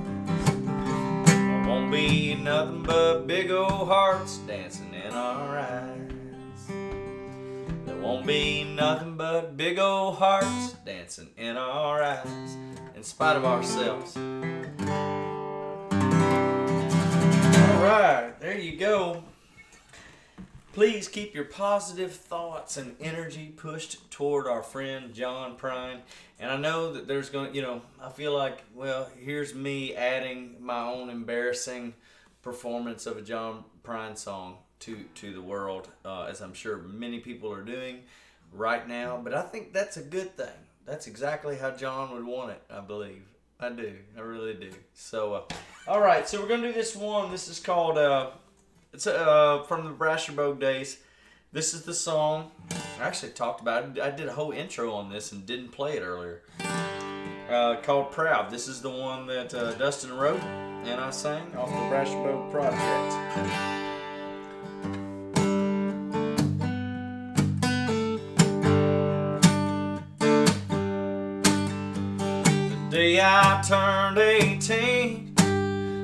Won't be nothing but big old hearts dancing in our eyes. There won't be nothing but big old hearts dancing in our eyes. In spite of ourselves. Alright, there you go. Please keep your positive thoughts and energy pushed toward our friend John Prine. And I know that there's going to, I feel like, well, here's me adding my own embarrassing performance of a John Prine song to the world, as I'm sure many people are doing right now. But I think that's a good thing. That's exactly how John would want it, I believe. I do. I really do. So, all right. So we're going to do this one. This is called... It's from the Brasherbogue days. This is the song I actually talked about. I did a whole intro on this and didn't play it earlier. Called Proud. This is the one that Dustin wrote and I sang off the Brasherbogue project. The day I turned 18,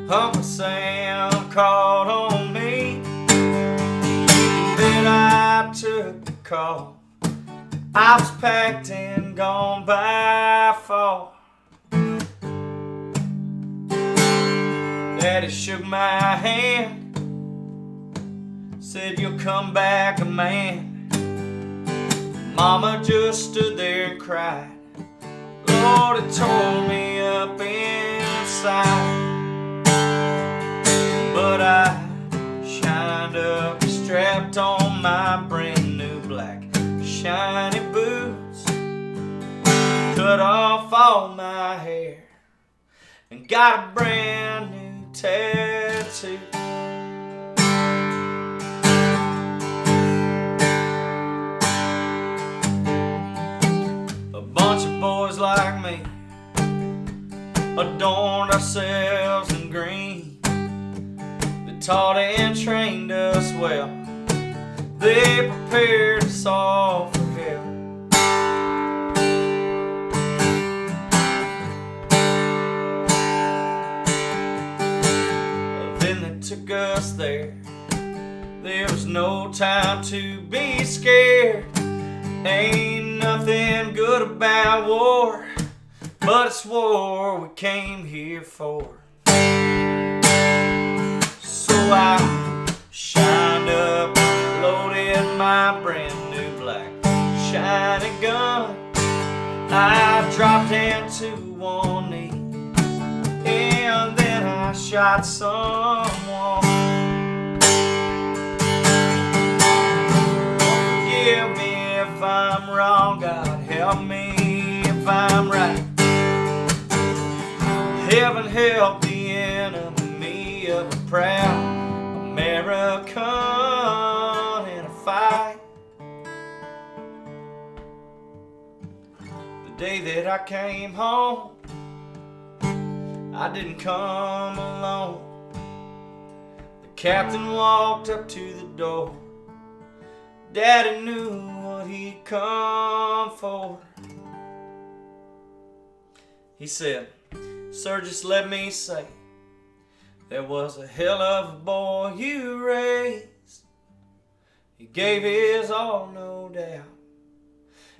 Uncle Sam called on me. Then I took the call. I was packed and gone by fall. Daddy shook my hand, said you'll come back a man. Mama just stood there and cried. Lord, it tore me up inside. But I my brand new black shiny boots, cut off all my hair, and got a brand new tattoo. A bunch of boys like me adorned ourselves in green. They taught and trained us well. They prepared us all for hell. Then they took us there. There was no time to be scared. Ain't nothing good about war, but it's war we came here for. So I shined up, loaded my brand new black shiny gun. I dropped into one knee, and then I shot someone. Forgive me if I'm wrong, God help me if I'm right. Heaven help the enemy of a proud American in a fight. The day that I came home, I didn't come alone. The captain walked up to the door. Daddy knew what he'd come for. He said, "Sir, just let me say, there was a hell of a boy you raised. He gave his all, no doubt.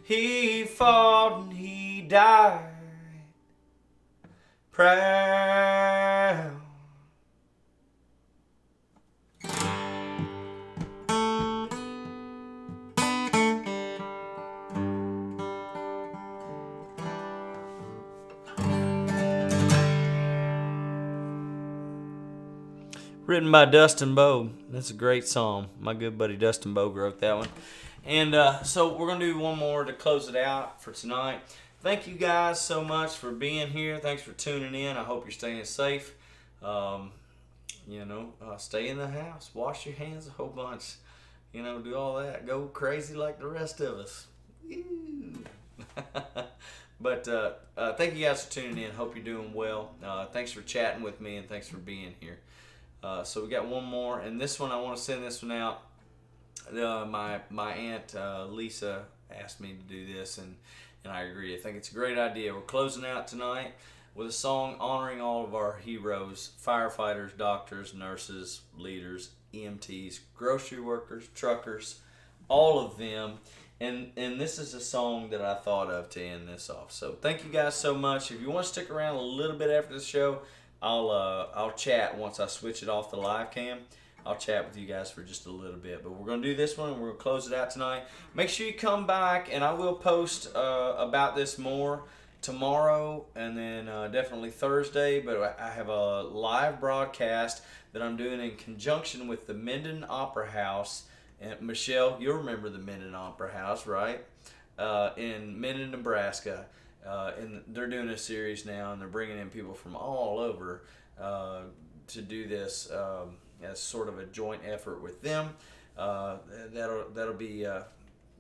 He fought and he died proud." Written by Dustin Bogue. That's a great song. My good buddy Dustin Bogue wrote that one. And so we're going to do one more to close it out for tonight. Thank you guys so much for being here. Thanks for tuning in. I hope you're staying safe. Stay in the house. Wash your hands a whole bunch. Do all that. Go crazy like the rest of us. But thank you guys for tuning in. Hope you're doing well. Thanks for chatting with me, and thanks for being here. So we got one more, and this one I want to send this one out. My aunt Lisa asked me to do this, and I agree. I think it's a great idea. We're closing out tonight with a song honoring all of our heroes: firefighters, doctors, nurses, leaders, EMTs, grocery workers, truckers, all of them. And this is a song that I thought of to end this off. So thank you guys so much. If you want to stick around a little bit after the show, I'll chat once I switch it off the live cam. I'll chat with you guys for just a little bit. But we're going to do this one, and we're going to close it out tonight. Make sure you come back, and I will post about this more tomorrow, and then definitely Thursday. But I have a live broadcast that I'm doing in conjunction with the Minden Opera House. And Michelle, you'll remember the Minden Opera House, right? In Minden, Nebraska. And they're doing a series now, and they're bringing in people from all over to do this as sort of a joint effort with them. That'll be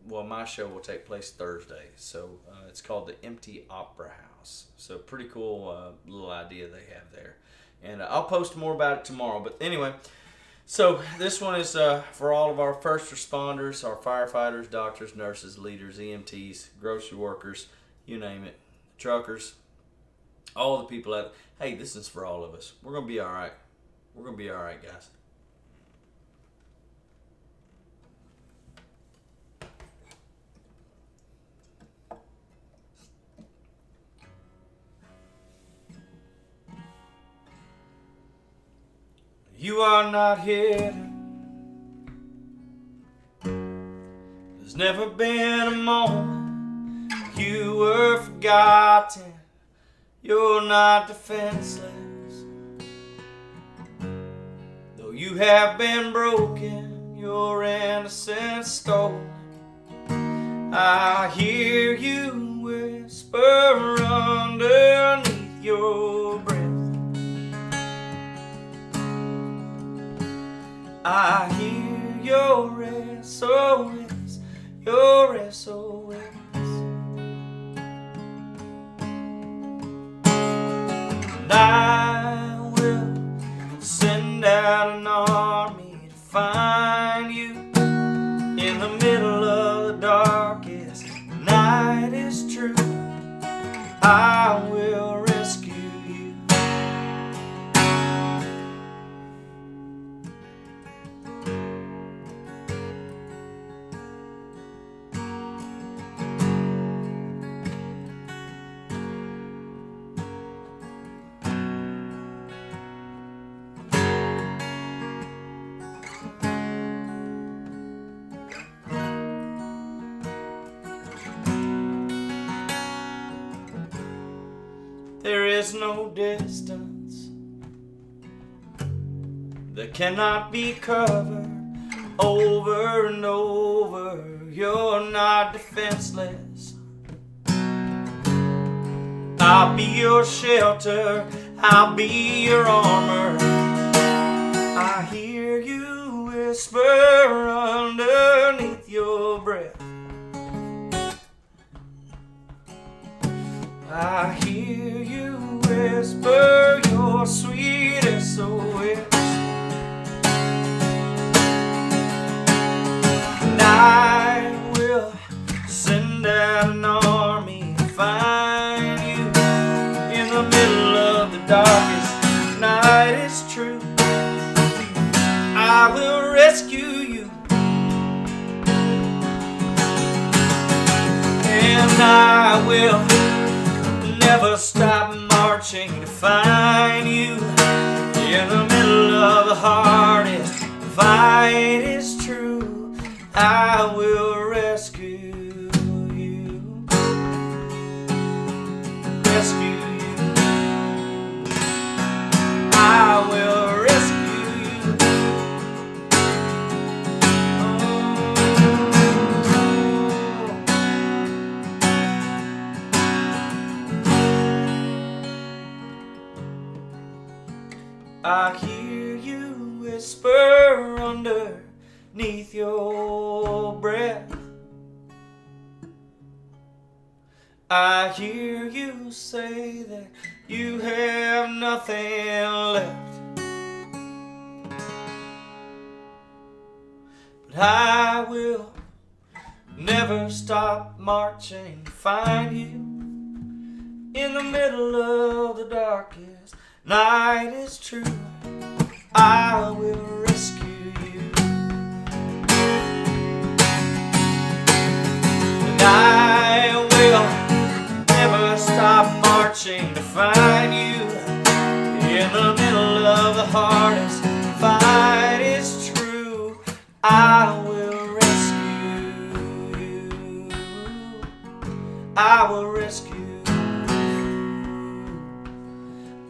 my show will take place Thursday, so it's called the Empty Opera House. So pretty cool little idea they have there, and I'll post more about it tomorrow. But anyway, so this one is for all of our first responders, our firefighters, doctors, nurses, leaders, EMTs, grocery workers, you name it, truckers, all the people out there. Hey, this is for all of us. We're going to be all right. We're going to be all right, guys. You are not hidden. There's never been a moment you were forgotten. You're not defenseless. Though you have been broken, your innocence stolen. I hear you whisper underneath your breath. I hear your SOS, your SOS. And I will send out an army to find you in the middle of the darkest night. Is true, I will rescue you. There is no distance that cannot be covered over and over. You're not defenseless. I'll be your shelter, I'll be your armor. I hear you whisper underneath your breath. I hear you whisper your sweet SOS. And I will send out an army to find you in the middle of the darkest night. It's true, I will rescue you. And I will never stop marching to find you in the middle of the hardest fight. Is true, I will rescue you, rescue you. I will rescue you. I hear you whisper underneath your breath. I hear you say that you have nothing left. But I will never stop marching to find you in the middle of the darkest night. Is true, I will rescue you. And I will never stop marching to find you in the middle of the hardest fight. Is true, I will rescue you. I will rescue you.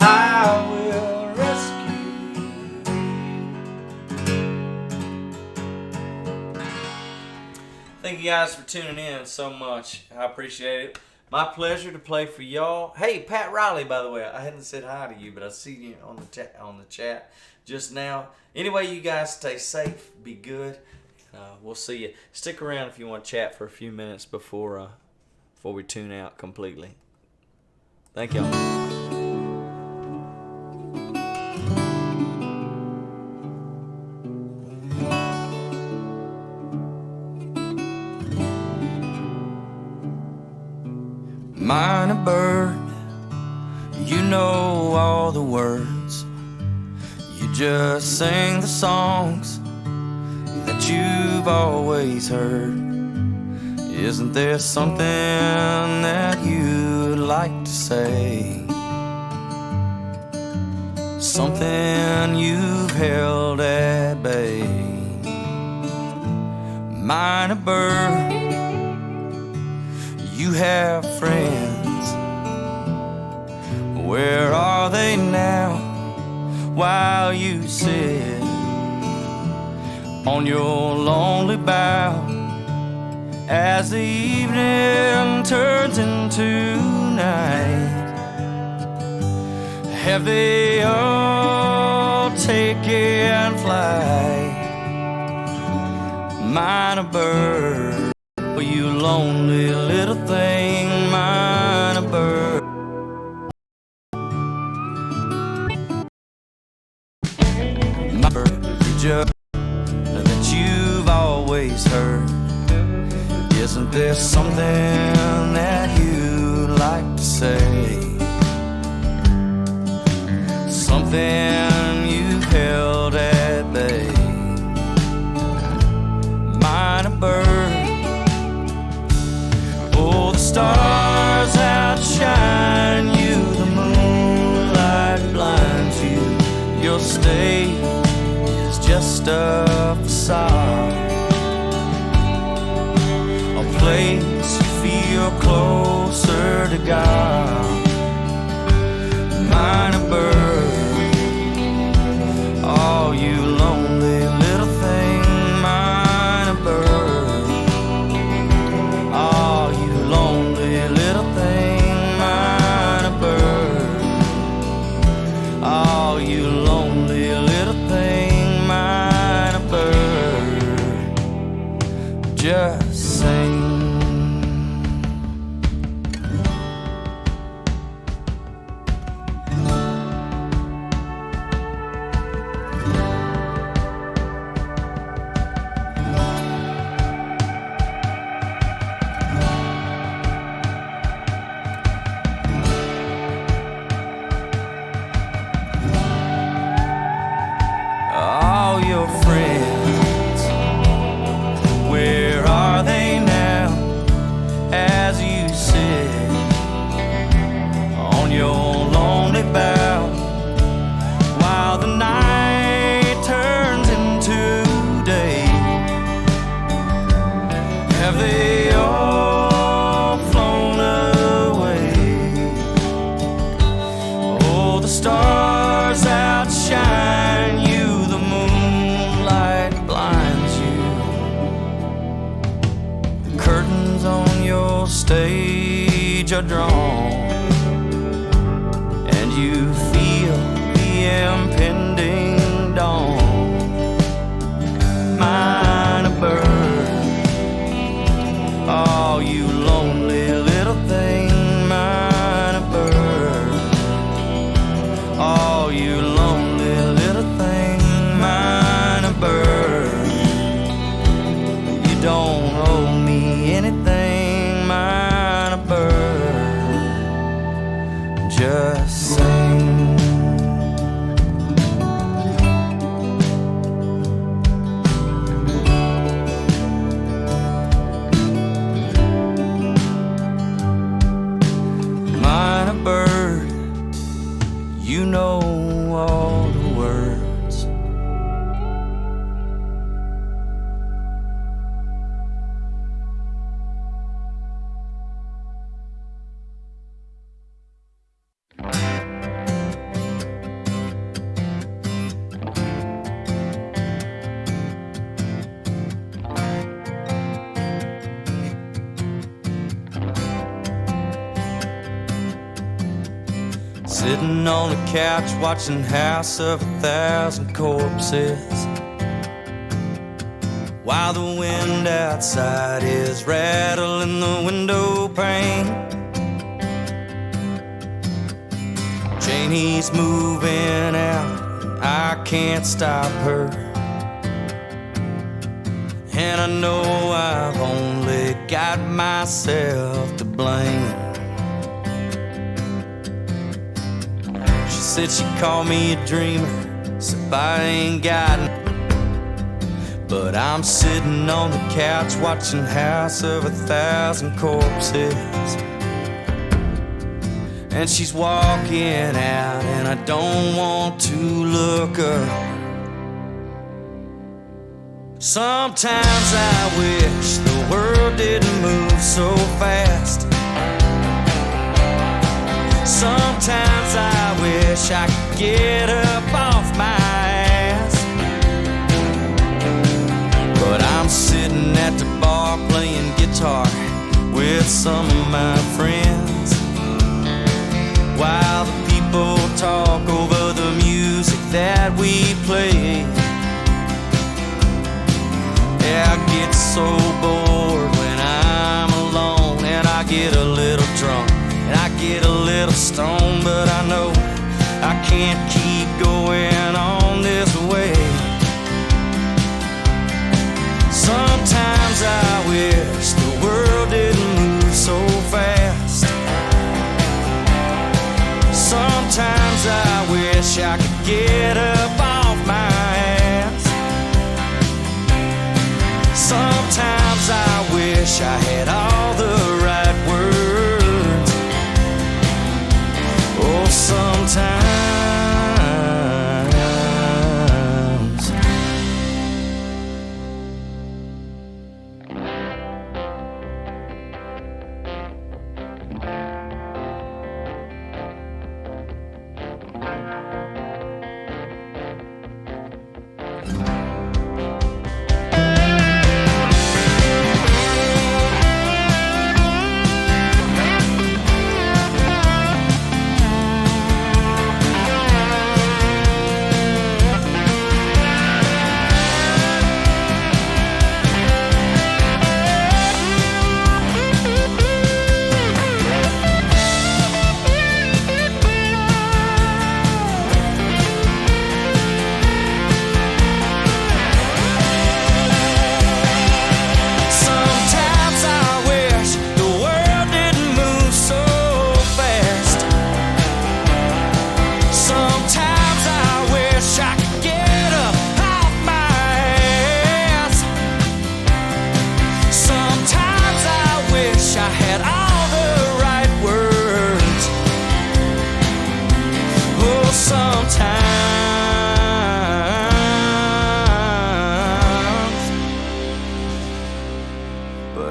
I will rescue you. Thank you guys for tuning in so much. I appreciate it. My pleasure to play for y'all. Hey, Pat Riley, by the way, I hadn't said hi to you, but I see you on the chat just now. Anyway, you guys stay safe, be good. We'll see you. Stick around if you want to chat for a few minutes before we tune out completely. Thank y'all. Minor bird, you know all the words. You just sing the songs that you've always heard. Isn't there something that you'd like to say? Something you've held at bay. Minor bird, you have friends. Where are they now while you sit on your lonely bow as the evening turns into night. Have they all taken flight? Mine a bird, for you lonely little thing, mine a bird. My bird, you just that you've always heard. Isn't there something that you'd like to say? Something you've held at bay. Mine a bird. Oh, the stars outshine you, the moonlight blinds you. Your state is just a facade, a place you feel closer to God. Mine a bird. Oh, you lonely little thing, mine a bird. Oh, you lonely little thing, mine a bird. Oh, you lonely little thing, mine a bird. Just sing. All your friends, where are they now? As you sit on your lonely bough, while the night turns into day, have they all flown away? Oh, the stars outshine you, curtains on your stage are drawn, and you feel the impending dawn. Mine a bird. Oh, you lonely little thing, mine a bird. Oh, you lonely little thing, mine a bird. You don't owe me anything, mine a bird. Just sing. Mine a bird, you know all the words. Sitting on the couch watching House of 1,000 Corpses, while the wind outside is rattling the window pane. Janie's moving out, I can't stop her, and I know I've only got myself to blame. Said she called me a dreamer, so I ain't got it. But I'm sitting on the couch watching House of 1,000 Corpses, and she's walking out, and I don't want to look up. Sometimes I wish the world didn't move so fast. Sometimes I wish I could get up off my ass. guitar with some of my friends, while the people talk over the music that we play. Yeah, I get so bored when I'm alone, and I get a little drunk, and I get a little stoned, but I know I can't keep going on this way. Sometimes I wish the world didn't move so fast. Sometimes I wish I could get up off my ass. Sometimes I wish I had all the right words. Oh, sometimes.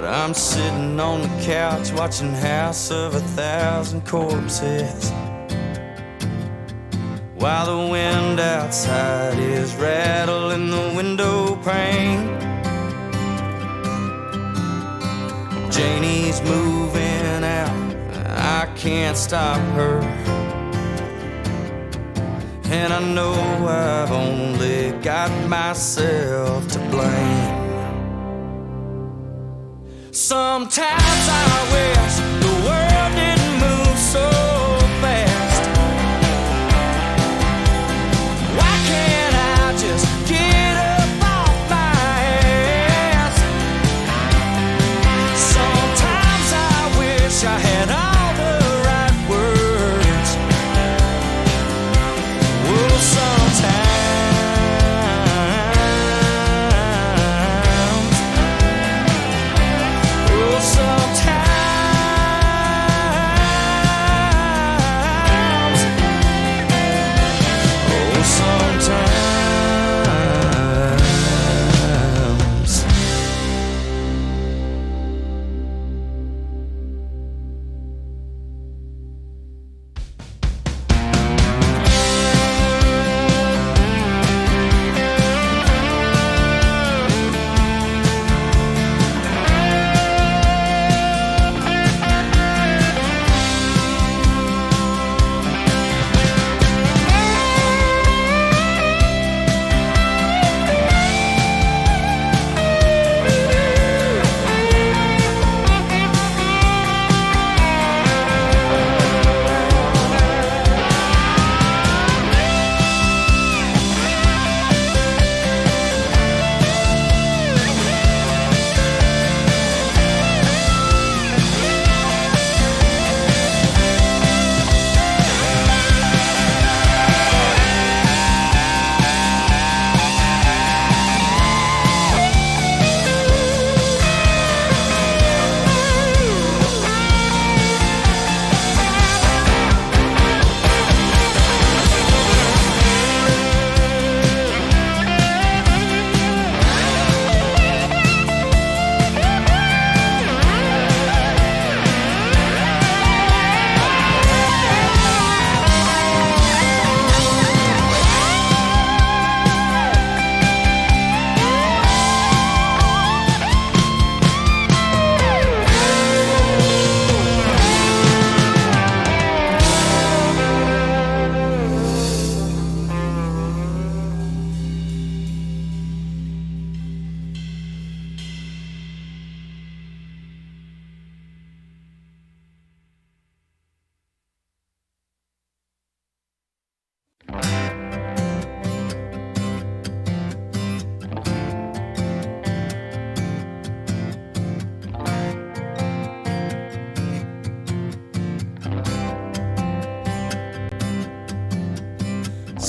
I'm sitting on the couch watching House of a Thousand Corpses, while the wind outside is rattling the window pane. Janie's moving out, I can't stop her, and I know I've only got myself to blame. Sometimes I wish the world didn't move so fast. Why can't I just get up off my ass? Sometimes I wish I had all the right words. Well, sometimes. Sometimes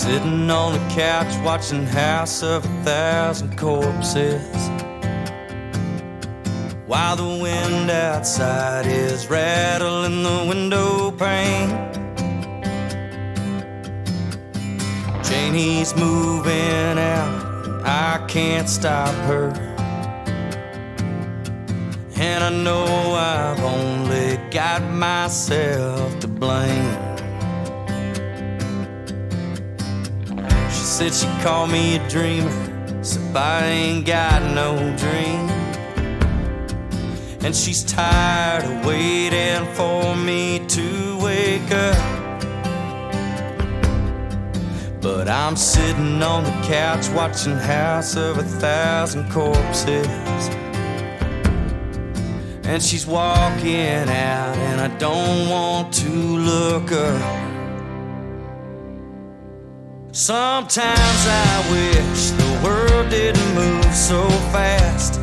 Sitting on the couch watching House of a Thousand Corpses, while the wind outside is rattling the window pane. Janie's moving out, and I can't stop her, and I know I've only got myself to blame. She said she called me a dreamer, said I ain't got no dream, and she's tired of waiting for me to wake up. But I'm sitting on the couch watching House of a Thousand Corpses, and she's walking out, and I don't want to look up. Sometimes I wish the world didn't move so fast,